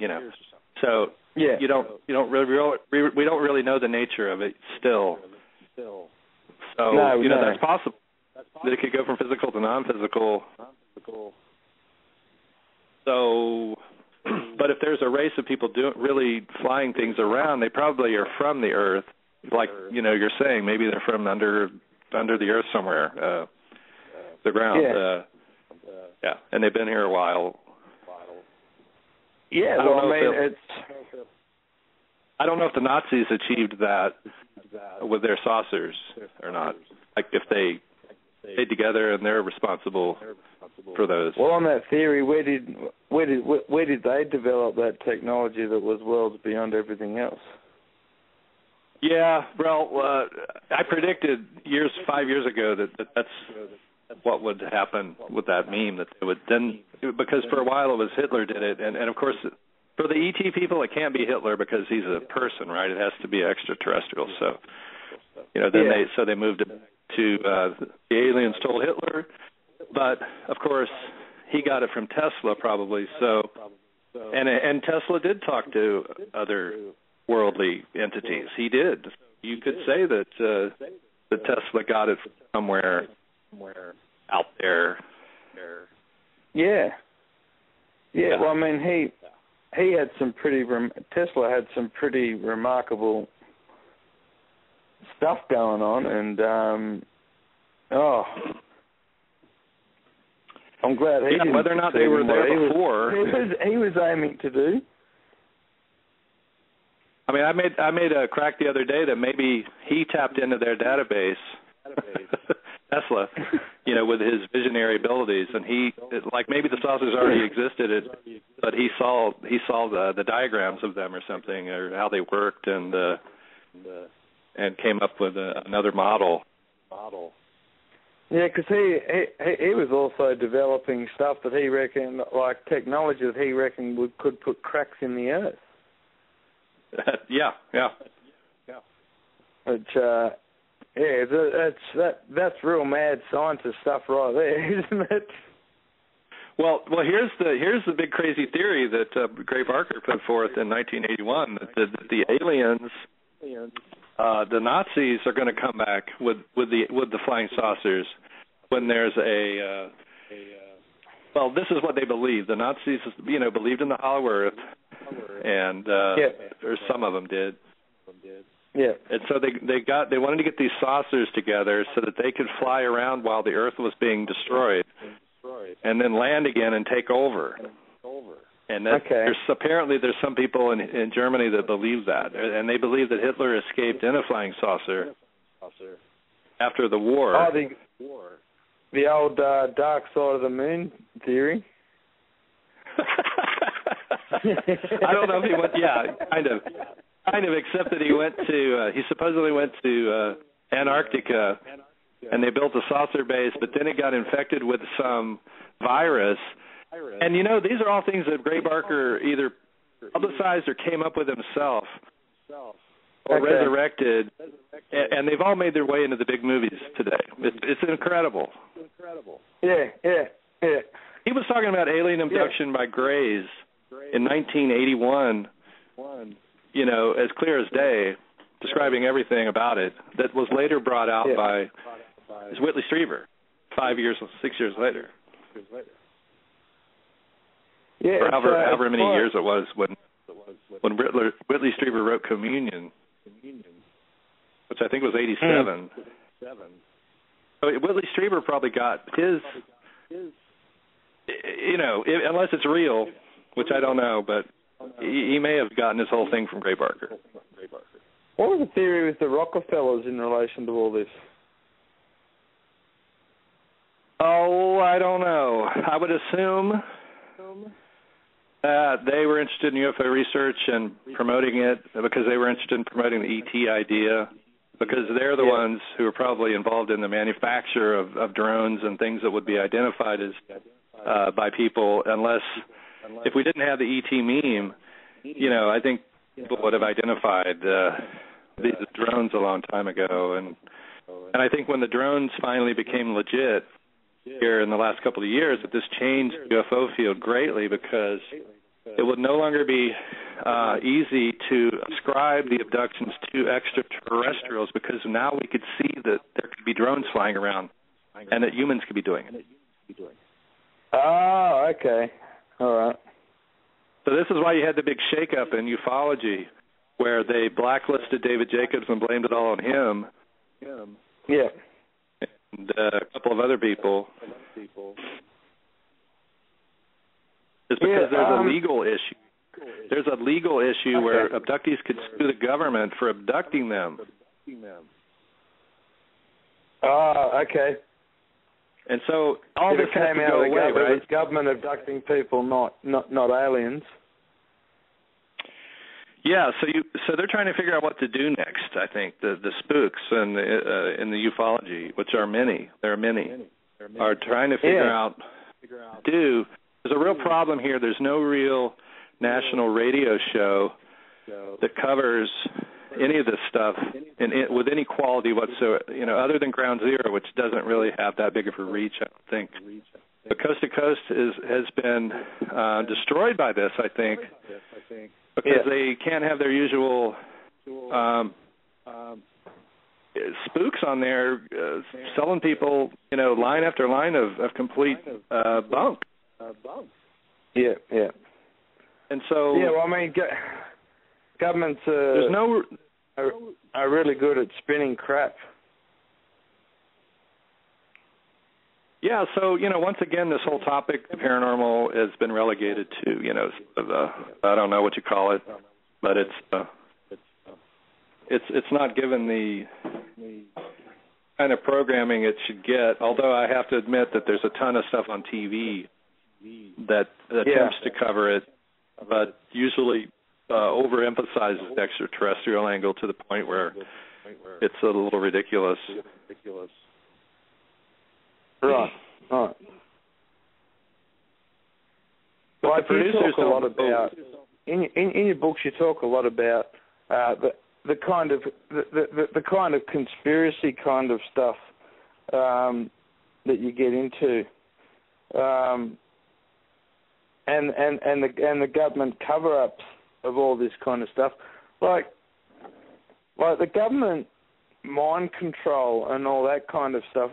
So yeah. we don't really know the nature of it still. So that's possible. That it could go from physical to non-physical. So, but if there's a race of people really flying things around, they probably are from the Earth, like you're saying. Maybe they're from under the Earth somewhere, the ground. Yeah. And they've been here a while. Yeah, I don't know if the Nazis achieved that with their saucers or not. Like if they stayed together and they're responsible for those. Well, on that theory, where did they develop that technology that was worlds beyond everything else? Yeah, well, I predicted 5 years ago that that's what would happen with that meme, that they would then, because for a while it was Hitler did it, and of course for the ET people it can't be Hitler because he's a person, right? It has to be extraterrestrial. So they moved it to the aliens told Hitler, but of course he got it from Tesla probably. So and Tesla did talk to other worldly entities. He did. You could say that Tesla got it somewhere out there. Yeah. Well, I mean, he had some Tesla had some pretty remarkable stuff going on, and I'm glad he didn't. Whether or not they were there before, he was aiming to do. I mean, I made a crack the other day that maybe he tapped into their database. Tesla, with his visionary abilities, and maybe the saucers already existed, but he saw the diagrams of them or something, or how they worked, and came up with another model. Yeah, because he was also developing stuff that he reckoned, like technology that he reckoned could put cracks in the earth. Yeah. Which. That's real mad scientist stuff right there, isn't it? Well, here's the big crazy theory that Gray Barker put forth in 1981 that the aliens, the Nazis, are going to come back with the flying saucers when there's Well, this is what they believed. The Nazis, believed in the hollow earth, and or some of them did. Yeah. And so they wanted to get these saucers together so that they could fly around while the earth was being destroyed, and then land again and take over. And apparently there's some people in Germany that believe that, and they believe that Hitler escaped in a flying saucer after the war. Oh, the old dark side of the moon theory. I don't know if he went. Yeah, kind of. Except that he supposedly went to Antarctica, and they built a saucer base, but then it got infected with some virus. And these are all things that Gray Barker either publicized or came up with himself, or resurrected, and they've all made their way into the big movies today. It's incredible. Yeah. He was talking about alien abduction by Greys in 1981, as clear as day, describing everything about it, that was later brought out by Whitley Strieber 6 years later. Yeah, or however many years it was when Whitley Strieber wrote Communion, which I think was 87. So Whitley Strieber probably got his, unless it's real, which I don't know, but he may have gotten his whole thing from Gray Barker. What was the theory with the Rockefellers in relation to all this? Oh, I don't know. I would assume that they were interested in UFO research and promoting it because they were interested in promoting the ET idea, because they're the ones who are probably involved in the manufacture of drones and things that would be identified as by people, unless if we didn't have the ET meme, I think people would have identified these drones a long time ago. And I think when the drones finally became legit here in the last couple of years, that this changed the UFO field greatly, because it would no longer be easy to ascribe the abductions to extraterrestrials, because now we could see that there could be drones flying around and that humans could be doing it. Oh, okay. All right. So this is why you had the big shakeup in ufology, where they blacklisted David Jacobs and blamed it all on him. Yeah. And a couple of other people. It's because there's a legal issue. There's a legal issue where abductees could sue the government for abducting them. Oh, okay. And so all this came out of the way, right? It's government abducting people, not aliens. Yeah, so they're trying to figure out what to do next. I think the spooks and in the ufology, which are many, are trying to figure out what to do. There's a real problem here. There's no real national radio show that covers any of this stuff with any quality whatsoever, other than Ground Zero, which doesn't really have that big of a reach, I don't think. But Coast to Coast has been destroyed by this, I think, because they can't have their usual spooks on there selling people, line after line of complete bunk. Yeah. And so... Yeah, well, I mean, governments are really good at spinning crap. Yeah, so, once again, this whole topic, the paranormal, has been relegated to, I don't know what you call it, but it's not given the kind of programming it should get, although I have to admit that there's a ton of stuff on TV that attempts to cover it, but usually overemphasizes the extraterrestrial angle to the point where it's a little ridiculous. Right. Well, you talk a lot about in your books. You talk a lot about the kind of conspiracy kind of stuff that you get into, and the government cover-ups of all this kind of stuff, like the government mind control and all that kind of stuff.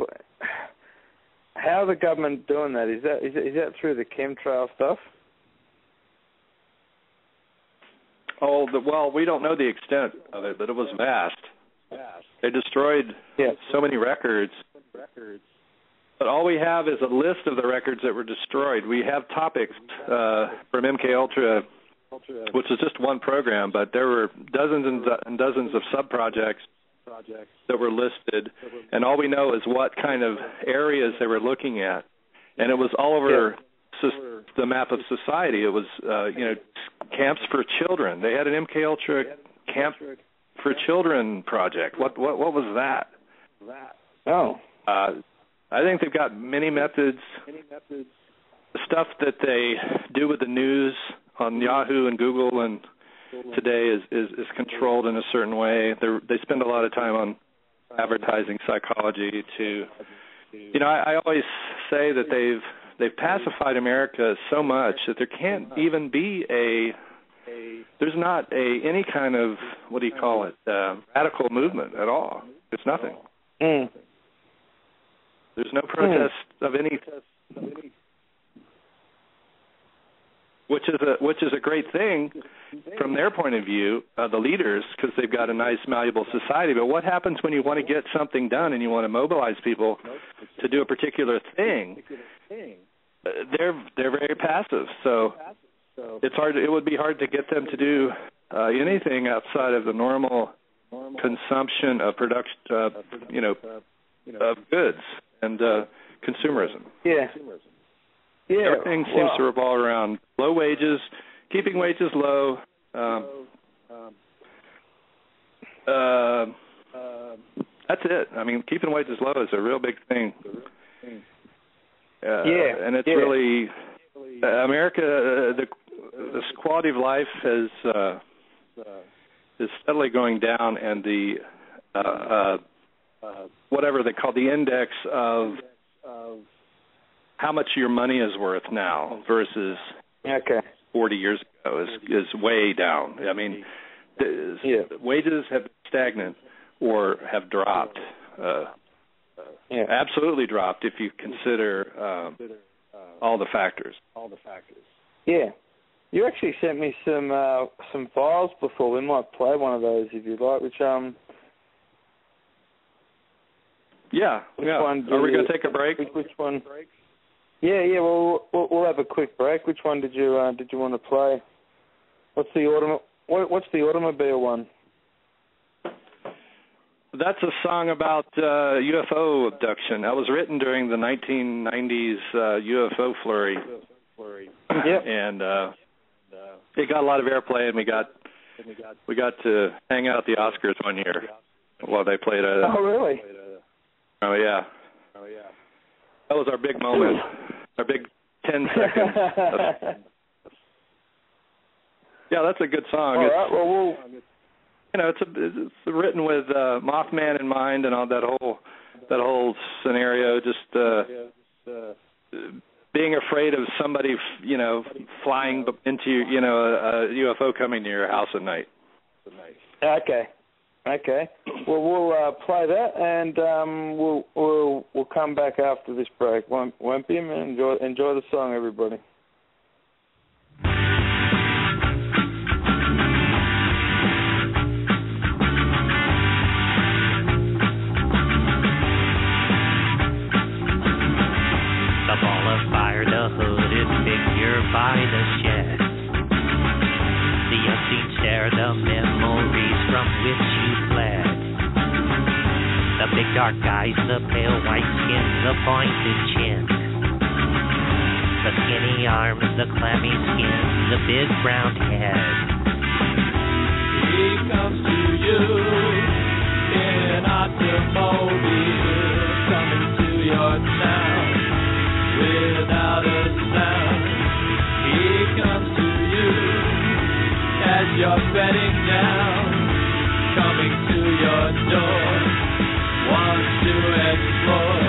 how the government doing that? Is that through the chemtrail stuff? Oh, well, we don't know the extent of it, but it was vast. They destroyed so many records. But all we have is a list of the records that were destroyed. We have topics from MKUltra, which is just one program, but there were dozens and dozens of sub-projects that were listed, and all we know is what kind of areas they were looking at. And it was all over the map of society. It was, camps for children. They had an MKUltra camp for children project. What was that? Oh. I think they've got many methods. The stuff that they do with the news on Yahoo and Google and today is controlled in a certain way. They spend a lot of time on advertising psychology to, I always say that they've pacified America so much that there can't even be there's not any kind of, what do you call it, radical movement at all. It's nothing. Mm. There's no protest of any, which is a great thing from their point of view, the leaders, because they've got a nice, malleable society. But what happens when you want to get something done and you want to mobilize people to do a particular thing? They're very passive. So it's hard. It would be hard to get them to do anything outside of the normal consumption of production, of goods and consumerism. Yeah. Everything seems to revolve around low wages, keeping wages low. That's it. I mean, keeping wages low is a real big thing. And it's really America. This quality of life is steadily going down, and the whatever they call the index of how much your money is worth now versus 40 years ago is way down. I mean, wages have been stagnant or have dropped. Absolutely dropped if you consider all the factors. Yeah. You actually sent me some files before. We might play one of those if you'd like. Which one are we going to take a break? Which one? Yeah. Well, we'll have a quick break. Which one did you want to play? What's the automobile one? That's a song about UFO abduction. That was written during the 1990s UFO flurry. Yep. And it got a lot of airplay, and we got to hang out at the Oscars one year while they played it. Oh, really? Oh, yeah. That was our big moment, our big 10 seconds. That's a good song. All right, well, it's written with Mothman in mind and all that whole scenario. Just being afraid of somebody, flying into a UFO coming to your house at night. Okay. Well, we'll play that, and we'll come back after this break. Won't be a minute. Enjoy the song, everybody. The ball of fire, the hooded figure by the shed. The unseen stare, the memories from which you fled. The big dark eyes, the pale white skin, the pointed chin. The skinny arms, the clammy skin, the big brown head. He comes to you in an automobile, coming to your town without a sound. He comes to you as you're bedding down, coming to your door, wants to explore.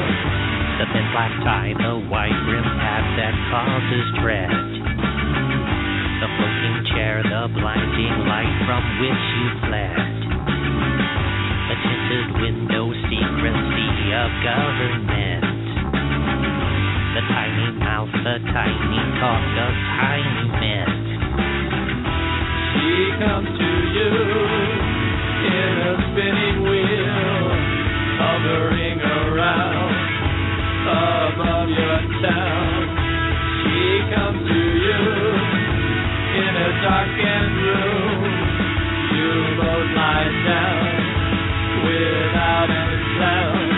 The thin black tie, the white brim hat that causes dread. The floating chair, the blinding light from which you fled. The tinted window, secrecy of government. tiny mouse, a tiny talk, a tiny mess. She comes to you in a spinning wheel, hovering around above your town. She comes to you in a darkened room. You both lie down without a sound.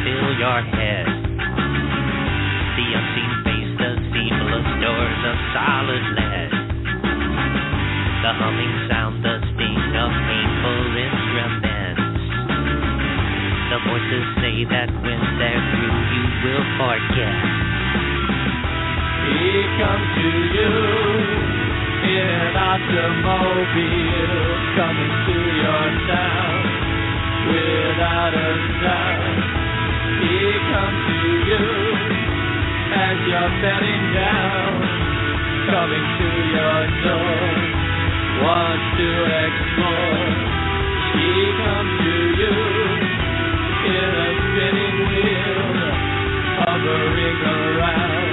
Fill your head. The unseen face, the seamless doors of solid lead. The humming sound, the sting of painful instruments. The voices say that when they're through, you will forget. He comes to you in an automobile, coming to your town without a sound. He comes to you as you're bedding down, coming to your door, wants to explore. He comes to you in a spinning wheel, hovering around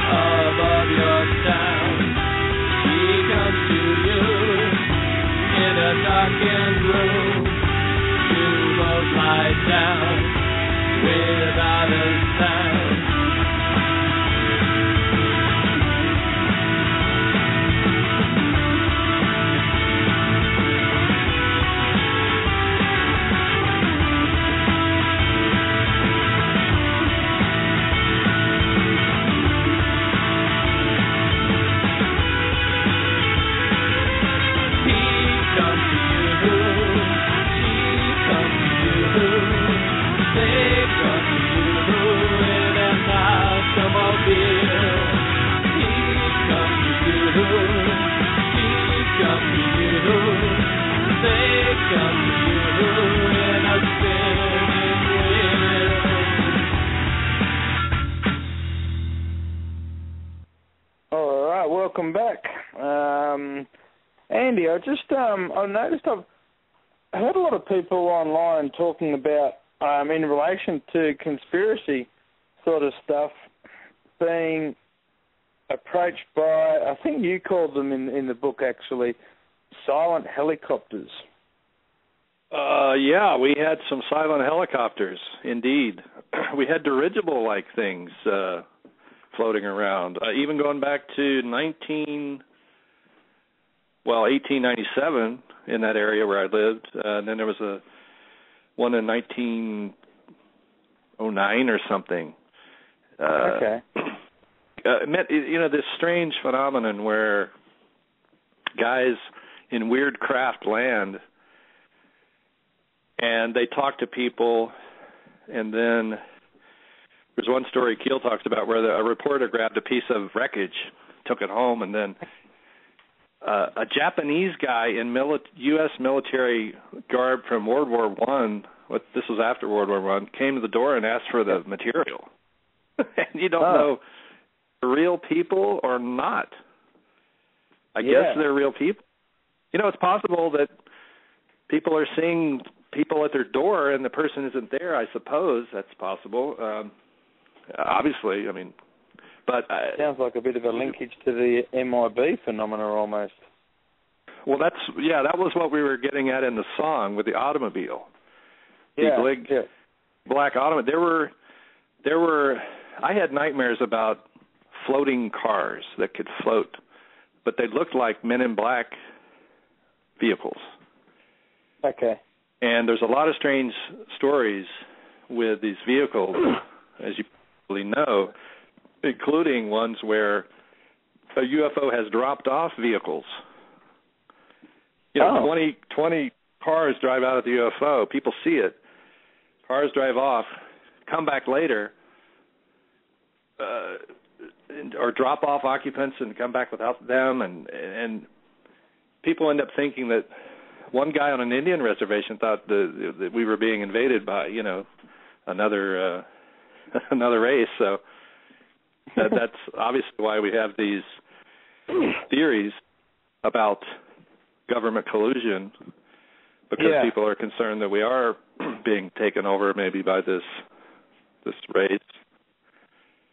above your town. He comes to you in a darkened room. You both lie down without a sound. Welcome back. Andy, I noticed I've heard a lot of people online talking about, in relation to conspiracy sort of stuff, being approached by, I think you called them in the book actually, silent helicopters. Yeah, we had some silent helicopters, indeed. We had dirigible-like things floating around, even going back to 1897 in that area where I lived. And then there was one in 1909 or something. Okay. This strange phenomenon where guys in weird craft land and they talk to people, and then there's one story Keel talks about where a reporter grabbed a piece of wreckage, took it home, and then a Japanese guy in U.S. military garb from World War I, this was after World War I, came to the door and asked for the material. And you don't know real people or not. I guess they're real people. It's possible that people are seeing people at their door and the person isn't there. I suppose that's possible. Obviously, but sounds like a bit of a linkage to the MIB phenomena almost. Well, that was what we were getting at in the song with the automobile. The big black automobile. There were. I had nightmares about floating cars that could float, but they looked like Men in Black vehicles. Okay. And there's a lot of strange stories with these vehicles, as you probably know, including ones where a UFO has dropped off vehicles. 20 cars drive out of the UFO. People see it. Cars drive off, come back later, or drop off occupants and come back without them. And people end up thinking that one guy on an Indian reservation thought that we were being invaded by, another race. So that's obviously why we have these theories about government collusion, because people are concerned that we are being taken over maybe by this race.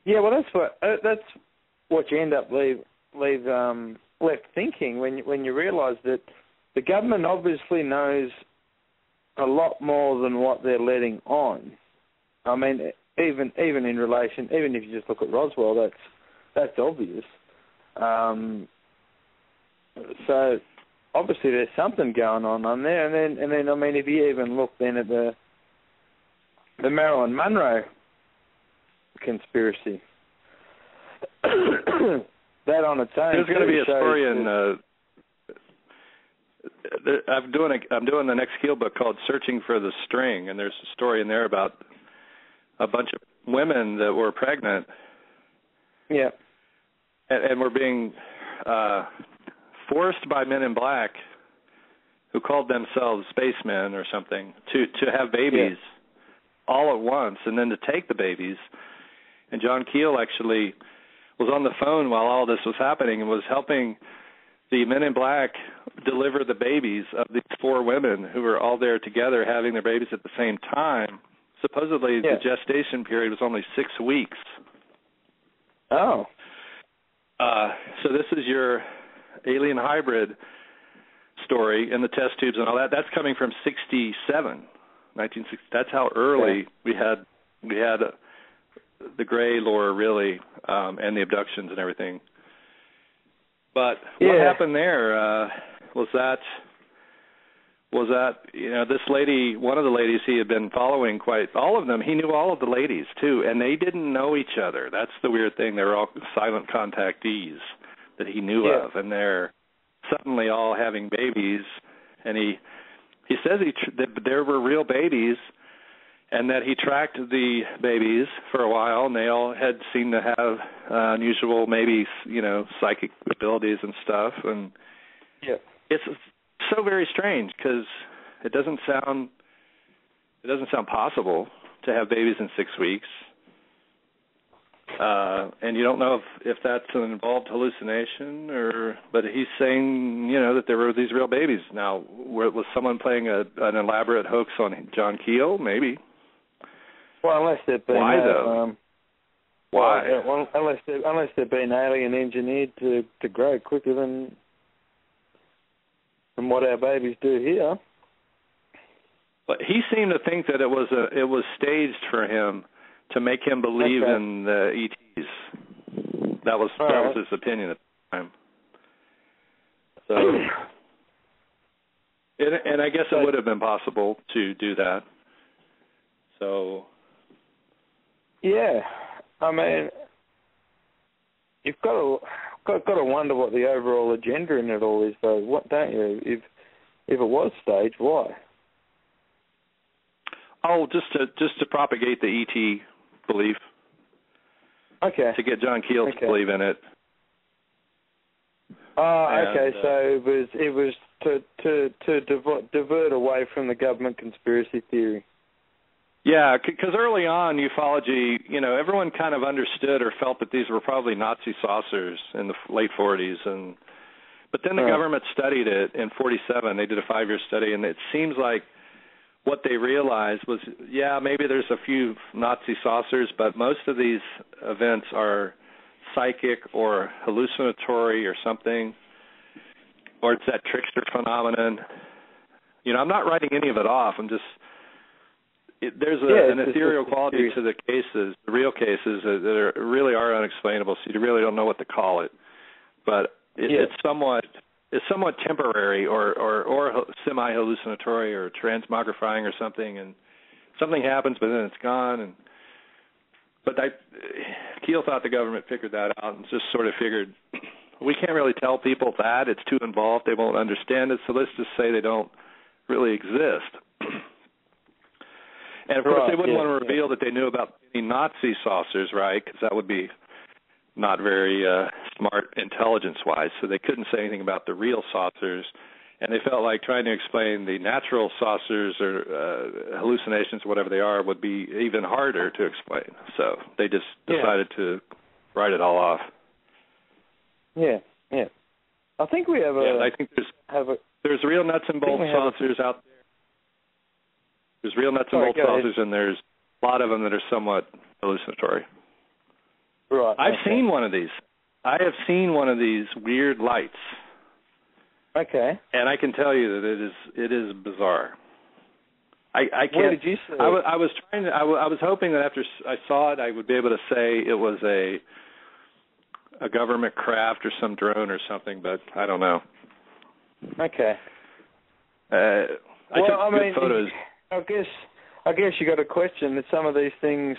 Yeah, well, that's what you end up left thinking when you realise that the government obviously knows a lot more than what they're letting on. I mean, even in relation, even if you just look at Roswell, that's obvious. So obviously there's something going on there, and then I mean, if you even look then at the Marilyn Monroe conspiracy, that on its own. There's going to be a story in. I'm doing the next Keel book called "Searching for the String," and there's a story in there about a bunch of women that were pregnant. Yeah. And were being forced by men in black, who called themselves spacemen or something, to have babies all at once, and then to take the babies. And John Keel actually was on the phone while all this was happening and was helping the men in black deliver the babies of these 4 women who were all there together having their babies at the same time. Supposedly the gestation period was only 6 weeks. Oh. So this is your alien hybrid story and the test tubes and all that. That's coming from 1960. That's how early we had the gray lore, really, and the abductions and everything. But what happened there was that this lady, one of the ladies he had been following all of them, he knew all of the ladies too, and they didn't know each other. That's the weird thing. They were all silent contactees that he knew of, and they're suddenly all having babies. And he says that there were real babies, and that he tracked the babies for a while, and they all had seemed to have unusual, maybe, psychic abilities and stuff. And it's so very strange because it doesn't sound possible to have babies in 6 weeks. And you don't know if that's an involved hallucination but he's saying, that there were these real babies. Now, was someone playing an elaborate hoax on John Keel? Maybe. Well, unless they've been... Why, though? Why? Well, unless they've been alien engineered to grow quicker than what our babies do here. But he seemed to think that it was staged for him to make him believe in the ETs. That was his opinion at the time. So, and I guess it would have been possible to do that. So, yeah, I mean, you've got to wonder what the overall agenda in it all is, though. What, don't you? If it was staged, why? Oh, just to propagate the ET belief. Okay. To get John Keel to believe in it. Oh, okay. So it was to divert away from the government conspiracy theory. Yeah, because early on, ufology, everyone kind of understood or felt that these were probably Nazi saucers in the late 40s, but then the government studied it in 47. They did a 5-year study, and it seems like what they realized was, maybe there's a few Nazi saucers, but most of these events are psychic or hallucinatory or something, or it's that trickster phenomenon. I'm not writing any of it off. I'm just... there's an ethereal quality to the cases, the real cases that really are unexplainable. So you really don't know what to call it, but it's somewhat temporary or semi-hallucinatory or transmogrifying or something, and something happens, but then it's gone. But Keel thought the government figured that out and just sort of figured we can't really tell people that it's too involved; they won't understand it. So let's just say they don't really exist. And, of course, they wouldn't want to reveal that they knew about any Nazi saucers, right? Because that would be not very smart intelligence-wise, so they couldn't say anything about the real saucers. And they felt like trying to explain the natural saucers or hallucinations, whatever they are, would be even harder to explain. So they just decided to write it all off. Yeah. I think we have I think there's real nuts and bolts saucers out there. There's real nuts and bolts saucers, and there's a lot of them that are somewhat hallucinatory. Right. I've seen one of these. I have seen one of these weird lights. Okay. And I can tell you that it is bizarre. I can't. Where did you see it? I was hoping that after I saw it, I would be able to say it was a government craft or some drone or something, but I don't know. Okay. I took good photos. I guess you got a question that some of these things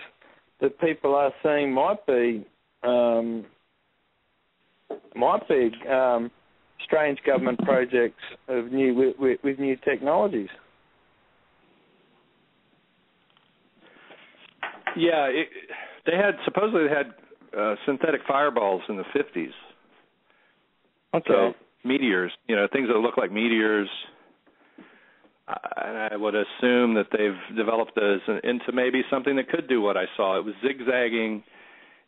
that people are saying might be strange government projects of with new technologies. Yeah, they supposedly had synthetic fireballs in the 50s. Okay. So meteors, things that look like meteors. And I would assume that they've developed those into maybe something that could do what I saw. It was zigzagging.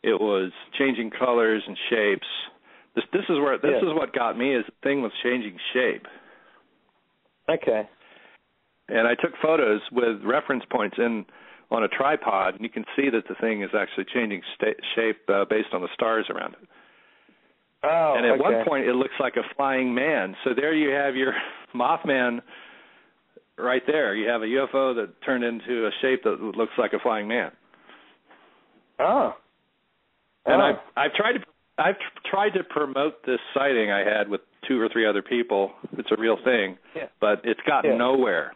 It was changing colors and shapes. This is what got me, is the thing was changing shape. Okay. And I took photos with reference points on a tripod, and you can see that the thing is actually changing shape based on the stars around it. Oh, and at one point, it looks like a flying man. So there you have your Mothman right there. You have a UFO that turned into a shape that looks like a flying man. Oh. And I've tried to promote this sighting I had with 2 or 3 other people. It's a real thing, but it's gotten nowhere.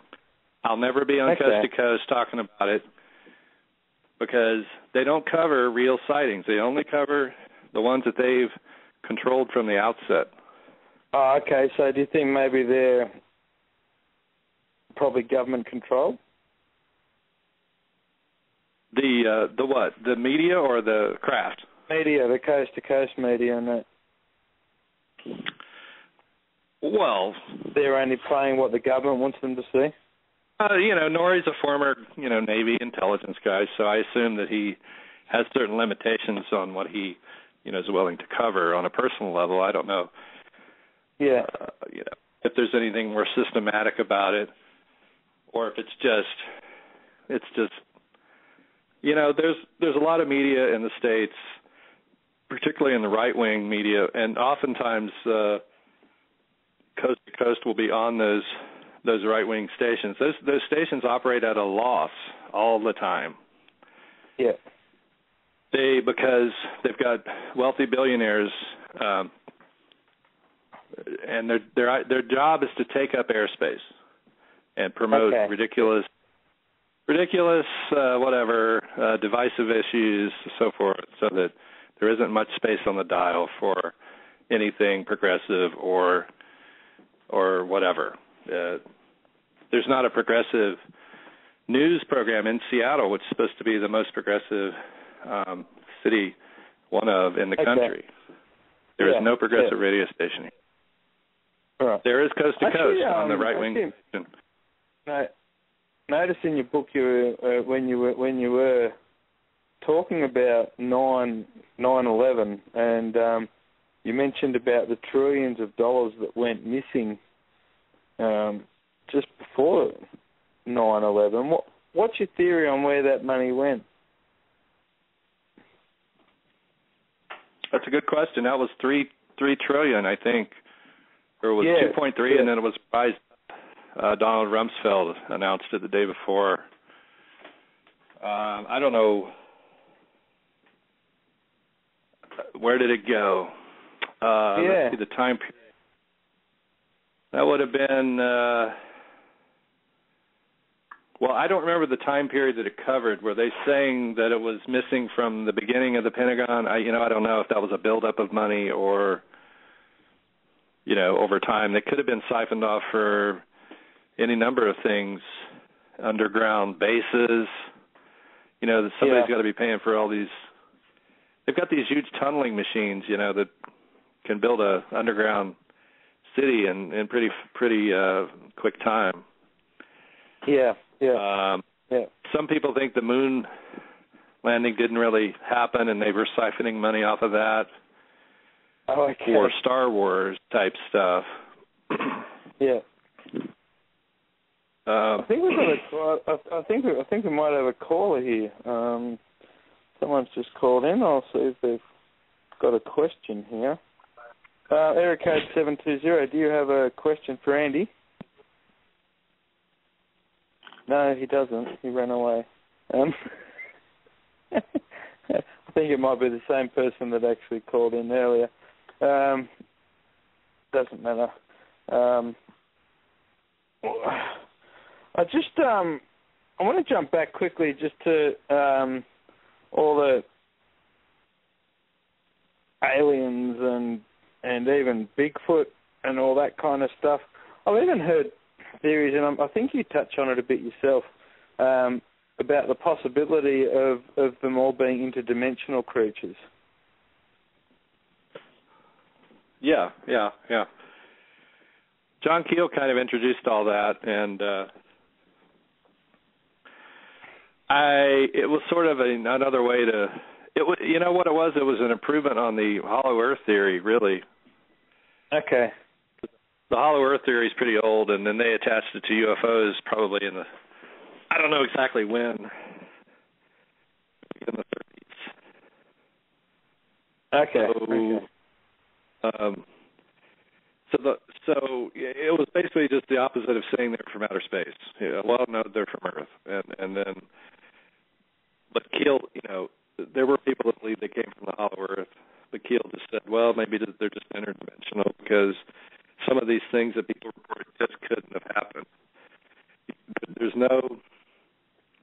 I'll never be on Coast to Coast talking about it because they don't cover real sightings. They only cover the ones that they've controlled from the outset. Oh, okay. So do you think maybe they're probably government controlled? The what? The media or the craft? Media, the Coast to Coast media, and that. Well, they're only playing what the government wants them to see. Norrie's a former, Navy intelligence guy, so I assume that he has certain limitations on what he, is willing to cover on a personal level. I don't know. Yeah. If there's anything more systematic about it, or if it's just, there's a lot of media in the States, particularly in the right-wing media, and oftentimes Coast to Coast will be on those right-wing stations. Those stations operate at a loss all the time. Yeah. Because they've got wealthy billionaires, and their job is to take up airspace and promote ridiculous, whatever, divisive issues, so forth, so that there isn't much space on the dial for anything progressive or whatever. There's not a progressive news program in Seattle, which is supposed to be the most progressive city, in the country. There is no progressive radio station here. Right. There is Coast to Coast on the right wing. Notice in your book when you were talking about 9/11, and you mentioned about the trillions of dollars that went missing just before 9/11. What's your theory on where that money went? That's a good question. That was $3 trillion, I think, or it was 2.3, and then it was priced. Donald Rumsfeld announced it the day before. I don't know. Where did it go? Let's see the time period. That would have been, I don't remember the time period that it covered. Were they saying that it was missing from the beginning of the Pentagon? I don't know if that was a buildup of money or, over time. They could have been siphoned off for any number of things, underground bases. Somebody's got to be paying for all these. They've got these huge tunneling machines, that can build a underground city in pretty quick time. Yeah. Some people think the moon landing didn't really happen, and they were siphoning money off of that for Star Wars type stuff. Yeah. I think we might have a caller here. Someone's just called in. I'll see if they've got a question here. Area code 720. Do you have a question for Andy? No, he doesn't. He ran away. I think it might be the same person that actually called in earlier. Doesn't matter. I want to jump back quickly just to all the aliens and even Bigfoot and all that kind of stuff. I've even heard theories, and I think you touch on it a bit yourself, about the possibility of them all being interdimensional creatures. Yeah. John Keel kind of introduced all that, and it was sort of another way to. You know what it was? It was an improvement on the Hollow Earth theory, really. Okay. The Hollow Earth theory is pretty old, and then they attached it to UFOs probably I don't know exactly when, in the 30s. Okay. So it was basically just the opposite of saying they're from outer space. Well, no, they're from Earth, but Keel, there were people that believed they came from the Hollow Earth, but Keel just said, well, maybe they're just interdimensional because some of these things that people reported just couldn't have happened. There's no.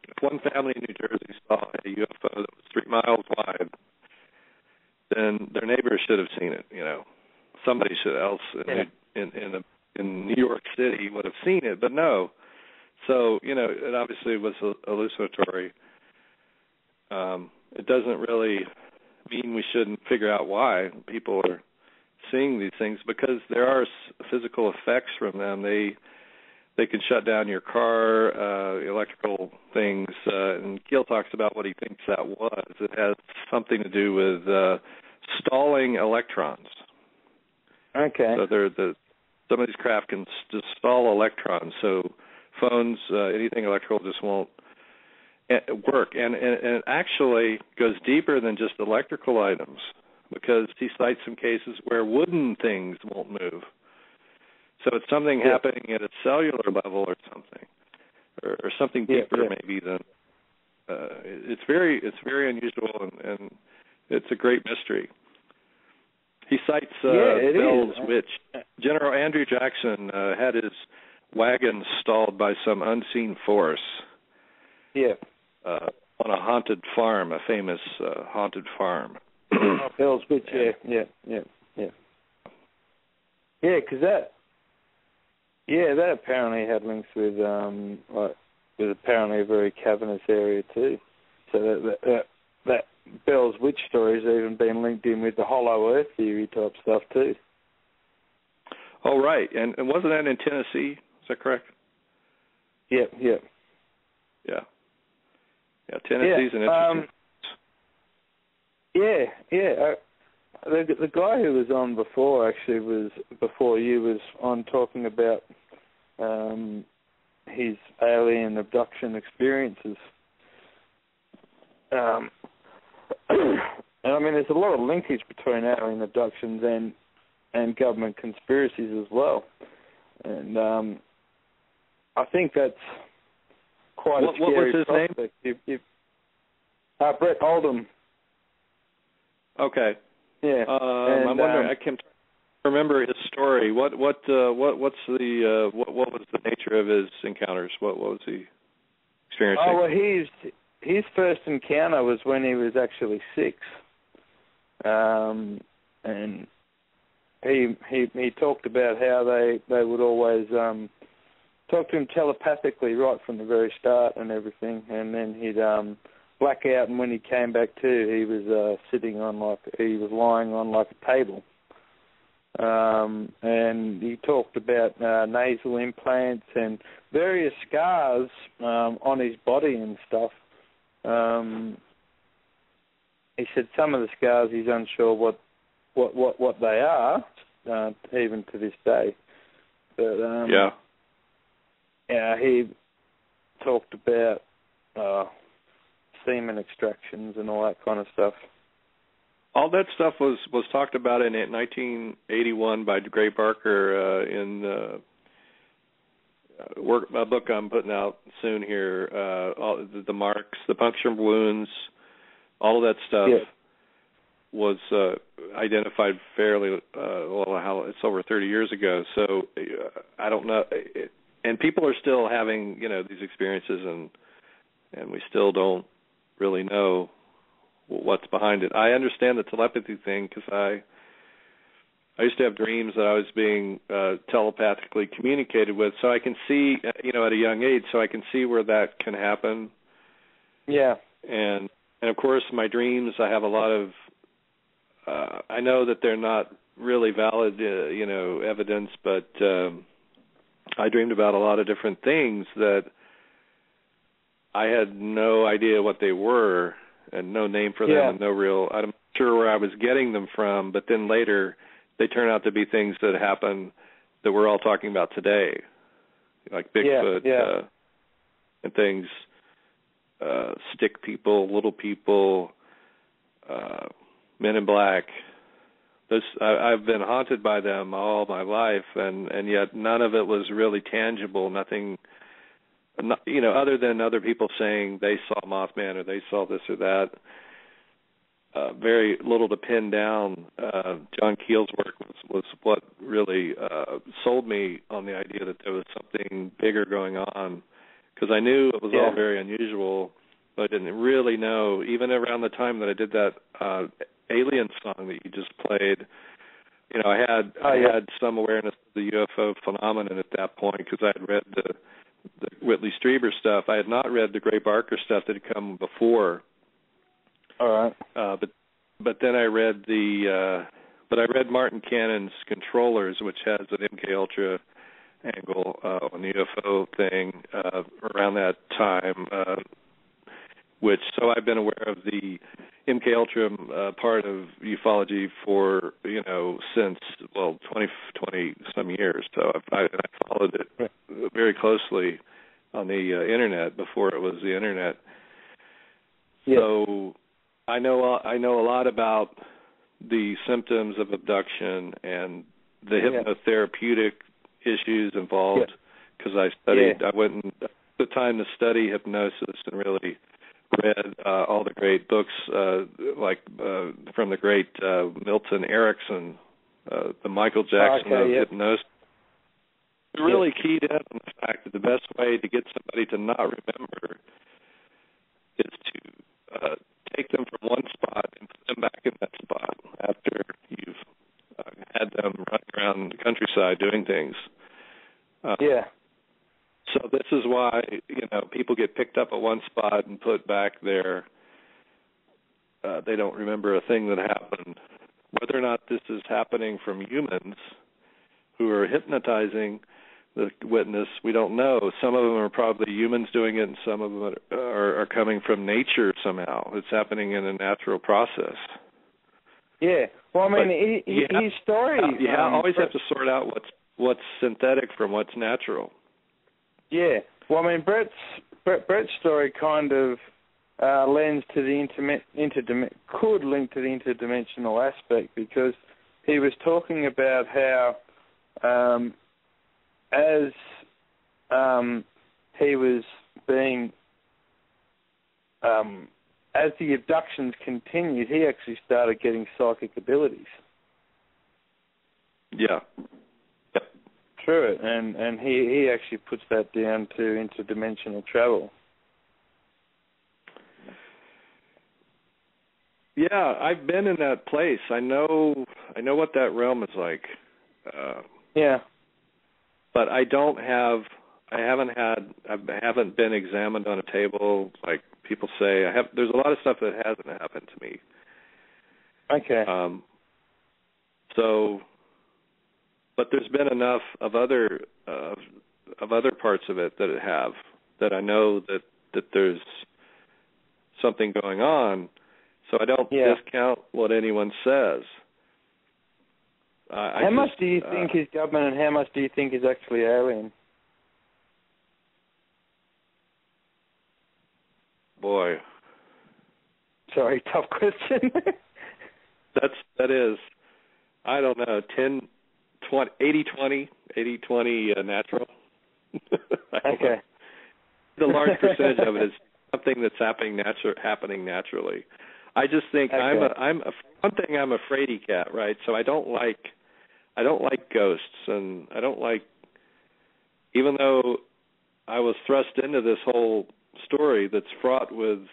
If one family in New Jersey saw a UFO that was 3 miles wide, then their neighbors should have seen it. Somebody else in New York City would have seen it, but no. So it obviously was hallucinatory. It doesn't really mean we shouldn't figure out why people are seeing these things, because there are physical effects from them. They can shut down your car, electrical things, and Keel talks about what he thinks that was. It has something to do with stalling electrons. Okay. So some of these craft can just stall electrons, so phones, anything electrical just won't work. And it actually goes deeper than just electrical items, because he cites some cases where wooden things won't move. So it's something happening at a cellular level or something, or something deeper maybe than. It's very unusual, and it's a great mystery. He cites Bell's Witch. General Andrew Jackson had his wagon stalled by some unseen force. Yeah. On a haunted farm, a famous haunted farm. Bell's Witch. Yeah. Yeah, because that apparently had links with with apparently a very cavernous area too. So that Bell's Witch story has even been linked in with the Hollow Earth theory type stuff too. Oh, right. And wasn't that in Tennessee? Is that correct? Yeah. Tennessee's an interesting. The guy who was on before you was on talking about his alien abduction experiences. And I mean, there's a lot of linkage between alien abductions and government conspiracies as well. And I think that's quite a scary prospect. What was his name? Bret Oldham. Okay. Yeah. I'm wondering. I can't remember his story. What was the nature of his encounters? What was he experiencing? Oh well, his first encounter was when he was actually 6, and he talked about how they would always talk to him telepathically right from the very start and everything, and then he'd black out, and when he came back to, he was lying on like a table, and he talked about nasal implants and various scars on his body and stuff. He said some of the scars he's unsure what they are, even to this day. But he talked about semen extractions and all that kind of stuff. All that stuff was talked about in 1981 by Gray Barker in a book I'm putting out soon here. All the marks, the puncture wounds, all of that stuff was identified fairly how it's over 30 years ago. So I don't know, and people are still having these experiences, and we still don't really know what's behind it. I understand the telepathy thing because I used to have dreams that I was being telepathically communicated with, so I can see, at a young age, so I can see where that can happen. Yeah. And of course, my dreams, I have a lot of, I know that they're not really valid, evidence, but I dreamed about a lot of different things that I had no idea what they were, and no name for them, and no real, I'm not sure where I was getting them from, but then later they turn out to be things that happen that we're all talking about today, like Bigfoot and things, stick people, little people, men in black. I've been haunted by them all my life, and yet none of it was really tangible, nothing, other than other people saying they saw Mothman or they saw this or that. Very little to pin down. John Keel's work was what really sold me on the idea that there was something bigger going on, because I knew it was all very unusual, but I didn't really know. Even around the time that I did that Alien song that you just played, I had some awareness of the UFO phenomenon at that point, because I had read the Whitley Strieber stuff. I had not read the Gray Barker stuff that had come before. All right. But then I read I read Martin Cannon's Controllers, which has an MK Ultra angle on the UFO thing around that time. So I've been aware of the MK Ultra part of ufology for since 20 some years. So I followed it very closely on the internet before it was the internet. Yeah. So I know a lot about the symptoms of abduction and the hypnotherapeutic issues involved, because I studied. I went and took the time to study hypnosis and really read all the great books, from the great Milton Erickson, the Michael Jackson of hypnosis. It really keyed in on the fact that the best way to get somebody to not remember is to take them from one spot and put them back in that spot after you've had them running around the countryside doing things. So this is why, people get picked up at one spot and put back there. They don't remember a thing that happened. Whether or not this is happening from humans who are hypnotizing the witness, we don't know. Some of them are probably humans doing it, and some of them are coming from nature somehow. It's happening in a natural process. Yeah. Well, I mean, his story... You always have to sort out what's synthetic from what's natural. Yeah. Well, I mean, Bret's story kind of lends to the could link to the interdimensional aspect, because he was talking about how as he was being as the abductions continued, he actually started getting psychic abilities. Yeah. Through it, and he actually puts that down to interdimensional travel. Yeah, I've been in that place. I know what that realm is like. But I haven't been examined on a table like people say. There's a lot of stuff that hasn't happened to me. Okay. So but there's been enough of other parts of it that I know that there's something going on, so I don't discount what anyone says. How much do you think is government and how much do you think is actually alien? Boy. Sorry, tough question. That is, I don't know, 80-20 natural. Okay. The large percentage of it is something that's happening naturally. I just think I'm one thing, I'm a fraidy cat, right? So I don't like ghosts, and I don't like, even though I was thrust into this whole story that's fraught with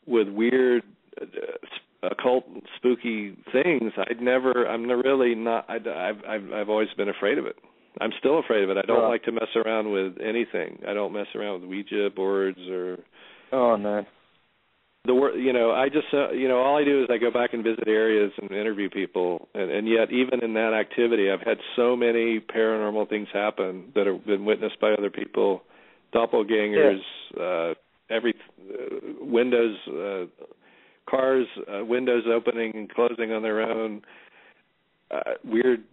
weird occult and spooky things, I've always been afraid of it. I'm still afraid of it. I don't like to mess around with anything. I don't mess around with Ouija boards or. Oh no. I just all I do is I go back and visit areas and interview people, and yet even in that activity, I've had so many paranormal things happen that have been witnessed by other people, doppelgangers, windows, cars, windows opening and closing on their own, weird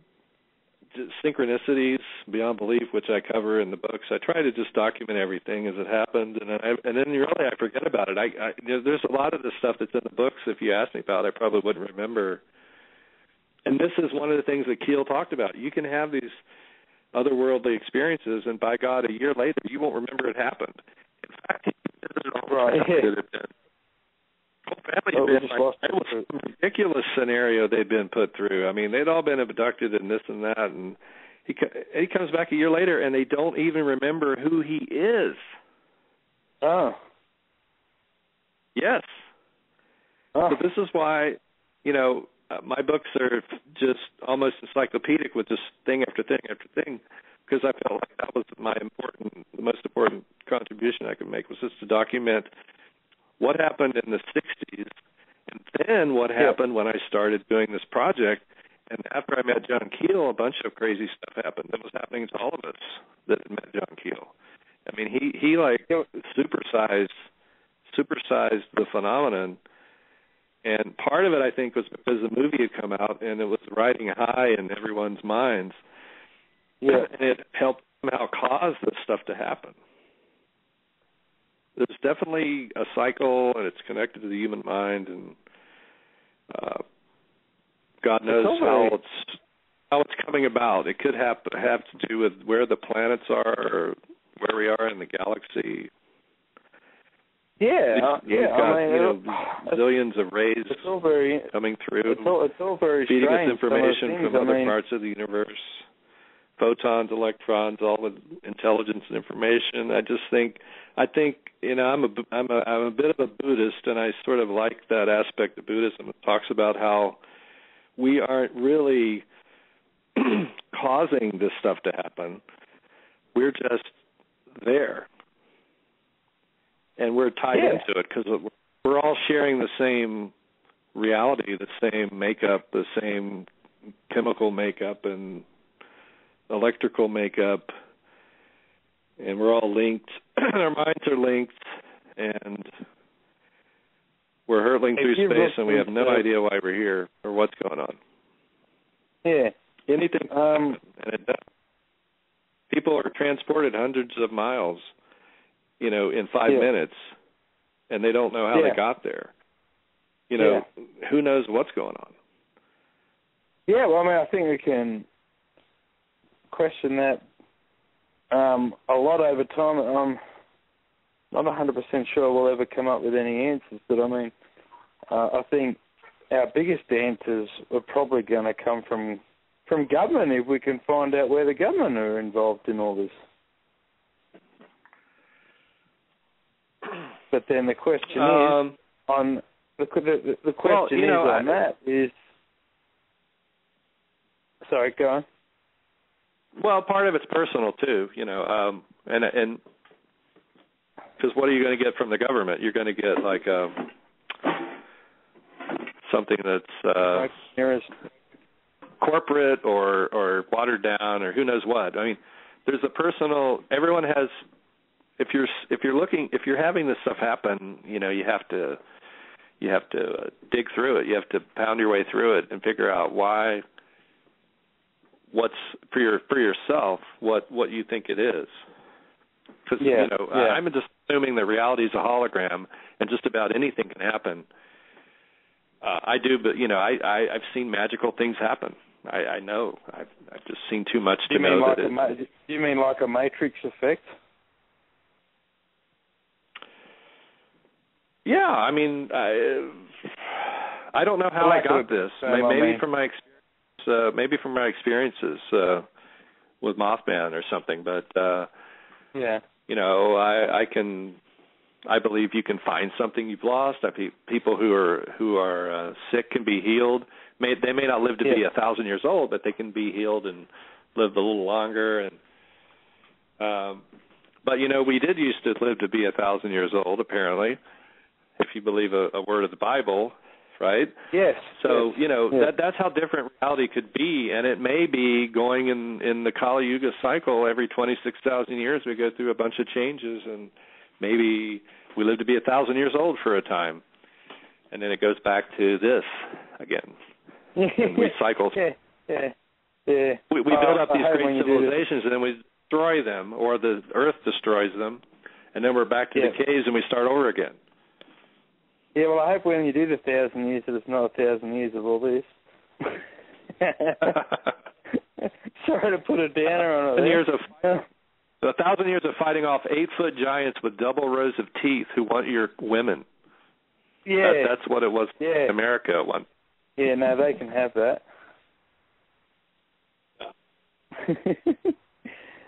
synchronicities beyond belief, which I cover in the books. I try to just document everything as it happened, and then really I forget about it. There's a lot of the stuff that's in the books. If you asked me about it, I probably wouldn't remember. And this is one of the things that Keel talked about. You can have these otherworldly experiences, and by God, a year later, you won't remember it happened. In fact, he visited all the family had been, it was some ridiculous scenario they'd been put through. I mean, they'd all been abducted and this and that, and he comes back a year later, and they don't even remember who he is. Oh. Yes. Oh. So this is why, my books are just almost encyclopedic with just thing after thing after thing, because I felt like that was the most important contribution I could make, was just to document what happened in the 60s, and then what happened when I started doing this project. And after I met John Keel, a bunch of crazy stuff happened that was happening to all of us that had met John Keel. I mean, he supersized the phenomenon. And part of it, I think, was because the movie had come out and it was riding high in everyone's minds. Yeah. And it helped somehow cause this stuff to happen. There's definitely a cycle, and it's connected to the human mind, and God knows how it's coming about. It could have to do with where the planets are, or where we are in the galaxy. Yeah, we've got, zillions of rays coming through. It's all very feeding strange, us information from other parts of the universe. Photons, electrons, all the intelligence and information. I think I'm a bit of a Buddhist, and I sort of like that aspect of Buddhism. It talks about how we aren't really causing this stuff to happen. We're just there, and we're tied into it because we're all sharing the same reality, the same makeup, the same chemical makeup, and electrical makeup, and we're all linked. Our minds are linked, and we're hurtling through space, and we have no idea why we're here or what's going on. Yeah. Anything can happen, and it does. People are transported hundreds of miles, in 5 minutes, and they don't know how they got there. Who knows what's going on? Yeah, well, I think we can question that a lot over time. I'm not 100% sure we'll ever come up with any answers, but I think our biggest answers are probably going to come from government if we can find out where the government are involved in all this. But then the question is on the question on that is. Sorry, go on. Well, part of it's personal too, and because what are you going to get from the government? You're going to get like something that's corporate or watered down or who knows what. I mean, there's a personal. Everyone has. If you're having this stuff happen, you have to dig through it. You have to pound your way through it and figure out why. What's for yourself? What you think it is? Because I'm just assuming that reality is a hologram and just about anything can happen. I do, but I've seen magical things happen. I know. I've just seen too much to know that it. Do you mean like a Matrix effect? Yeah, I mean, I don't know how I got this. Maybe from my experience. Maybe from my experiences with Mothman or something. But I believe you can find something you've lost. People who are sick can be healed. They may not live to be 1,000 years old, but they can be healed and live a little longer. And but we did used to live to be 1,000 years old, apparently, if you believe a word of the Bible, right? Yes. So that's how different reality could be, and it may be going in the Kali Yuga cycle. Every 26,000 years, we go through a bunch of changes, and maybe we live to be 1,000 years old for a time, and then it goes back to this again. And we cycle. We build up these great civilizations, and then we destroy them, or the Earth destroys them, and then we're back to the caves, and we start over again. Yeah, well, I hope when you do the 1,000 years that it's not 1,000 years of all this. Sorry to put a downer on it. 1,000 years of fighting off 8-foot giants with double rows of teeth who want your women. Yeah. That's what it was in America at one. Yeah, no, they can have that.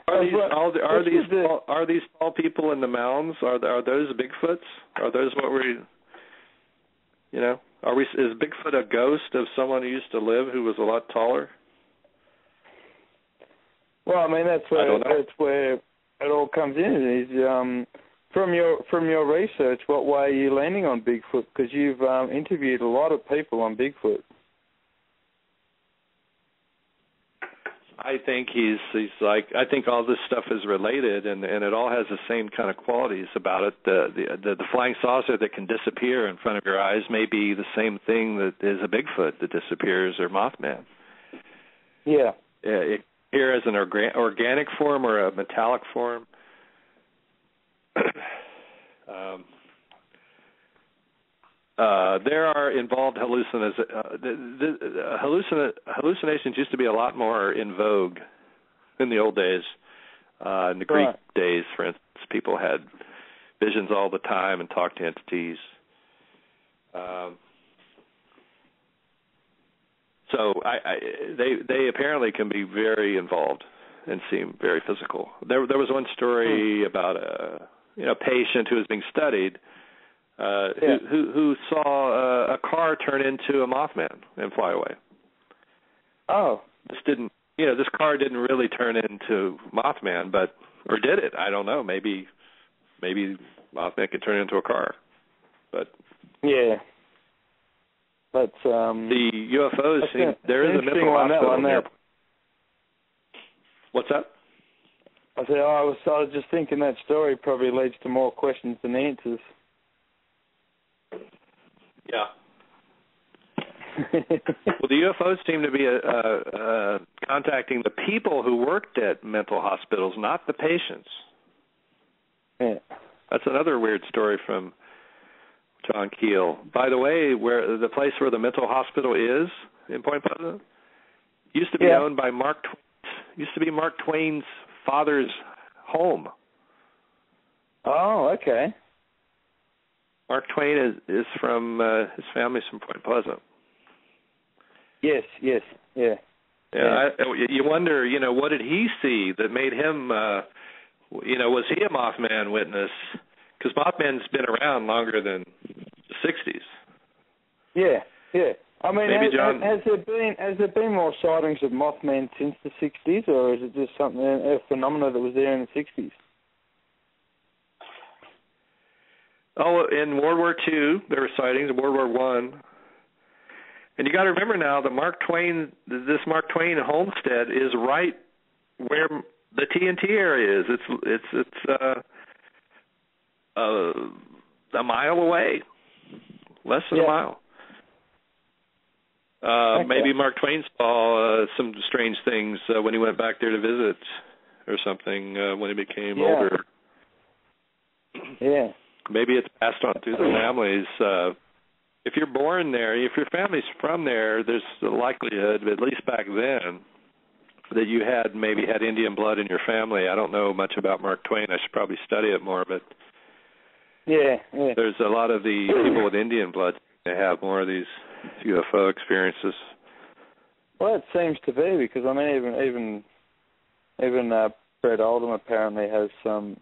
Are these tall people in the mounds? Are those Bigfoots? Are those what we? Is Bigfoot a ghost of someone who used to live who was a lot taller? Well, I mean that's where it all comes in. Is from your research, what way are you landing on Bigfoot? Because you've interviewed a lot of people on Bigfoot. I think he's like, I think all this stuff is related, and it all has the same kind of qualities about it. The flying saucer that can disappear in front of your eyes may be the same thing that is a Bigfoot that disappears, or Mothman. Yeah. It here as an organic form or a metallic form. There are involved hallucinations used to be a lot more in vogue in the old days. In the Greek days, for instance, people had visions all the time and talked to entities. So they apparently can be very involved and seem very physical. There was one story about a patient who was being studied. Who saw a car turn into a Mothman and fly away. Oh. This car didn't really turn into Mothman, or did it? I don't know. Maybe Mothman could turn into a car. But yeah. But the UFOs there is a mental hospital there. What's that? I said, I was just thinking that story probably leads to more questions than answers. Yeah. Well, the UFOs seem to be contacting the people who worked at mental hospitals, not the patients. Yeah. That's another weird story from John Keel. By the way, where the place where the mental hospital is in Point Pleasant used to be owned by Mark Twain's father's home. Oh, okay. Mark Twain is from his family's from Point Pleasant. Yes, yeah. You wonder, what did he see that made him, was he a Mothman witness? Because Mothman's been around longer than the 60s. Yeah. I mean, John, has there been more sightings of Mothman since the 60s, or is it just a phenomena that was there in the 60s? Oh, in World War II, there were sightings. In World War I, And you got to remember now, this Mark Twain homestead is right where the TNT area is. It's a mile away, less than a mile. Maybe Mark Twain saw some strange things when he went back there to visit or something when he became older. Yeah. Maybe it's passed on through the families. If you're born there, if your family's from there, there's a likelihood, at least back then, that you maybe had Indian blood in your family. I don't know much about Mark Twain. I should probably study it more, but there's a lot of the people with Indian blood. They have more of these UFO experiences. Well, it seems to be, because I mean, even Bret Oldham apparently has some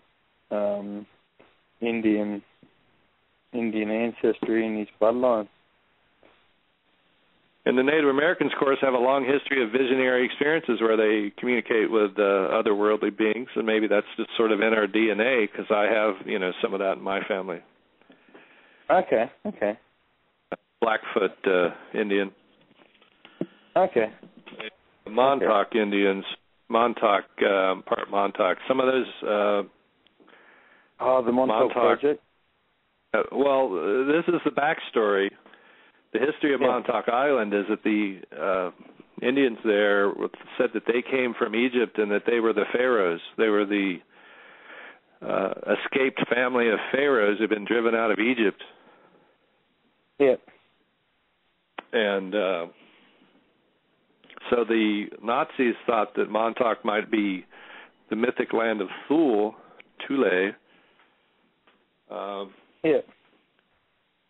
Indian ancestry in his bloodline. And the Native Americans, of course, have a long history of visionary experiences where they communicate with otherworldly beings, and maybe that's just sort of in our DNA, because I have, some of that in my family. Okay. Blackfoot Indian. Okay. Montauk Indians. Montauk, part Montauk. Some of those... the Montauk Project? Well, this is the backstory. The history of Montauk Island is that the Indians there said that they came from Egypt and that they were the pharaohs. They were the escaped family of pharaohs who had been driven out of Egypt. Yep. And so the Nazis thought that Montauk might be the mythic land of Thule.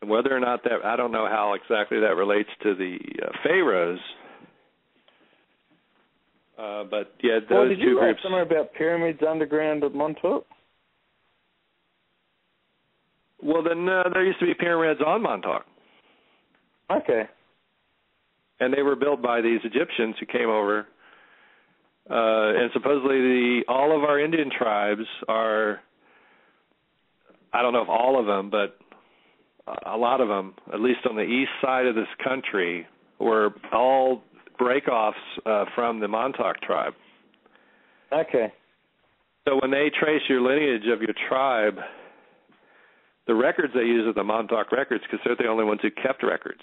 Whether or not that, I don't know how exactly that relates to the pharaohs. But yeah, those did two you groups. Somewhere about pyramids underground at Montauk? Well, then there used to be pyramids on Montauk. Okay. And they were built by these Egyptians who came over. And supposedly all of our Indian tribes are, I don't know if all of them, but a lot of them, at least on the east side of this country, were all breakoffs from the Montauk tribe. Okay. So when they trace your lineage of your tribe, the records they use are the Montauk records, because they're the only ones who kept records.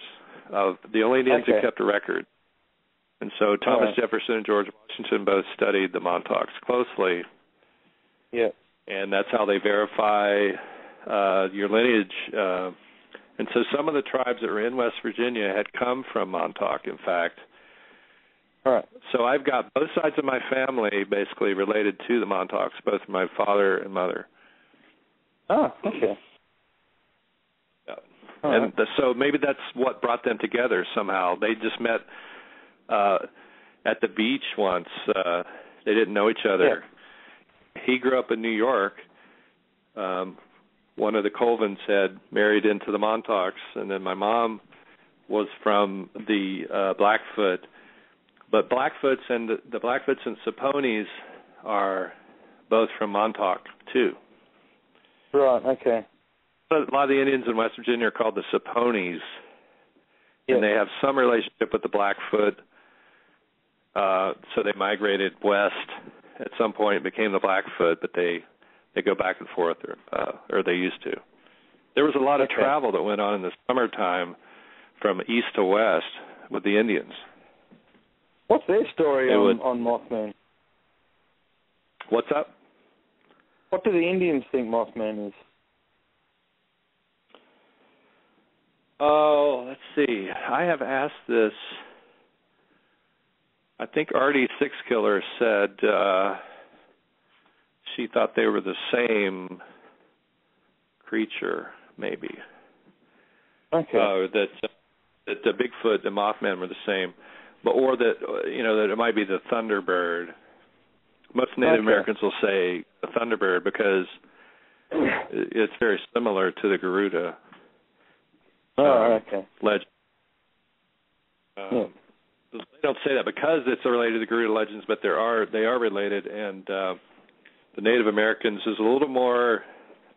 The only Indians who kept a record. And so Thomas Jefferson and George Washington both studied the Montauks closely. Yeah. And that's how they verify your lineage. And so some of the tribes that were in West Virginia had come from Montauk, in fact. All right. So I've got both sides of my family basically related to the Montauks, both my father and mother. Oh, okay. Yeah. And so maybe that's what brought them together somehow. They just met at the beach once. They didn't know each other. Yeah. He grew up in New York. One of the Colvins had married into the Montauks, and then my mom was from the Blackfoot. But Blackfoots and the Blackfoots and Saponis are both from Montauk, too. Right, okay. A lot of the Indians in West Virginia are called the Saponis, and they have some relationship with the Blackfoot. So they migrated west at some point and became the Blackfoot, but they go back and forth, or they used to. There was a lot of travel that went on in the summertime from east to west with the Indians. What's their story on Mothman? What's up? What do the Indians think Mothman is? Oh, let's see. I have asked this. I think Artie Sixkiller said she thought they were the same creature, maybe. Okay. That the Bigfoot and Mothman were the same, or that that it might be the Thunderbird. Most Native Americans will say the Thunderbird because it's very similar to the Garuda. Legend. They don't say that because it's related to the Garuda legends, but they are related, and the Native Americans is a little more.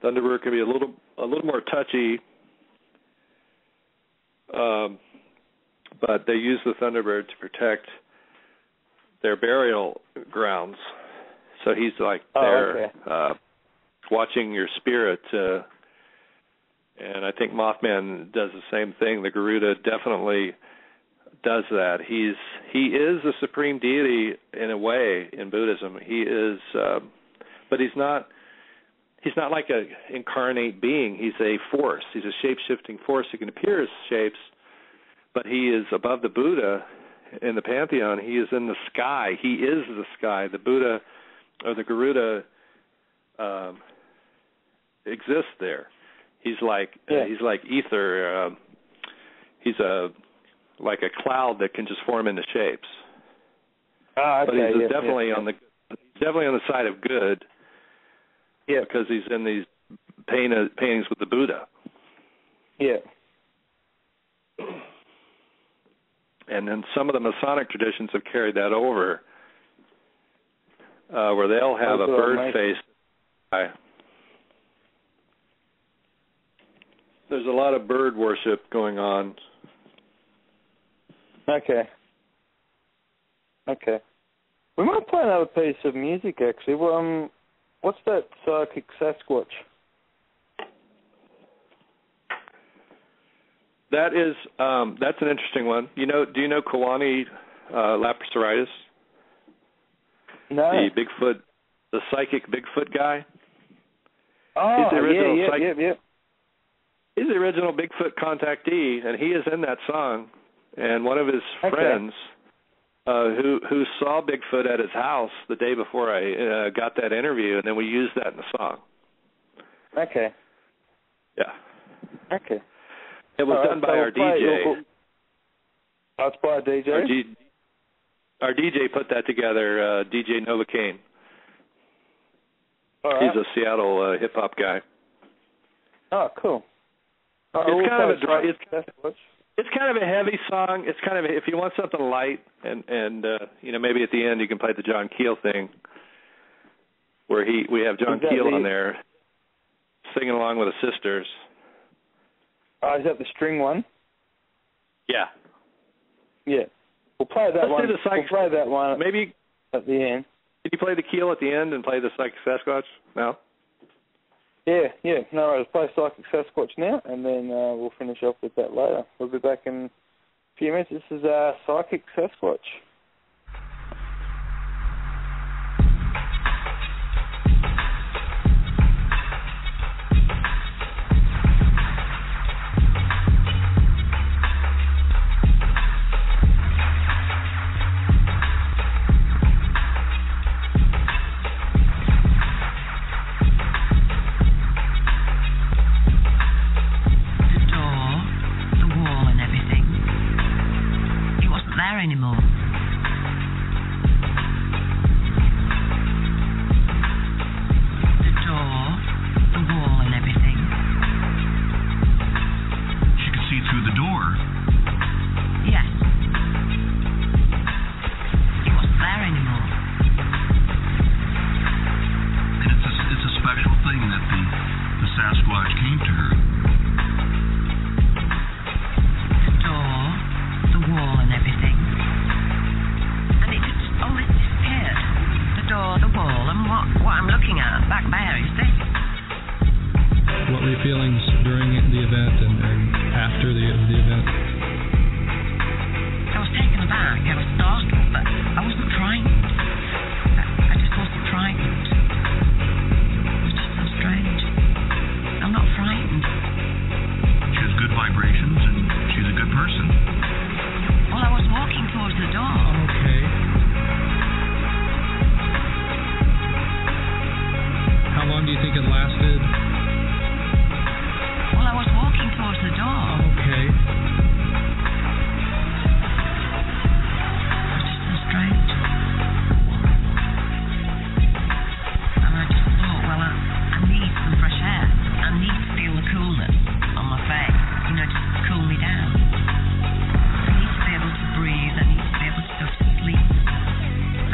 Thunderbird can be a little more touchy, but they use the Thunderbird to protect their burial grounds. So he's like there watching your spirit. And I think Mothman does the same thing. The Garuda definitely does that. He is a supreme deity in a way in Buddhism. He is, but he's not like an incarnate being. He's a force. He's a shape-shifting force. He can appear as shapes, but he is above the Buddha in the pantheon. He is in the sky. He is the sky. The Buddha or the Garuda exists there. He's like ether. He's like a cloud that can just form into shapes. But he's definitely on the side of good. Yeah, because he's in these paintings with the Buddha. Yeah. And then some of the Masonic traditions have carried that over, where they'll have a bird face. There's a lot of bird worship going on. Okay. We might play another piece of music, actually. Well, what's that Psychic Sasquatch? That's an interesting one. Do you know Kalani Lapsaritis? No. The psychic Bigfoot guy? Oh, he's the original He's the original Bigfoot contactee, and he is in that song. And one of his friends who saw Bigfoot at his house the day before I got that interview, and then we used that in the song. Okay. Yeah. Okay. It was done by our DJ. That's by a DJ? Our DJ put that together, DJ Novocaine. He's a Seattle hip-hop guy. Oh, cool. It's kind of a dry. It's kind of a heavy song. It's kind of if you want something light, and maybe at the end you can play the John Keel thing, where we have John Keel on there singing along with the sisters. Is that the string one? Yeah. Yeah. We'll play that one. We'll play that one. Maybe at the end. Did you play the Keel at the end and play the Psychic Sasquatch? No. Yeah. No, I'll play Psychic Sasquatch now, and then we'll finish off with that later. We'll be back in a few minutes. This is Psychic Sasquatch. Anymore. The door, the wall and everything. She could see through the door. Yes. It wasn't there anymore. And it's a special thing that the Sasquatch came to her. The door, the wall and everything. The wall, and what I'm looking at back there is this. What were your feelings during the event and after the event? I was taken aback, I was startled, but I wasn't frightened. I just wasn't frightened. It was just so strange. I'm not frightened. She has good vibrations and she's a good person. Well, I was walking towards the door. Okay. How long do you think it lasted? Well, I was walking towards the door. Okay. It was just so strange. And I just thought, well, I need some fresh air. I need to feel the coolness on my face, just to cool me down. I need to be able to breathe. I need to be able to go to sleep.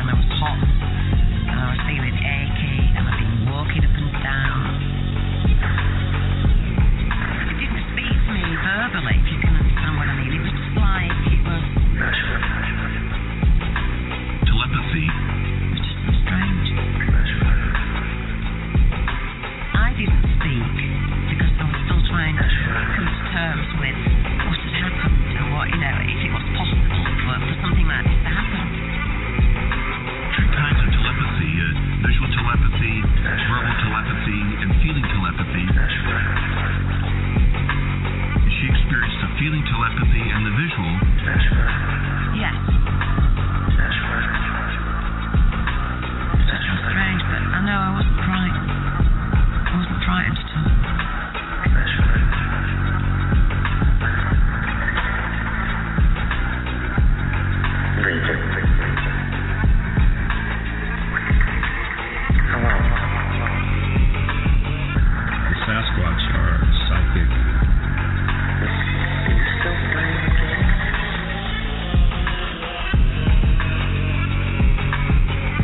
And I was hot. And I was feeling achy. And I've been walking up and down. It didn't speak to me verbally, if you can understand what I mean. It was just like it was come to terms with what had happened and what, if it was possible for something like this to happen. Different kinds of telepathy, visual telepathy, verbal telepathy, and feeling telepathy. She experienced the feeling telepathy and the visual. Yes. That's strange, but I know I wasn't frightened. I wasn't frightened at all. The Sasquatch are psychic.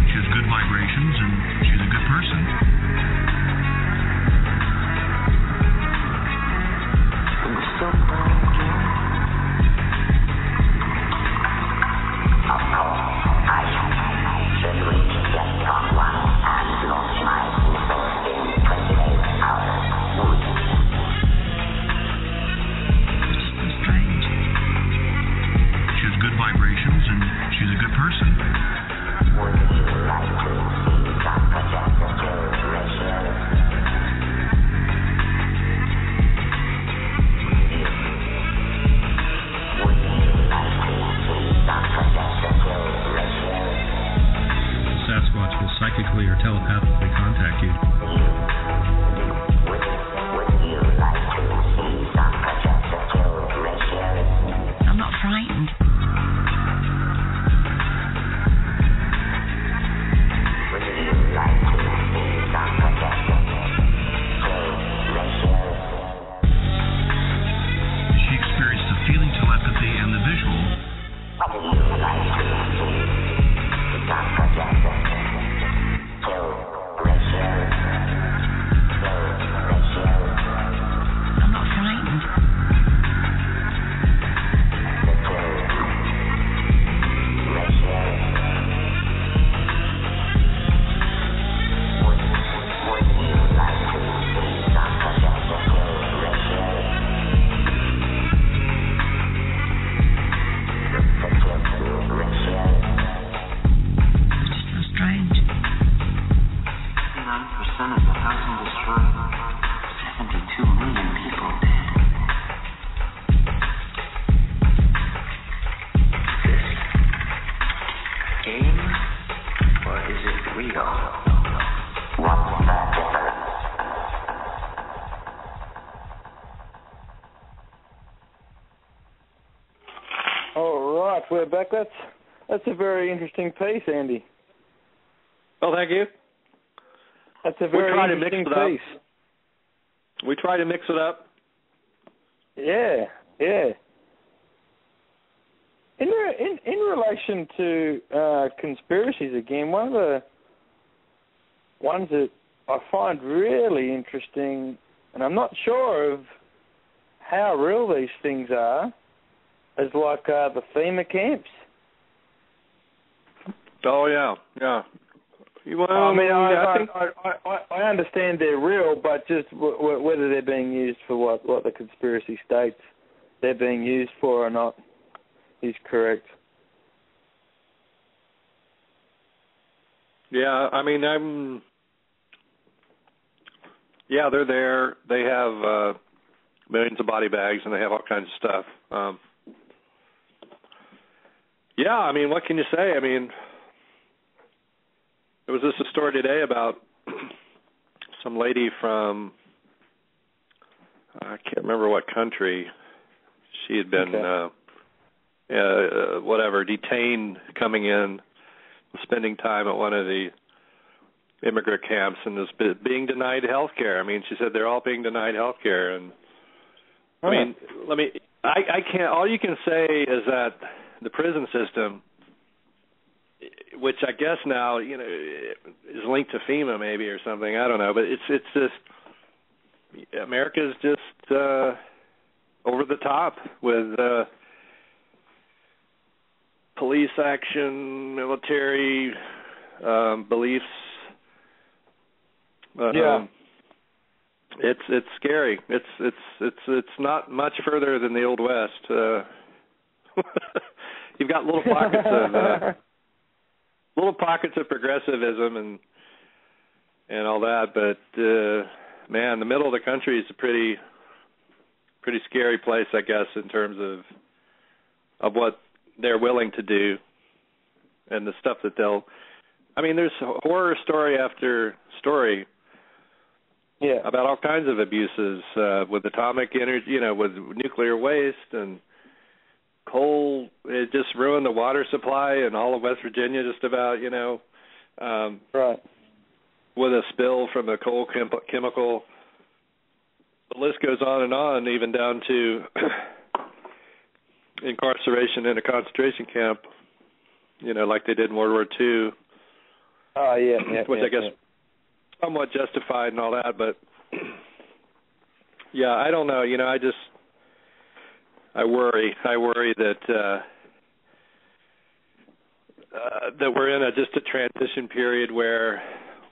She has good vibrations and she's a good person. She has good vibrations and she's a good person. Sasquatch will psychically or telepathically contact you. I'm not frightened. She experienced the feeling telepathy and the visual. I'm not frightened. It's just so strange. 9% of the housing destroyed. 72 million people dead. Is this game or is it real? What's the difference? All right, we're back. That's a very interesting piece, Andy. Well, thank you. That's a very interesting piece. We try to mix it up. Yeah. In relation to conspiracies again, one of the ones that I find really interesting, and I'm not sure of how real these things are, is like the FEMA camps. Oh yeah. Well, I mean, I think I understand they're real, but just whether they're being used for what the conspiracy states they're being used for or not is correct. Yeah, I mean, they're there. They have millions of body bags, and they have all kinds of stuff. Yeah, I mean, what can you say? I mean, there was just a story today about some lady from, I can't remember what country. She had been, detained coming in, spending time at one of the immigrant camps, and was being denied health care. I mean, she said they're all being denied health care. And, I mean, I can't, all you can say is that the prison system, which I guess now, is linked to FEMA maybe or something. I don't know, but it's just America's just over the top with police action, military beliefs. It's scary. It's not much further than the Old West. You've got little pockets of progressivism and all that, but man, the middle of the country is a pretty scary place, I guess, in terms of what they're willing to do and the stuff that they'll. I mean, there's horror story after story. Yeah. About all kinds of abuses with atomic energy, with nuclear waste and coal. It just ruined the water supply in all of West Virginia, just about, right. With a spill from a coal chemical. The list goes on, even down to incarceration in a concentration camp, like they did in World War II. Oh, yeah. Which I guess somewhat justified and all that, but yeah, I don't know. I worry that that we're in just a transition period where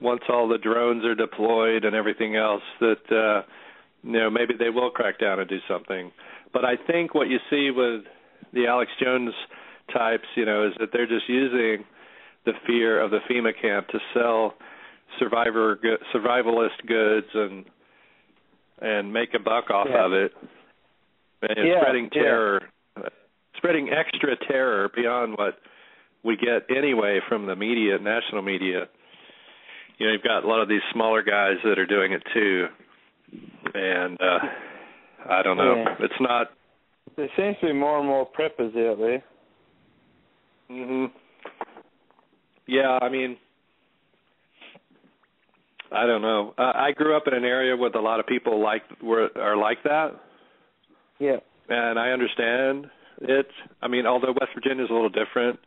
once all the drones are deployed and everything else, that maybe they will crack down and do something. But I think what you see with the Alex Jones types, is that they're just using the fear of the FEMA camp to sell survivalist goods and make a buck off of it, and spreading terror, spreading extra terror beyond what we get anyway from the media, national media. You've got a lot of these smaller guys that are doing it too, and I don't know. Yeah. It's not. There seems to be more and more preppers out there. Mhm. Yeah, I mean, I don't know. I grew up in an area with a lot of people are like that. Yeah. And I understand it. I mean, although West Virginia is a little different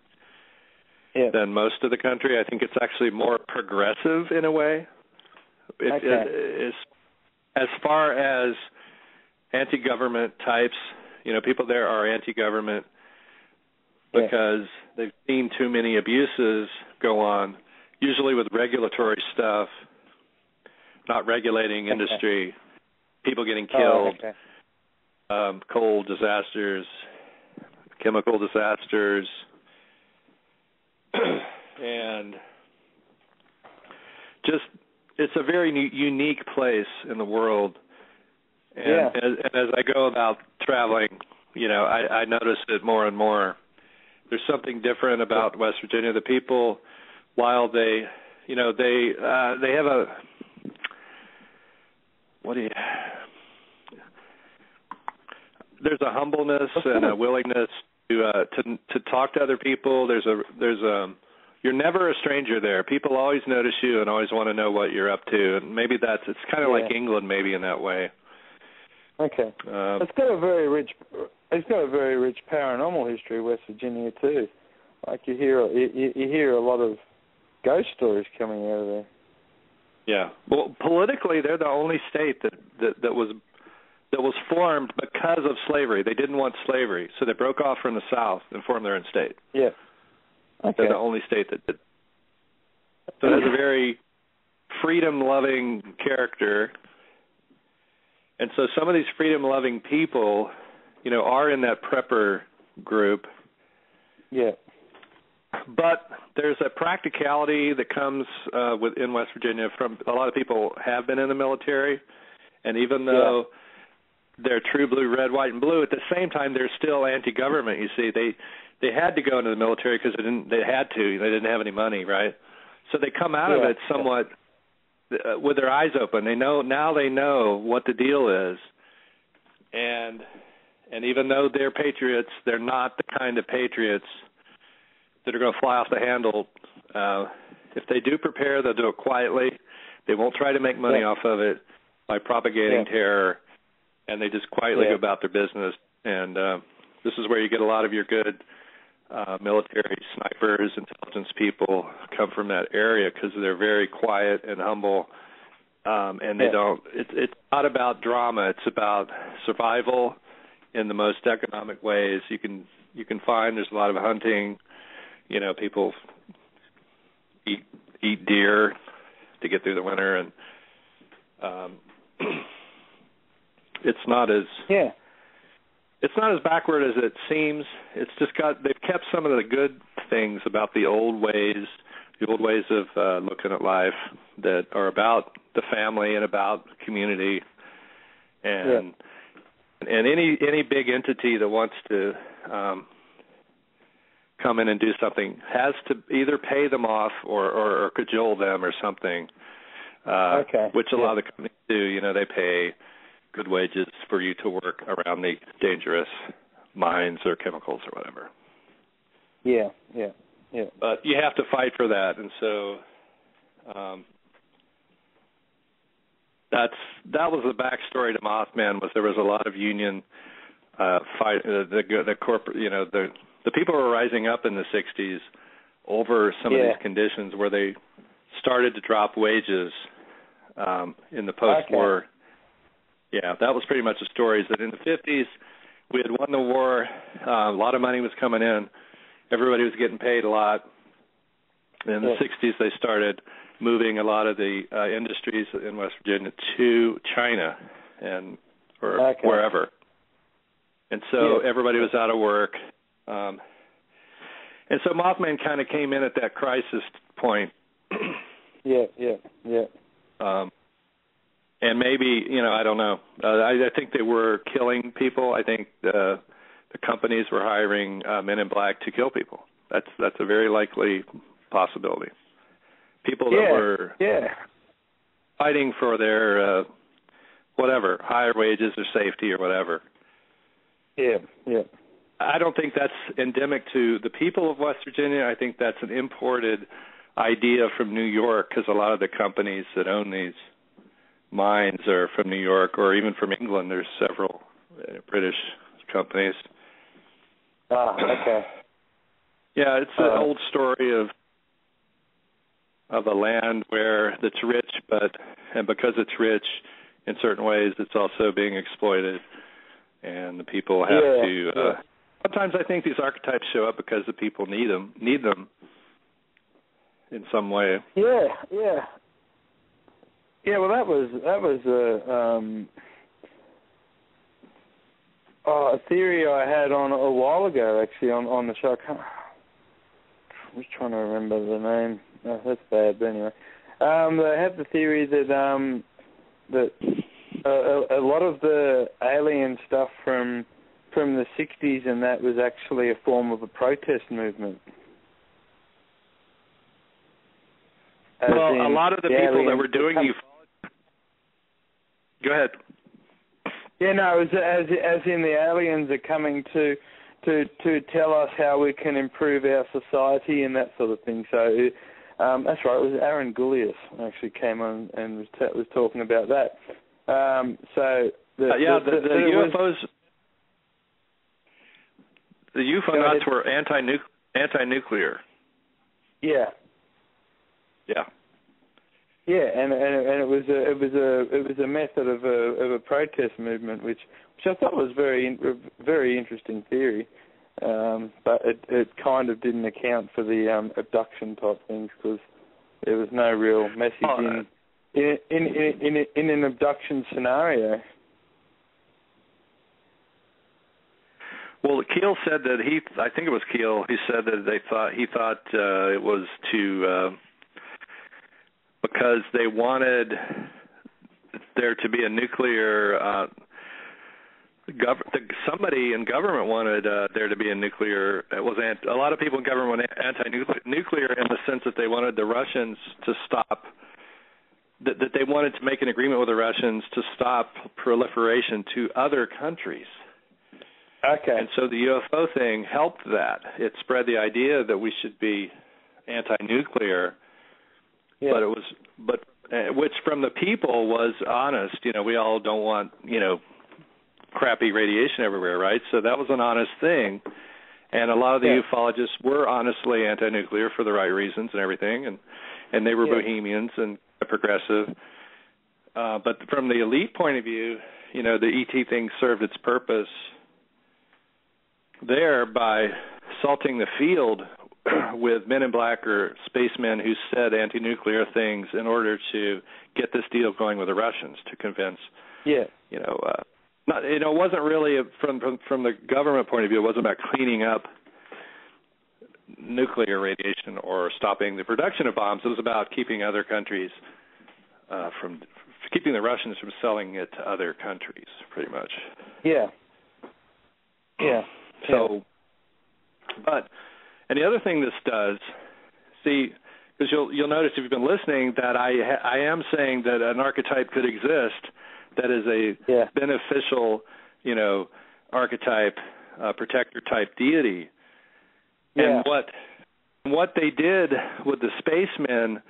than most of the country, I think it's actually more progressive in a way. It is, as far as anti-government types, people there are anti-government because they've seen too many abuses go on, usually with regulatory stuff, not regulating industry, people getting killed, coal disasters, chemical disasters, and just it's a very unique place in the world. And as I go about traveling, I notice it more and more. There's something different about West Virginia. The people, while they have a there's a humbleness and a willingness to talk to other people. There's a you're never a stranger there. People always notice you and always want to know what you're up to. And maybe it's kind of like England, maybe in that way. Okay. It's got a very rich paranormal history, West Virginia too. Like you hear a lot of ghost stories coming out of there. Yeah. Well, politically, they're the only state that was formed because of slavery. They didn't want slavery, so they broke off from the South and formed their own state. Yeah. Okay. They're the only state that did. So it has a very freedom-loving character. And so some of these freedom-loving people, are in that prepper group. Yeah. But there's a practicality that comes in West Virginia from a lot of people have been in the military, and even though they're true blue, red, white, and blue, at the same time they're still anti-government. You see, they had to go into the military because they had to. They didn't have any money, right? So they come out of it somewhat with their eyes open. They know what the deal is, and even though they're patriots, they're not the kind of patriots that are going to fly off the handle. If they do prepare, they'll do it quietly. They won't try to make money off of it by propagating terror, and they just quietly go about their business. And this is where you get a lot of your good military snipers, intelligence people come from that area because they're very quiet and humble, and they don't. It's not about drama. It's about survival in the most economic ways you can find. There's a lot of hunting. People eat deer to get through the winter, and it's not as backward as it seems. It's just they've kept some of the good things about the old ways of looking at life that are about the family and about community, and any big entity that wants to come in and do something has to either pay them off or cajole them or something, which a lot of the companies do. They pay good wages for you to work around the dangerous mines or chemicals or whatever. Yeah. But you have to fight for that, and so that was the backstory to Mothman. Was there was a lot of union fight, the corporate, the people were rising up in the 60s over some of these conditions where they started to drop wages in the post-war. Yeah, that was pretty much the story. Is that in the 50s we had won the war, a lot of money was coming in. Everybody was getting paid a lot. In the 60s, they started moving a lot of the industries in West Virginia to China or wherever. And so everybody was out of work. And so Mothman kind of came in at that crisis point. And maybe, I don't know. I think they were killing people. I think the companies were hiring men in black to kill people. That's a very likely possibility. People that were fighting for their higher wages or safety or whatever. I don't think that's endemic to the people of West Virginia. I think that's an imported idea from New York, because a lot of the companies that own these mines are from New York, or even from England. There's several British companies. Yeah, it's an old story of a land where that's rich, and because it's rich in certain ways, it's also being exploited, and the people have to. Sometimes I think these archetypes show up because the people need them in some way. Well, that was a theory I had on a while ago, actually, on the show. I'm just trying to remember the name. Oh, that's bad, but anyway. I had the theory that a lot of the alien stuff from the 60s and that was actually a form of a protest movement. A lot of the people that were doing Go ahead. Yeah, no, as in the aliens are coming to tell us how we can improve our society and that sort of thing. So that's right. It was Aaron Gullius actually came on and was talking about that. The UFOs. The UFO nuts were anti-nuclear. Yeah, and it was a method of a protest movement, which I thought was very interesting theory, but it kind of didn't account for the abduction type things, because there was no real message in an abduction scenario. Well, Keel said that I think it was Keel. He said that he thought it was because they wanted there to be a nuclear. Somebody in government wanted there to be a nuclear. It was a lot of people in government wanted anti-nuclear in the sense that they wanted the Russians to stop. That they wanted to make an agreement with the Russians to stop proliferation to other countries. And so the UFO thing helped that. It spread the idea that we should be anti-nuclear, but which from the people was honest. We all don't want, crappy radiation everywhere, right? So that was an honest thing. And a lot of the ufologists were honestly anti-nuclear for the right reasons and everything, and they were bohemians and progressive. But from the elite point of view, the ET thing served its purpose there by salting the field with men in black or spacemen who said anti-nuclear things in order to get this deal going with the Russians to convince. Yeah. It wasn't really from the government point of view. It wasn't about cleaning up nuclear radiation or stopping the production of bombs. It was about keeping other countries keeping the Russians from selling it to other countries, pretty much. Yeah. Yeah. So, and the other thing this does, because you'll notice if you've been listening that I am saying that an archetype could exist that is a beneficial, archetype, protector type deity. Yeah. And what they did with the spacemen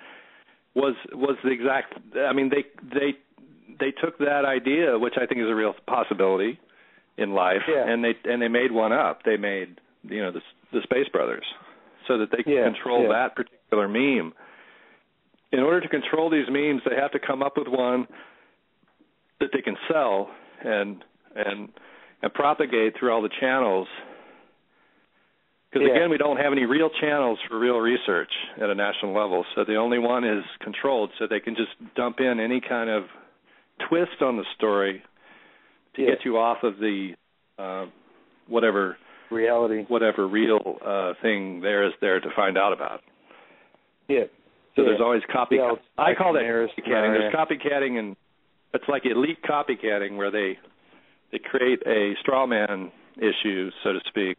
was the exact. I mean, they took that idea, which I think is a real possibility in life, and they made one up. They made the Space Brothers, so that they can control that particular meme. In order to control these memes, they have to come up with one that they can sell and propagate through all the channels. Because, again, we don't have any real channels for real research at a national level, so the only one is controlled, so they can just dump in any kind of twist on the story to get you off of the whatever reality, whatever real thing there is there to find out about. Yeah. So there's always copycat. I call that copycatting. There's copycatting, and it's like elite copycatting, where they create a straw man issue, so to speak,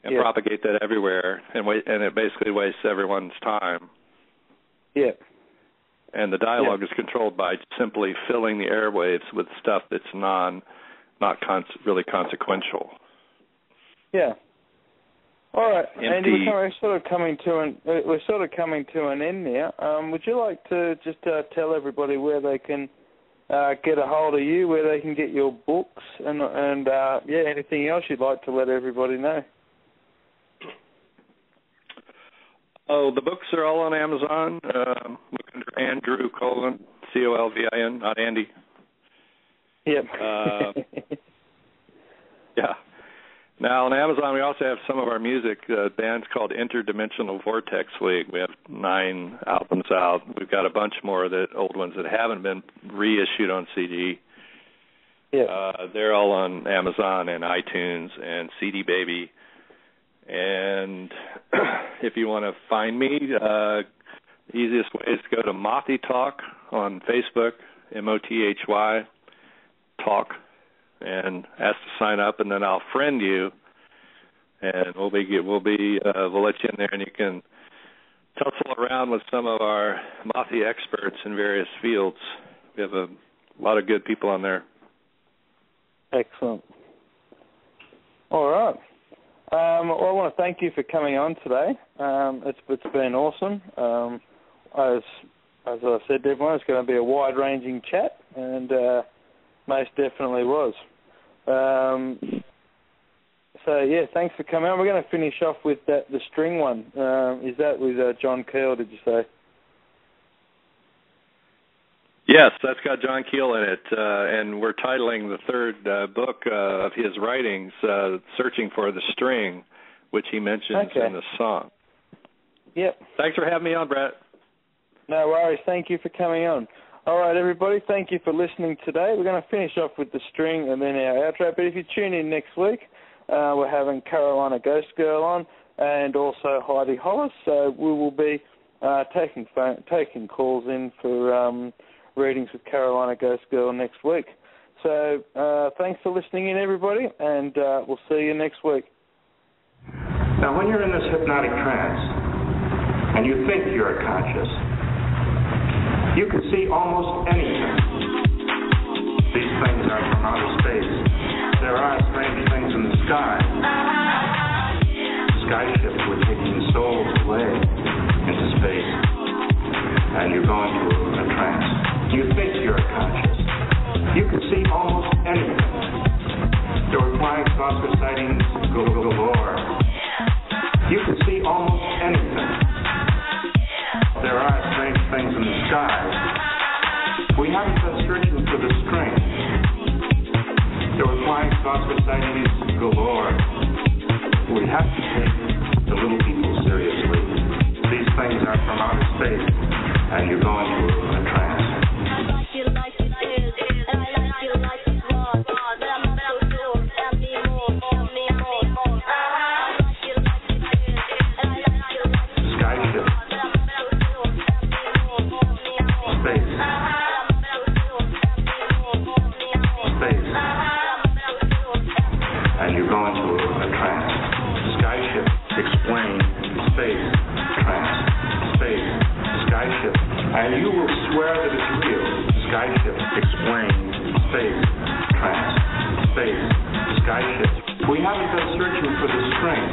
and propagate that everywhere, and it basically wastes everyone's time. Yeah. And the dialogue is controlled by simply filling the airwaves with stuff that's not really consequential. Yeah. All right, Andy, we're sort of coming to an end now. Would you like to just tell everybody where they can get a hold of you, where they can get your books, and anything else you'd like to let everybody know? Oh, the books are all on Amazon. Look under Andrew Colvin, Colvin, not Andy. Yep. Yeah. Now, on Amazon, we also have some of our music. Band's called Interdimensional Vortex League. We have 9 albums out. We've got a bunch more old ones that haven't been reissued on CD. Yeah. They're all on Amazon and iTunes and CD Baby. And if you want to find me, the easiest way is to go to Mothy Talk on Facebook, MOTHY Talk, and ask to sign up, and then I'll friend you, and we'll let you in there, and you can tussle around with some of our Mothy experts in various fields. We have a lot of good people on there. Excellent. All right. Well, I want to thank you for coming on today. It's been awesome. As I said to everyone, it's going to be a wide-ranging chat, and most definitely was. Thanks for coming on. We're going to finish off with the string one. Is that with John Keel, did you say? Yes, that's got John Keel in it, and we're titling the third book of his writings, Searching for the String, which he mentions in the song. Yep. Thanks for having me on, Bret. No worries. Thank you for coming on. All right, everybody, thank you for listening today. We're going to finish off with the string and then our outro, but if you tune in next week, we're having Carolina Ghost Girl on and also Heidi Hollis, so we will be taking calls in for readings with Carolina Ghost Girl next week. So thanks for listening in, everybody, and we'll see you next week. Now, when you're in this hypnotic trance and you think you're conscious, you can see almost anything. These things are from outer space. There are strange things in the sky. Skyships were taking souls away into space, and you're going to a trance. You think you're conscious. You can see almost anything. There were flying saucer sightings galore. You can see almost anything. There are strange things in the sky. We haven't been searching for the string. There were flying saucer sightings galore. We have to take the little piece and you go into a trance. Skyship, explain space, trance, space, skyship. And you will swear that it's real. Skyship, explain space, trance, space, skyship. We haven't been searching for the string.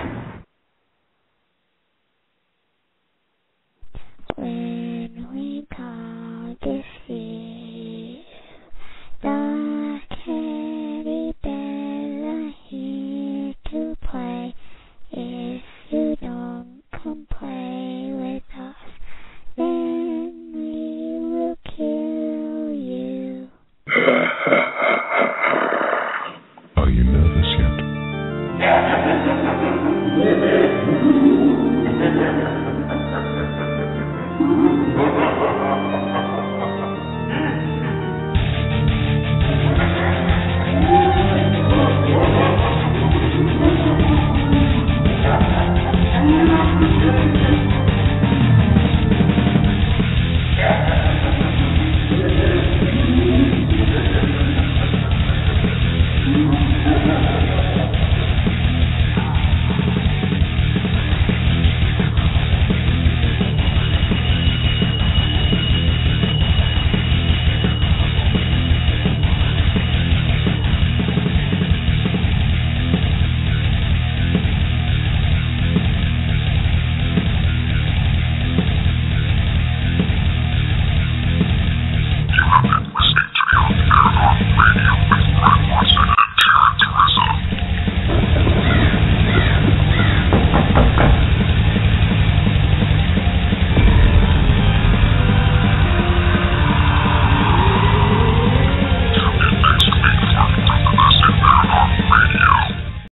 When we call to see the teddy bears are here to play. If you don't come play with us, then we will kill you. Are you nervous yet?